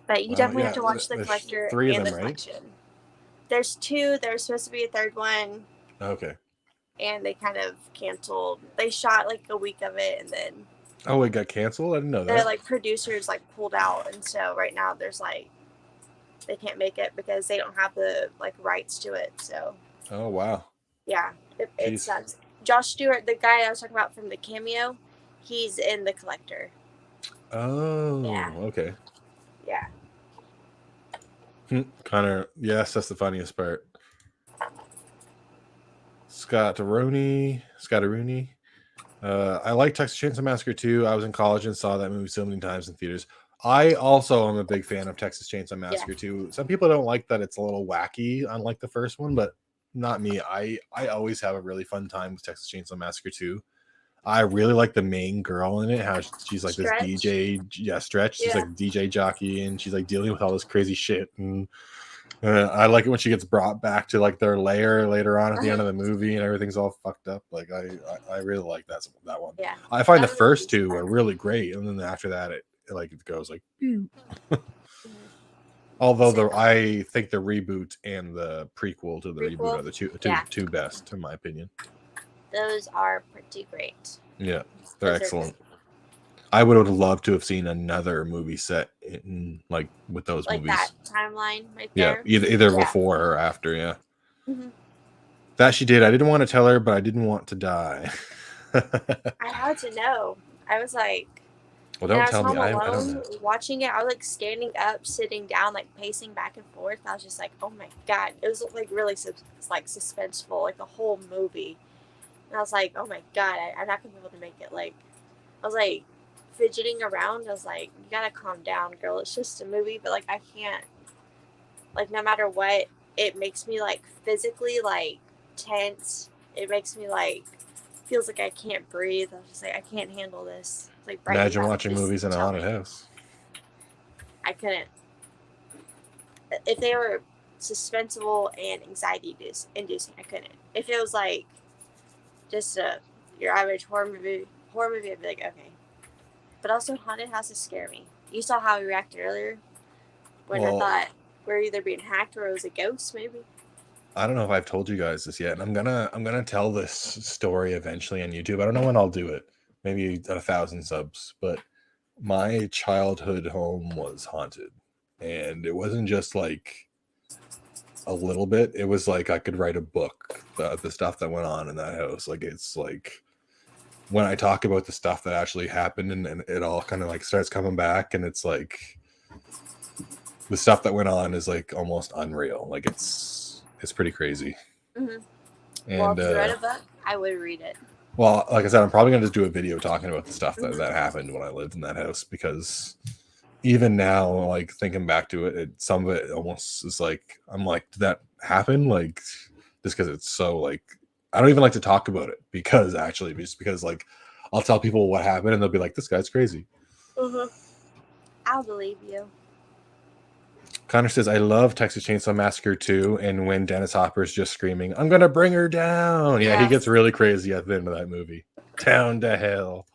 But you definitely have to watch the there's Collector 3 of and the them, right? Collection. There's 2. There's supposed to be a third one, Okay. and they kind of canceled. They shot like a week of it, and then Oh, it got canceled? I didn't know their that. like producers like pulled out, and so right now there's like they can't make it because they don't have the like rights to it. So Oh, wow. yeah, it Jeez. sucks. Josh Stewart, the guy I was talking about from the cameo, he's in the Collector. Oh, Yeah. okay. Yeah. Connor, yes, that's the funniest part. Scottaroni. I like Texas Chainsaw Massacre 2. I was in college and saw that movie so many times in theaters. I also am a big fan of Texas Chainsaw Massacre 2. Some people don't like that it's a little wacky, unlike the first one, but not me. I always have a really fun time with Texas Chainsaw Massacre 2. I really like the main girl in it, how she's like Stretch. this DJ, Stretch. She's Yeah. like DJ jockey, and she's like dealing with all this crazy shit. And I like it when she gets brought back to like their lair later on at the end of the movie, and everything's all fucked up. Like I really like that one. Yeah. I find the That was first really 2 fun. are really great, and then after that it goes like. Although I think the reboot and the prequel to the reboot are the two best, in my opinion. Those are pretty great. Yeah, they're Those are excellent. I would have loved to have seen another movie set in like with those Like movies. that timeline right Yeah, there. either Yeah. before or after. Yeah, Mhm. that she did. I didn't want to tell her, but I didn't want to die. I had to know. I was like, Well, when don't I was tell home me. I don't alone know. watching it, I was like standing up, sitting down, like pacing back and forth. I was just like, oh my god, it was like really like suspenseful, like the whole movie. And I was like, oh my god, I'm not gonna be able to make it. Like, I was like fidgeting around. I was like, you gotta calm down, girl. It's just a movie, but like I can't. Like no matter what, it makes me like physically like tense. It makes me like feels like I can't breathe. I was just like, I can't handle this. It's like right Imagine now, watching just movies in a tell haunted me. house. I couldn't. If they were suspenseful and anxiety inducing, I couldn't. If it was like just your average horror movie, I'd be like, okay. But also, haunted houses scare me. You saw how we reacted earlier when I Well- thought we're either being hacked or it was a ghost, maybe. I don't know if I've told you guys this yet, and I'm gonna tell this story eventually on YouTube. I don't know when I'll do it. Maybe at 1,000 subs. But my childhood home was haunted, and it wasn't just like a little bit. It was like I could write a book. The stuff that went on in that house, like it's like when I talk about the stuff that actually happened, and it all kind of like starts coming back, and it's like the stuff that went on is like almost unreal. Like it's pretty crazy. Mm-hmm. And Well, if you read a book, I would read it. well, like I said, I'm probably gonna just do a video talking about the stuff that happened when I lived in that house, because even now, like thinking back to it, some of it almost is like I'm like, did that happen? Like just because it's so like I don't even like to talk about it because like I'll tell people what happened and they'll be like, this guy's crazy. I'll believe you. Connor says, I love Texas Chainsaw Massacre 2, and when Dennis Hopper's just screaming, I'm gonna bring her down. Yeah, he gets really crazy at the end of that movie. Down to hell.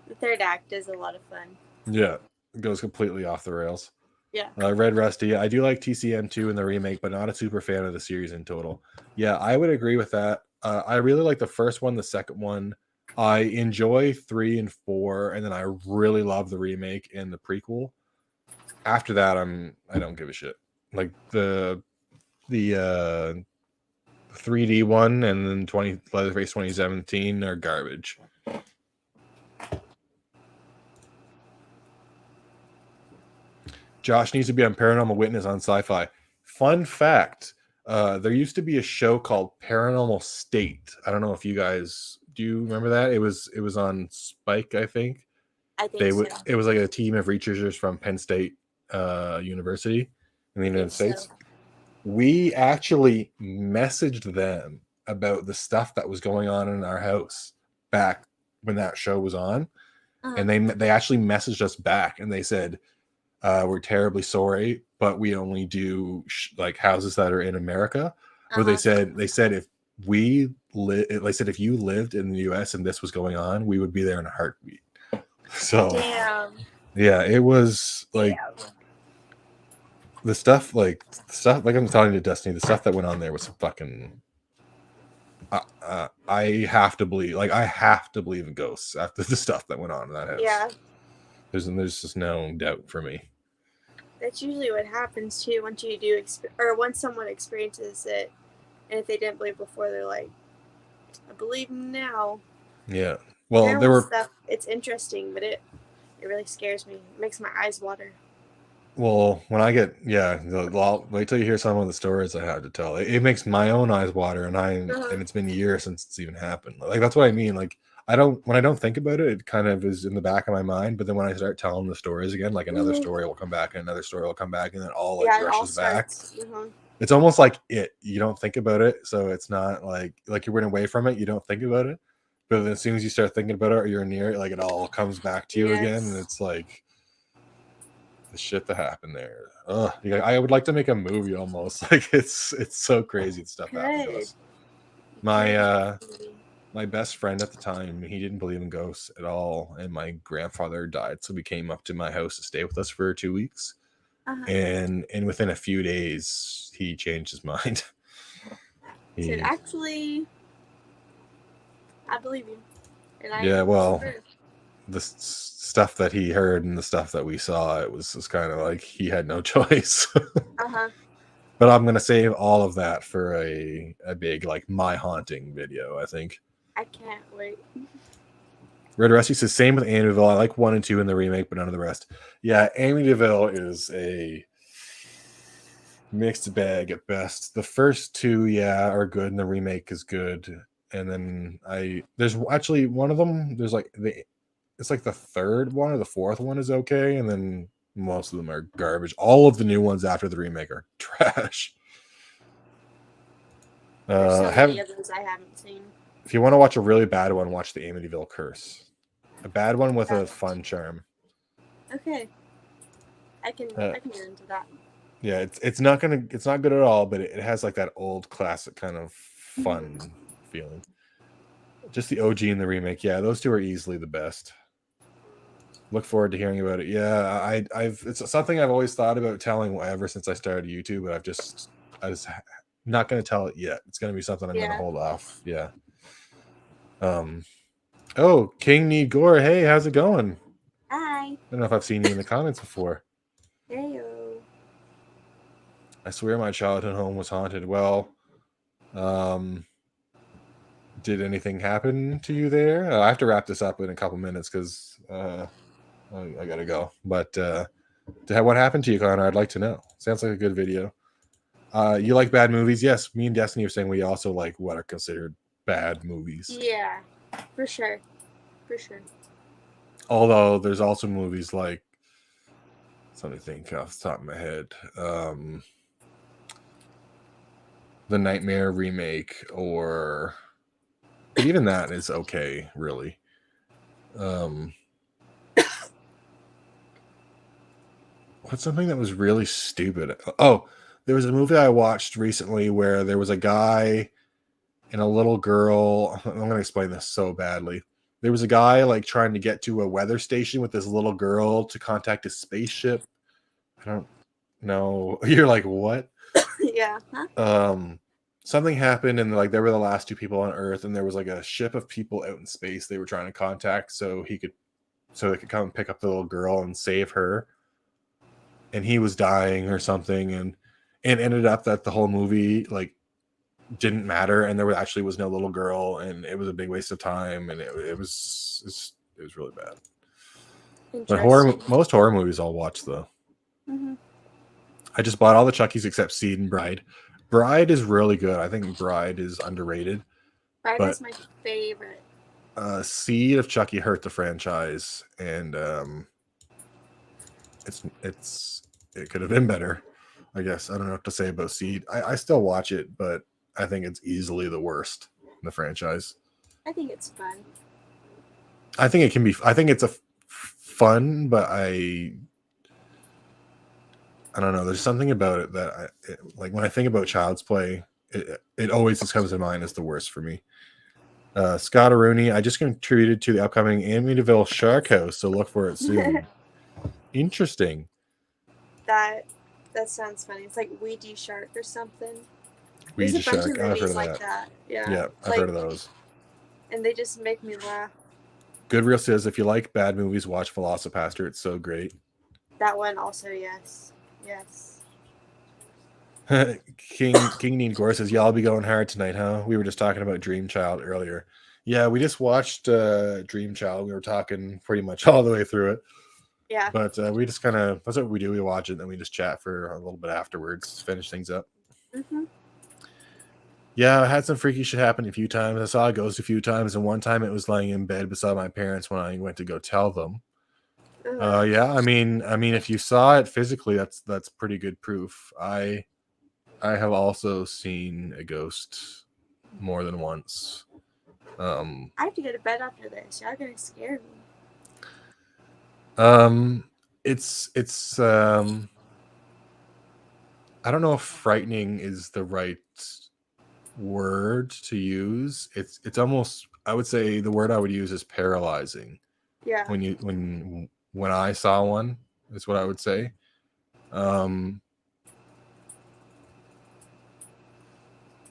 The third act is a lot of fun. Yeah, it goes completely off the rails. Yeah. Red Rusty, I do like TCM2 in the remake, but not a super fan of the series in total. Yeah, I would agree with that. I really like the first one, the second one. I enjoy 3 and 4, and then I really love the remake and the prequel. After that, I don't give a shit. Like the 3D one and then Leatherface 2017 are garbage. Josh needs to be on Paranormal Witness on Sci-Fi. Fun fact: there used to be a show called Paranormal State. I don't know if you guys do you remember that? It was on Spike, I think. I think so. It was like a team of researchers from Penn State University in the United States. We actually messaged them about the stuff that was going on in our house back when that show was on, and they actually messaged us back and they said, we're terribly sorry, but we only do like houses that are in America. Where they said if if you lived in the US and this was going on, we would be there in a heartbeat. So yeah, it was like the stuff like I'm telling you, Destiny, the stuff that went on there was fucking I have to believe in ghosts after the stuff that went on in that house. Yeah. There's just no doubt for me. That's usually what happens too once you do once someone experiences it, and if they didn't believe before, they're like, I believe now. Yeah. Well, Paranormal there were stuff. It's interesting, but it really scares me. It makes my eyes water. Well, when I get wait till you hear some of the stories I have to tell. It makes my own eyes water, and it's been years since it's even happened. Like that's what I mean. Like when I don't think about it, it kind of is in the back of my mind. But then when I start telling the stories again, like another story will come back, and another story will come back, and then all rushes back. It's almost like you don't think about it, so it's not like you're running away from it. You don't think about it, but then as soon as you start thinking about it, or you're near it, like it all comes back to you again, and it's like the shit that happened there. I would like to make a movie almost. Like it's so crazy the stuff happened to us. My best friend at the time, he didn't believe in ghosts at all, and my grandfather died, so he came up to my house to stay with us for 2 weeks. And within a few days he changed his mind. He said, actually, I believe you. And the stuff that he heard and the stuff that we saw, it was just kind of like he had no choice. But I'm gonna save all of that for a big like my haunting video, I think. I can't wait. Red Rusty says same with Amityville. I like 1 and 2 in the remake, but none of the rest. Yeah, Amityville is a mixed bag at best. The first 2, are good, and the remake is good. And then there's actually one of them. There's like it's like the third one or the fourth one is okay, and then most of them are garbage. All of the new ones after the remake are trash. There's so many of those I haven't seen. If you want to watch a really bad one, watch the Amityville Curse. A bad one with a fun charm. Okay. I can get into that. Yeah, it's not good at all, but it has like that old classic kind of fun feeling. Just the OG and the remake. Yeah, those 2 are easily the best. Look forward to hearing about it. Yeah, it's something I've always thought about telling ever since I started YouTube, but I just not going to tell it yet. It's going to be something I'm going to hold off. Yeah. Oh, King Need Gore. Hey, how's it going? Hi. I don't know if I've seen you in the comments before. Heyo. I swear my childhood home was haunted. Well, Did anything happen to you there? I have to wrap this up in a couple minutes because I gotta go. But what happened to you, Connor? I'd like to know. Sounds like a good video. You like bad movies? Yes, me and Destiny are saying we also like what are considered bad movies. Yeah, for sure. For sure. Although there's also movies like, something think off the top of my head, the Nightmare remake, or but even that is okay, really. What's something that was really stupid? Oh, there was a movie I watched recently where there was a guy and a little girl. I'm going to explain this so badly. There was a guy like trying to get to a weather station with this little girl to contact a spaceship. I don't know. You're like, what? Yeah. Huh? Something happened and like they were the last two people on Earth, and there was like a ship of people out in space they were trying to contact so they could come and pick up the little girl and save her. And he was dying or something, and ended up that the whole movie like didn't matter, and there was no little girl, and it was a big waste of time, and it was really bad. But most horror movies I'll watch though. Mm-hmm. I just bought all the Chuckies except Seed and Bride. Bride is really good. I think Bride is underrated. Bride is my favorite. Seed of Chucky hurt the franchise, and it could have been better. I guess I don't know what to say about Seed. I still watch it, but I think it's easily the worst in the franchise. I think it's fun. I think it can be. I think it's fun, but I don't know. There's something about it that like when I think about Child's Play, it always just comes to mind as the worst for me. Scott Rooney, I just contributed to the upcoming Amityville Shark House, so look for it soon. Interesting. That sounds funny. It's like Ouija Shark or something. Ouija There's a bunch Shark. of I've heard movies of like that. that. Yeah. Yeah, I've heard of those. And they just make me laugh. Goodreal says if you like bad movies, watch Velocipaster. It's so great. That one also, yes. Yes. King Need Gore says, yeah, I'll be going hard tonight, huh? We were just talking about Dream Child earlier. Yeah, we just watched Dream Child. We were talking pretty much all the way through it. Yeah. But we just kind of, that's what we do. We watch it, and then we just chat for a little bit afterwards, finish things up. Mm-hmm. Yeah, I had some freaky shit happen a few times. I saw a ghost a few times, and one time it was laying in bed beside my parents when I went to go tell them. Yeah, I mean, if you saw it physically, that's pretty good proof. I have also seen a ghost more than once. I have to go to bed after this. Y'all gonna scare me. It's I don't know if frightening is the right word to use. It's almost, I would say the word I would use is paralyzing. Yeah. When I saw one, is what I would say.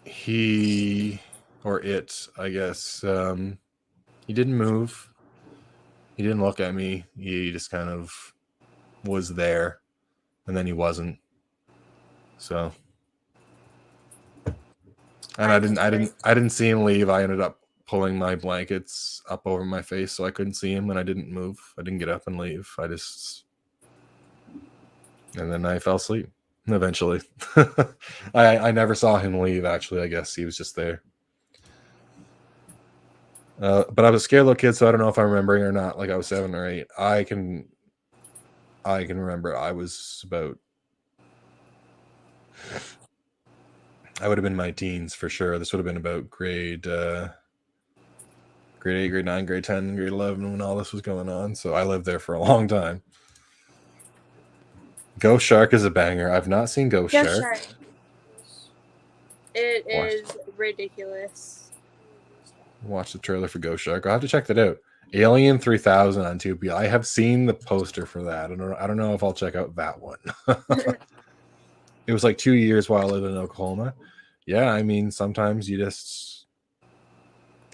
He or it, I guess, he didn't move. He didn't look at me. He just kind of was there, and then he wasn't. So, and I didn't see him leave. I ended up pulling my blankets up over my face so I couldn't see him, and I didn't move. I didn't get up and leave. And then I fell asleep eventually. I never saw him leave, actually. I guess he was just there. But I was a scared little kid, so I don't know if I'm remembering or not. Like I was 7 or 8. I can remember I was about, I would have been my teens for sure. This would have been about grade 8, grade 9, grade 10, grade 11 when all this was going on. So I lived there for a long time. Ghost Shark is a banger. I've not seen Ghost Shark. It is ridiculous. Watch the trailer for Ghost Shark. I'll have to check that out. Alien 3000 on Tubi. I have seen the poster for that. I don't know if I'll check out that one. It was like 2 years while I lived in Oklahoma. Yeah, I mean, sometimes you just,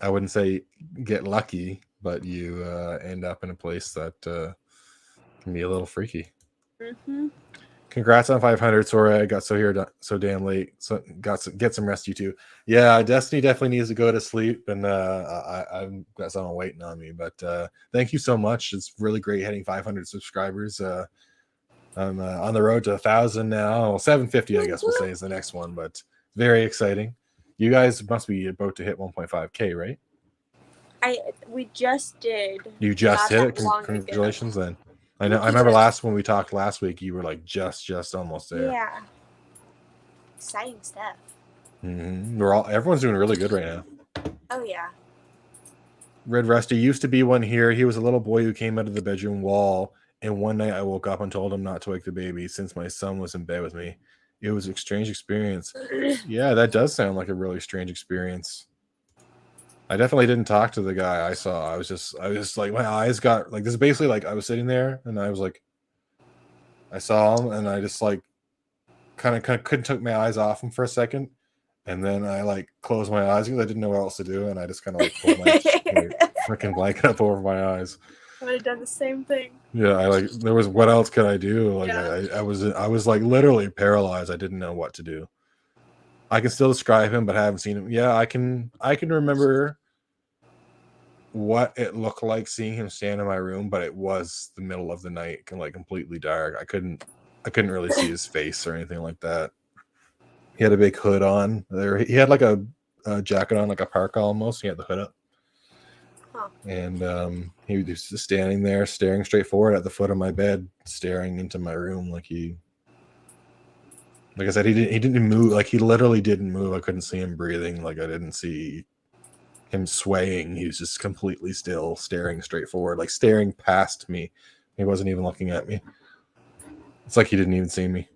I wouldn't say get lucky, but you end up in a place that can be a little freaky. Mm-hmm. Congrats on 500. Sorry I got so damn late. So get some rest, you two. Yeah, Destiny definitely needs to go to sleep, and I've got someone waiting on me. But thank you so much. It's really great hitting 500 subscribers. I'm on the road to 1,000 now. Well, 750, I guess we'll say, is the next one, but very exciting. You guys must be about to hit 1.5K, right? We just did. You just hit it. Not long ago. Congratulations, then. I know. I remember when we talked last week, you were like just almost there. Yeah. Exciting stuff. Mm-hmm. Everyone's doing really good right now. Oh yeah. Red Rusty used to be one here. He was a little boy who came out of the bedroom wall, and one night I woke up and told him not to wake the baby since my son was in bed with me. It was a strange experience. Yeah, that does sound like a really strange experience. I definitely didn't talk to the guy I saw. I was just like, my eyes got like, this is basically like I was sitting there and I was like, I saw him and I just like kind of couldn't take my eyes off him for a second. And then I like closed my eyes because I didn't know what else to do. And I just kind of like pulled my freaking blanket up over my eyes. I would have done the same thing. Yeah, what else could I do? Like Yeah. I was like literally paralyzed. I didn't know what to do. I can still describe him, but I haven't seen him. Yeah, I can remember what it looked like seeing him stand in my room, but it was the middle of the night and like completely dark. I couldn't really see his face or anything like that. He had a big hood on. He had like a jacket on, like a parka almost. He had the hood up. Huh. And he was just standing there staring straight forward at the foot of my bed, staring into my room like I said, he didn't move. Like he literally didn't move. I couldn't see him breathing. Like I didn't see him swaying. He was just completely still, staring straight forward, like staring past me. He wasn't even looking at me. It's like he didn't even see me.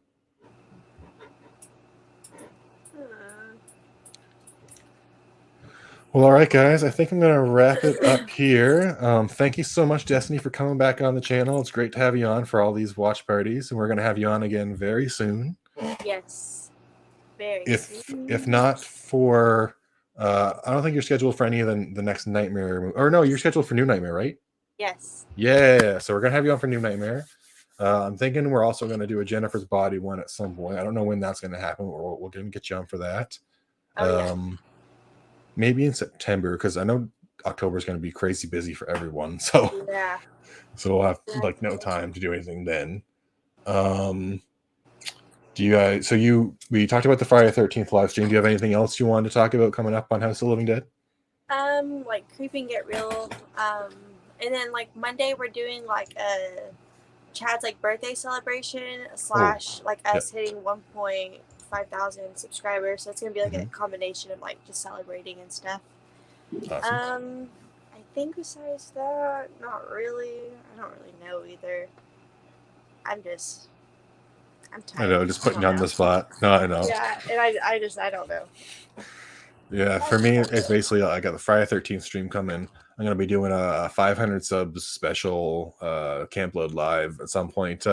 Well, all right, guys. I think I'm going to wrap it up here. Thank you so much, Destiny, for coming back on the channel. It's great to have you on for all these watch parties, and we're going to have you on again very soon. Yes. Very soon. If not for, I don't think you're scheduled for any of the next Nightmare, or no, you're scheduled for New Nightmare, right? Yes. Yeah. So we're going to have you on for New Nightmare. I'm thinking we're also going to do a Jennifer's Body one at some point. I don't know when that's going to happen. We're going to get you on for that. Maybe in September, because I know October is going to be crazy busy for everyone. So yeah. So we'll have like no time to do anything then. Do you guys? We talked about the Friday the 13th live stream. Do you have anything else you wanted to talk about coming up on House of the Living Dead? Like Creeping Get Real. And then like Monday we're doing like a Chad's like birthday celebration / like us hitting 1,500 subscribers. So it's gonna be like a combination of like just celebrating and stuff. Awesome. I think besides that, not really. I don't really know either. I'm tired. I know, just putting you on the spot. No, I know. Yeah, and I don't know. Yeah, for me, it's basically I got the Friday 13th stream coming. I'm gonna be doing a 500 subs special Camp Load live at some point.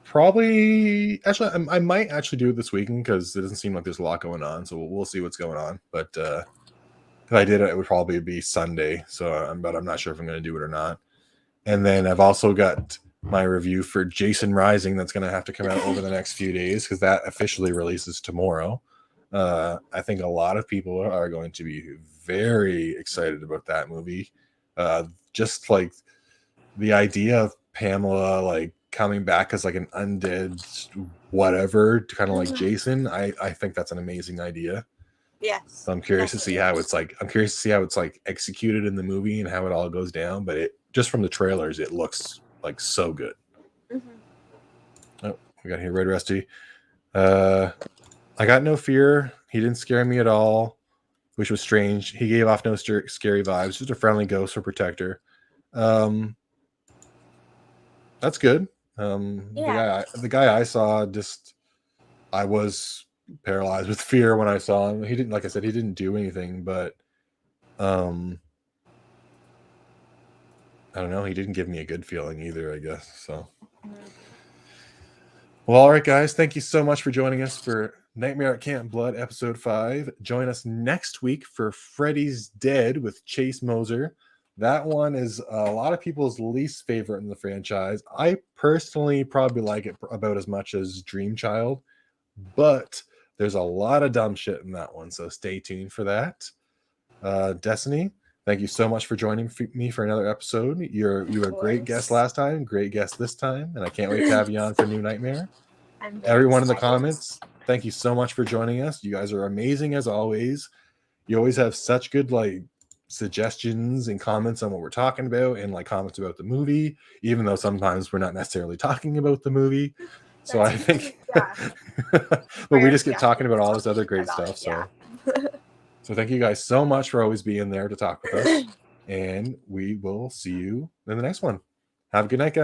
Probably, actually, I might actually do it this weekend because it doesn't seem like there's a lot going on. So we'll see what's going on. But if I did it, it would probably be Sunday. But I'm not sure if I'm going to do it or not. And then I've also got my review for Jason Rising that's going to have to come out over the next few days because that officially releases tomorrow. I think a lot of people are going to be very excited about that movie. Just like the idea of Pamela like coming back as like an undead whatever, kind of like Jason. I think that's an amazing idea. Yes. So I'm curious to see how it's like executed in the movie and how it all goes down. But it just from the trailers, it looks like so good. Oh, we got here Red Rusty. I got no fear. He didn't scare me at all, which was strange. He gave off no scary vibes. Just a friendly ghost or protector. That's good. The guy I saw, I was paralyzed with fear when I saw him. He didn't, like I said, he didn't do anything, but I don't know. He didn't give me a good feeling either, I guess. So, well, all right, guys. Thank you so much for joining us for Nightmare at Camp Blood, episode 5. Join us next week for Freddy's Dead with Chase Moser. That one is a lot of people's least favorite in the franchise. I personally probably like it about as much as Dream Child, but there's a lot of dumb shit in that one, so stay tuned for that. Destiny, thank you so much for joining me for another episode. You were a great guest last time, great guest this time, and I can't wait to have you on for New Nightmare. Everyone in the comments, thank you so much for joining us. You guys are amazing as always. You always have such good suggestions and comments on what we're talking about, and comments about the movie, even though sometimes we're not necessarily talking about the movie. So I think, but we just get talking about all this other great stuff. So, so thank you guys so much for always being there to talk with us, and we will see you in the next one. Have a good night, guys.